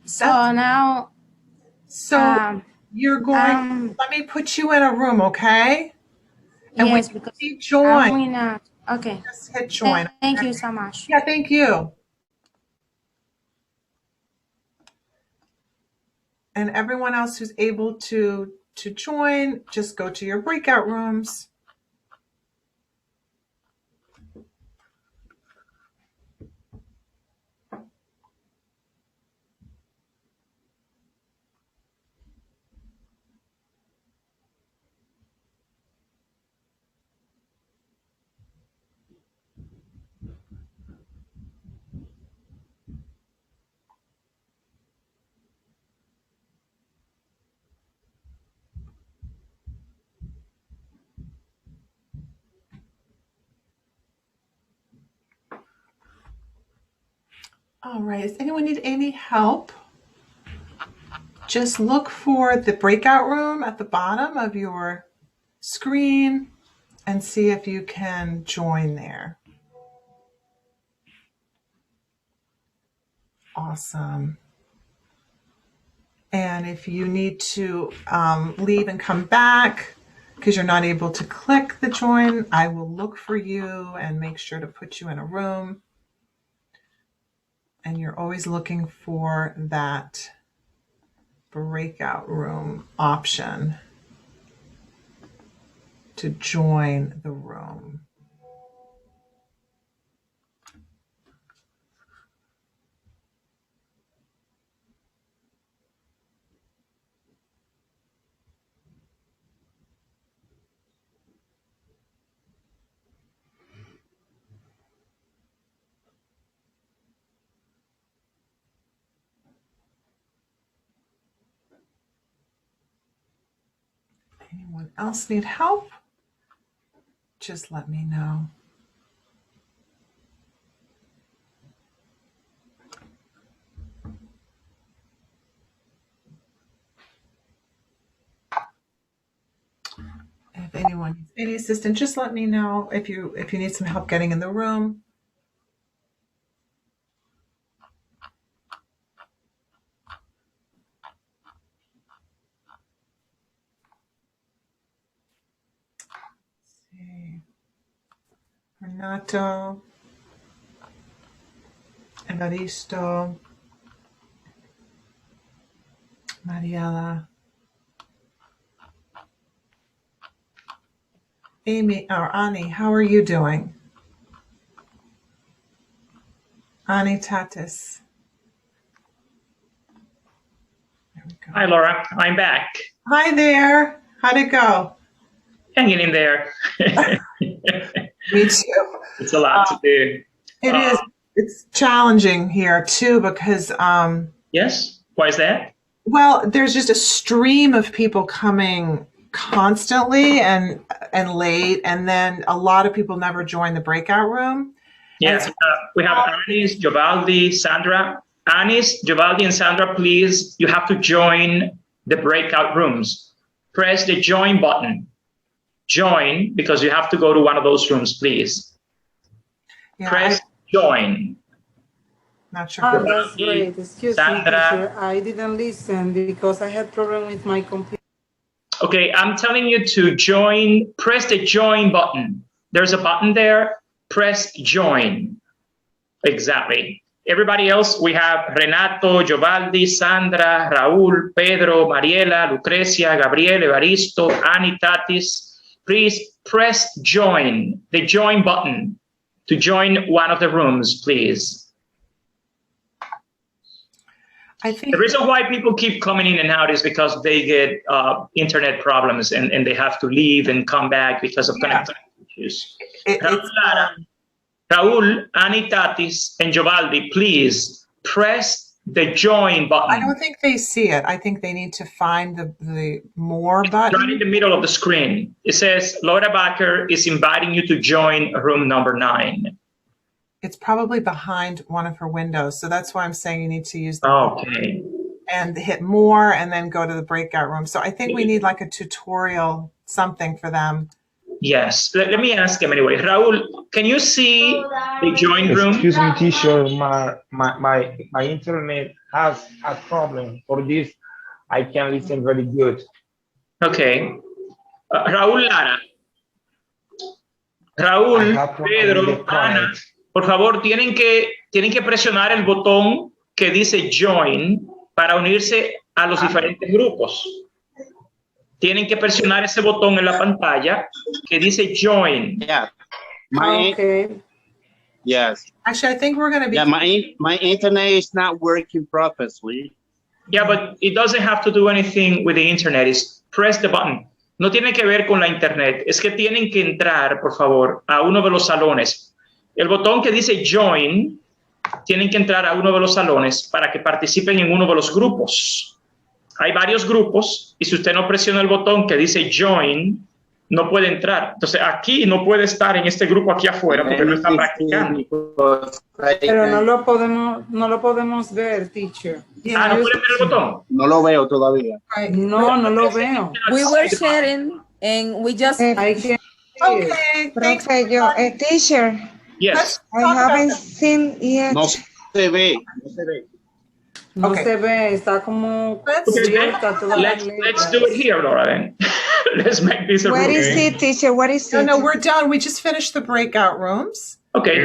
So now, you're going, let me put you in a room, okay? And yes, when because you join, I'm in a, okay. just hit join. Thank you so much. Yeah, thank you. And everyone else who's able to join, just go to your breakout rooms. All right, does anyone need any help? Just look for the breakout room at the bottom of your screen and see if you can join there. Awesome. And if you need to leave and come back because you're not able to click the join, I will look for you and make sure to put you in a room. And you're always looking for that breakout room option to join the room. Anyone else need help? Just let me know. If anyone needs any assistance, just let me know if you need some help getting in the room. Let's see. Renato, Evaristo, Mariela, Amy, or Ani, how are you doing? Ani Tatis. Hi, Laura. I'm back. Hi there. How'd it go? Hanging in there. Me too. It's a lot to do. It is. It's challenging here too because Yes? Why is that? well, there's just a stream of people coming constantly and late, and then a lot of people never join the breakout room. Yes. We have Anis, Giovaldi, Sandra. Anis, Giovaldi, and Sandra, please, you have to join the breakout rooms. Press the join button. Join, because you have to go to one of those rooms, please. Yeah, Press join. Not sure. Oh, that's great. Excuse Sandra. me, teacher. I didn't listen because I had problem with my computer. Okay, I'm telling you to join, press the join button. There's a button there, press join. Exactly. Everybody else, we have Renato, Giovaldi, Sandra, Raul, Pedro, Mariela, Lucrecia, Gabriele, Evaristo, Ani, Tatis. Please press join, the join button, to join one of the rooms, please. I think the reason why people keep coming in and out is because they get internet problems and they have to leave and come back because of connectivity issues. Raul, Ani, Tatis, and Giovaldi, please press the join button. I don't think they see it. I think they need to find the more button. Right in the middle of the screen. It says, Laura Bacher is inviting you to join room number 9. It's probably behind one of her windows. So that's why I'm saying you need to use the okay. and hit more and then go to the breakout room. So I think we need like a tutorial, something for them. Yes. Let me ask him anyway. Raul, can you see the join room? Excuse me, teacher. My internet has a problem. For this, I can listen very good. Okay. Raúl Lara. Raúl, Pedro, Ana, por favor, tienen que presionar el botón que dice join para unirse a los diferentes grupos. Tienen que presionar ese botón en la pantalla que dice join. Yeah. Okay. Yes. Actually, I think we're going to be. Yeah, my internet is not working properly. Yeah, but it doesn't have to do anything with the internet. It's press the button. No tiene que ver con la internet. Es que tienen que entrar, por favor, a uno de los salones. El botón que dice join, tienen que entrar a uno de los salones para que participen en uno de los grupos. Hay varios grupos y si usted no presiona el botón que dice join, no puede entrar. Entonces aquí no puede estar en este grupo aquí afuera porque no está practicando. Pero no lo podemos ver, teacher. Ah, ¿no puede ver el botón? No lo veo todavía. No lo veo. We were sharing and we just. Okay, thanks. Teacher. Yes. I haven't seen yet. No se ve, no se ve. No se ve, está como. Let's do it here, Laura, then. Let's make this a What room. is it, teacher? What is it? No, we're done. We just finished the breakout rooms. Okay.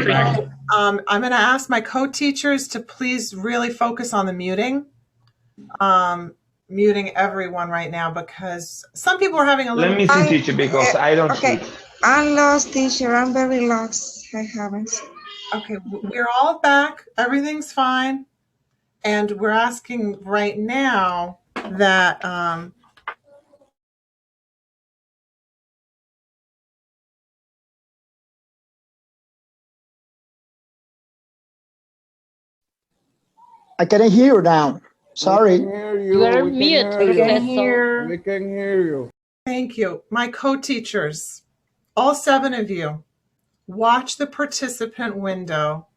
I'm going to ask my co-teachers to please really focus on the muting. Muting everyone right now because some people are having a little. Let me see, teacher, because I don't see. I'm lost, teacher. I'm very lost. I haven't. Okay, we're all back. Everything's fine. And we're asking right now that I can't hear you now. Sorry. You are mute. We can hear. We can hear you. Thank you. My co-teachers, all 7 of you, watch the participant window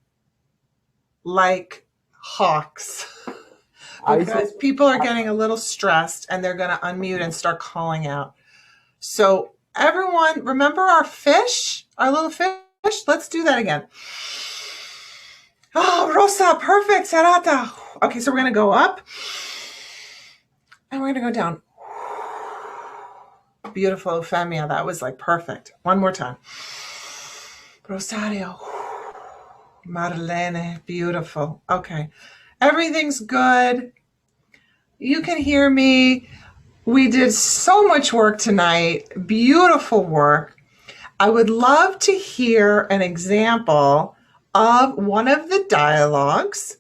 like hawks because people are getting a little stressed and they're going to unmute and start calling out. So everyone, remember our fish, our little fish? Let's do that again. Oh, Rosa, perfect, Sarata. Okay, so we're going to go up and we're going to go down. Beautiful, Euphemia. That was like perfect. One more time. Rosario. Marlene, beautiful. Okay. Everything's good. You can hear me. We did so much work tonight. Beautiful work. I would love to hear an example of one of the dialogues.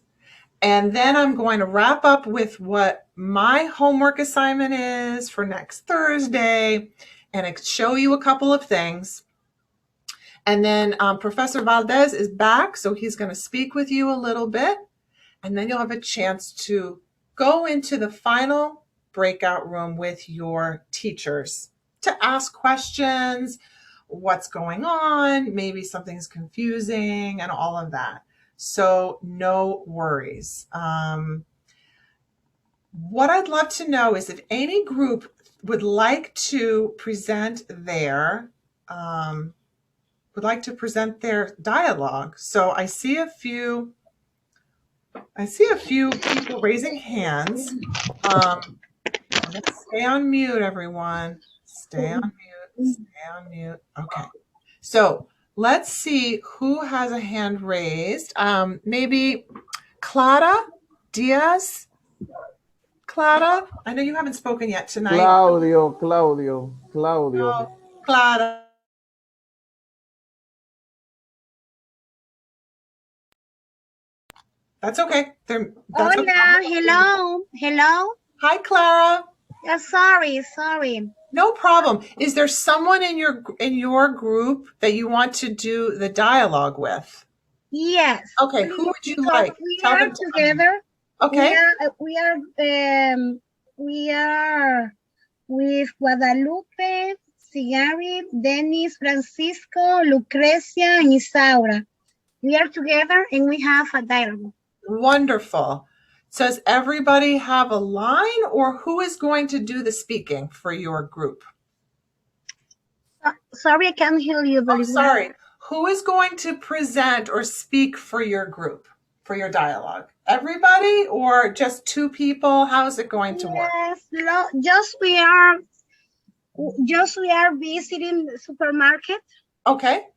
And then I'm going to wrap up with what my homework assignment is for next Thursday and show you a couple of things. And then Professor Valdez is back, so he's going to speak with you a little bit. And then you'll have a chance to go into the final breakout room with your teachers to ask questions, what's going on, maybe something's confusing, and all of that. So no worries. What I'd love to know is if any group would like to present their dialogue. So I see a few people raising hands. Let's stay on mute, everyone. Stay on mute. Okay. So let's see who has a hand raised. Maybe Clara Diaz. Clara, I know you haven't spoken yet tonight. Claudio. Oh, Clara. That's okay. Hola, okay. Hello. Hi, Clara. Sorry. No problem. Is there someone in your group that you want to do the dialogue with? Yes. Okay, who would you like? We are together. Okay. We are with Guadalupe, Sigari, Dennis, Francisco, Lucrecia, and Isaura. We are together and we have a dialogue. Wonderful. Does everybody have a line, or who is going to do the speaking for your group? Sorry, I can't hear you very well. Sorry. Who is going to present or speak for your group, for your dialogue? Everybody or just 2 people? How is it going to work? Yes, just we are visiting the supermarket. Okay.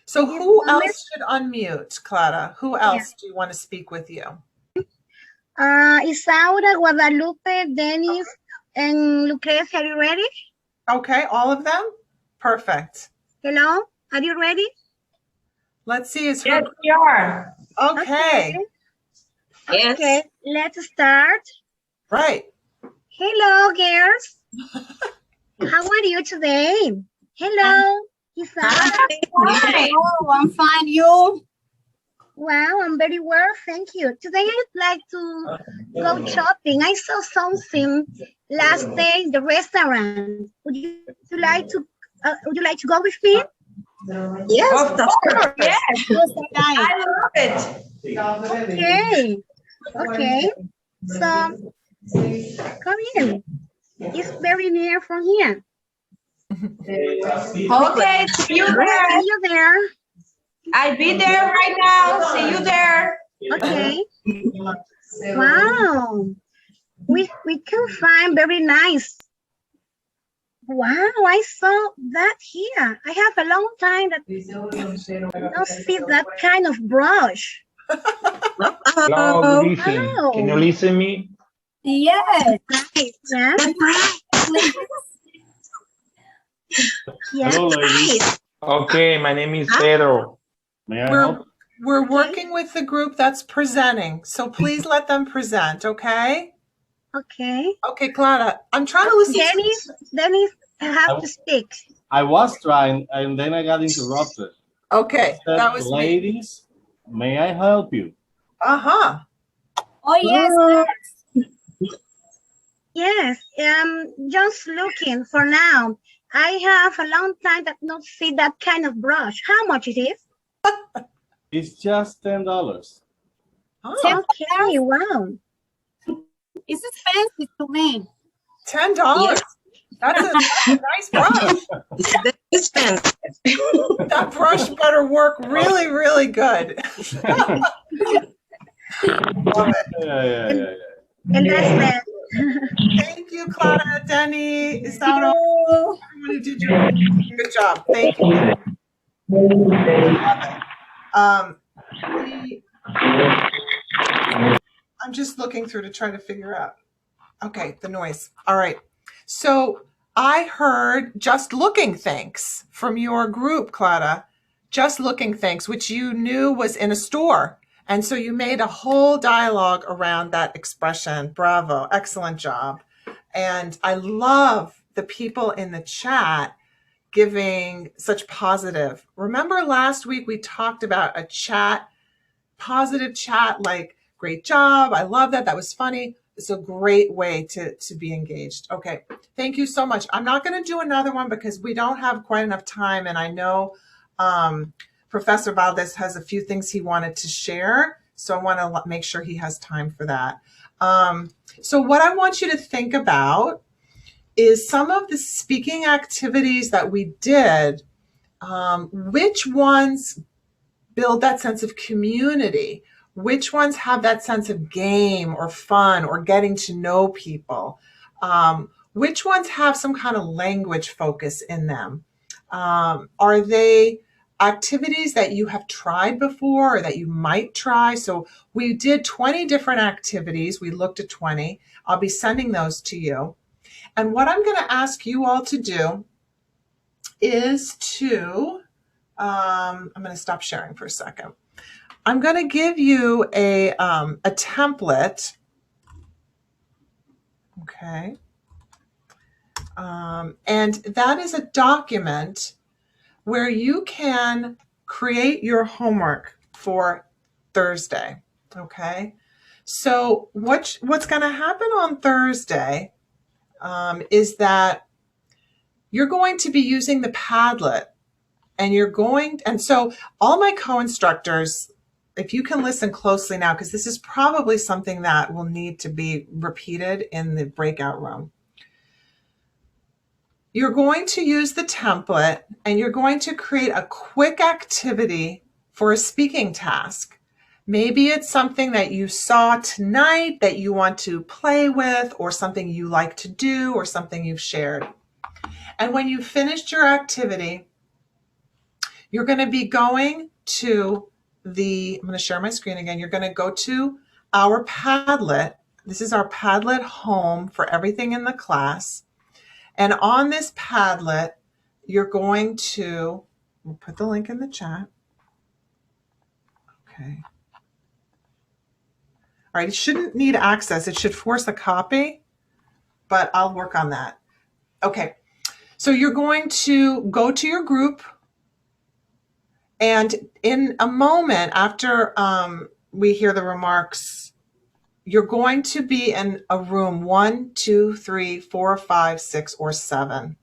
So who else should unmute, Clara? Who else do you want to speak with you? Isaura, Guadalupe, Dennis, and Lucrecia. Are you ready? Okay, all of them? Perfect. Hello, are you ready? Let's see. Yes, we are. Okay. Yes. Okay, let's start. Right. Hello, girls. How are you today? Hello. Hi. Oh, I'm fine. You? Wow, I'm very well, thank you. Today I'd like to go shopping. I saw something last day in the restaurant. Would you like to go with me? Yes, of course. Yes. I love it. Okay. So come in. It's very near from here. Okay, see you there. See you there. I'll be there right now. See you there. Okay. Wow. We can find very nice. Wow, I saw that here. I have a long time that I don't see that kind of brush. Hello, good evening. Wow. Can you listen me? Yes. Yeah. Hello, ladies. Okay, my name is Pedro. May I help? We're working with the group that's presenting, so please let them present, okay? Okay. Okay, Clara, I'm trying to listen Dennis, I have to speak. I was trying, and then I got interrupted. Okay, that was ladies, may I help you? Uh-huh. Oh, yes. Yes, just looking for now. I have a long time that not see that kind of brush. How much it is? It's just $10. Oh, okay, wow. It's expensive to me. $10. Yes. That's a nice brush. It's expensive. That brush better work really, really good. Love it. Yeah. And that's Thank you, Clara, Denny, Isauro, everyone who did your good job. Thank you. I'm just looking through to try to figure out. Okay, the noise. All right. So I heard just looking thanks from your group, Clara. Just looking thanks, which you knew was in a store. And so you made a whole dialogue around that expression. Bravo. Excellent job. And I love the people in the chat giving such positive. Remember last week we talked about a chat, positive chat, like, great job. I love that. That was funny. It's a great way to be engaged. Okay. Thank you so much. I'm not going to do another one because we don't have quite enough time. And I know Professor Valdez has a few things he wanted to share. So I want to make sure he has time for that. So what I want you to think about is some of the speaking activities that we did, which ones build that sense of community, which ones have that sense of game or fun or getting to know people, which ones have some kind of language focus in them. Are they activities that you have tried before or that you might try? So we did 20 different activities. We looked at 20. I'll be sending those to you. And what I'm going to ask you all to do is to, I'm going to stop sharing for a second. I'm going to give you a template. Okay. And that is a document where you can create your homework for Thursday. Okay. So what's going to happen on Thursday is that you're going to be using the Padlet, and so all my co-instructors, if you can listen closely now, because this is probably something that will need to be repeated in the breakout room. You're going to use the template and you're going to create a quick activity for a speaking task. Maybe it's something that you saw tonight that you want to play with, or something you like to do, or something you've shared. And when you've finished your activity, you're going to be going to I'm going to share my screen again. You're going to go to our Padlet. This is our Padlet home for everything in the class. And on this Padlet, you're going to, we'll put the link in the chat. Okay. All right, it shouldn't need access. It should force a copy, but I'll work on that. Okay, so you're going to go to your group, and in a moment after we hear the remarks, you're going to be in a room 1, 2, 3, 4, 5, 6, or 7.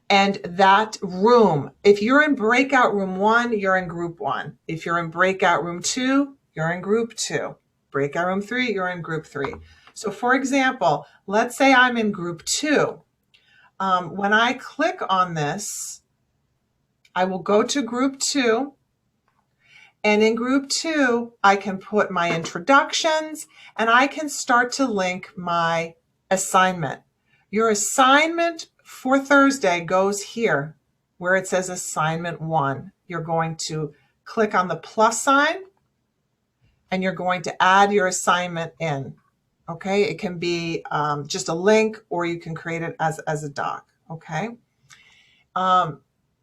And that room, if you're in breakout room 1, you're in group 1. If you're in breakout room 2, you're in group 2. Breakout room 3, you're in group 3. So for example, let's say I'm in group 2. When I click on this, I will go to group 2. And in group 2, I can put my introductions and I can start to link my assignment. Your assignment for Thursday goes here where it says assignment 1. You're going to click on the plus sign and you're going to add your assignment in. Okay, it can be just a link, or you can create it as a doc. Okay.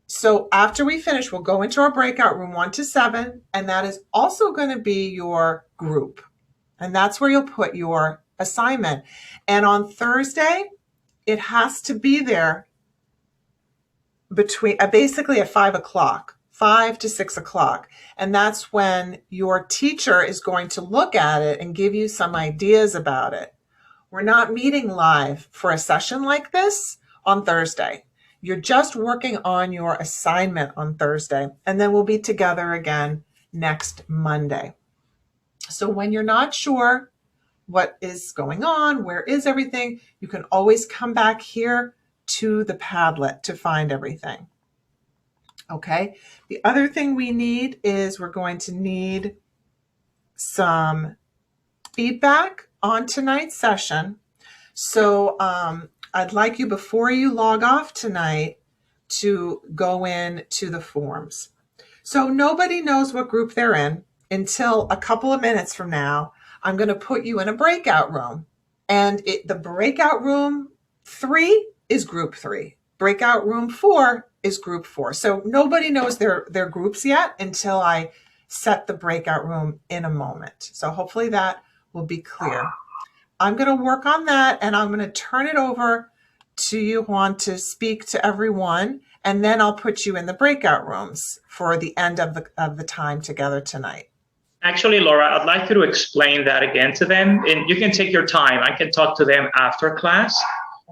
So after we finish, we'll go into our breakout room 1 to 7, and that is also going to be your group. And that's where you'll put your assignment. And on Thursday, it has to be there between basically at 5 o'clock, 5 to 6 o'clock. And that's when your teacher is going to look at it and give you some ideas about it. We're not meeting live for a session like this on Thursday. You're just working on your assignment on Thursday, and then we'll be together again next Monday. So when you're not sure what is going on, where is everything, you can always come back here to the Padlet to find everything. Okay, the other thing we need is we're going to need some feedback on tonight's session. So I'd like you, before you log off tonight, to go in to the forms. So nobody knows what group they're in until a couple of minutes from now. I'm going to put you in a breakout room. And the breakout room 3 is group 3. Breakout room 4 is group 4. So nobody knows their groups yet until I set the breakout room in a moment. So hopefully that will be clear. I'm going to work on that, and I'm going to turn it over to you, Juan, to speak to everyone, and then I'll put you in the breakout rooms for the end of the time together tonight. Actually, Laura, I'd like you to explain that again to them, and you can take your time. I can talk to them after class,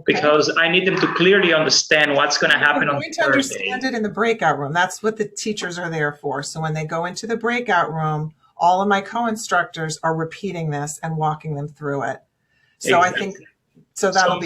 because I need them to clearly understand what's going to happen on Thursday. They're going to understand it in the breakout room. That's what the teachers are there for. So when they go into the breakout room, all of my co-instructors are repeating this and walking them through it. So I think, so that'll be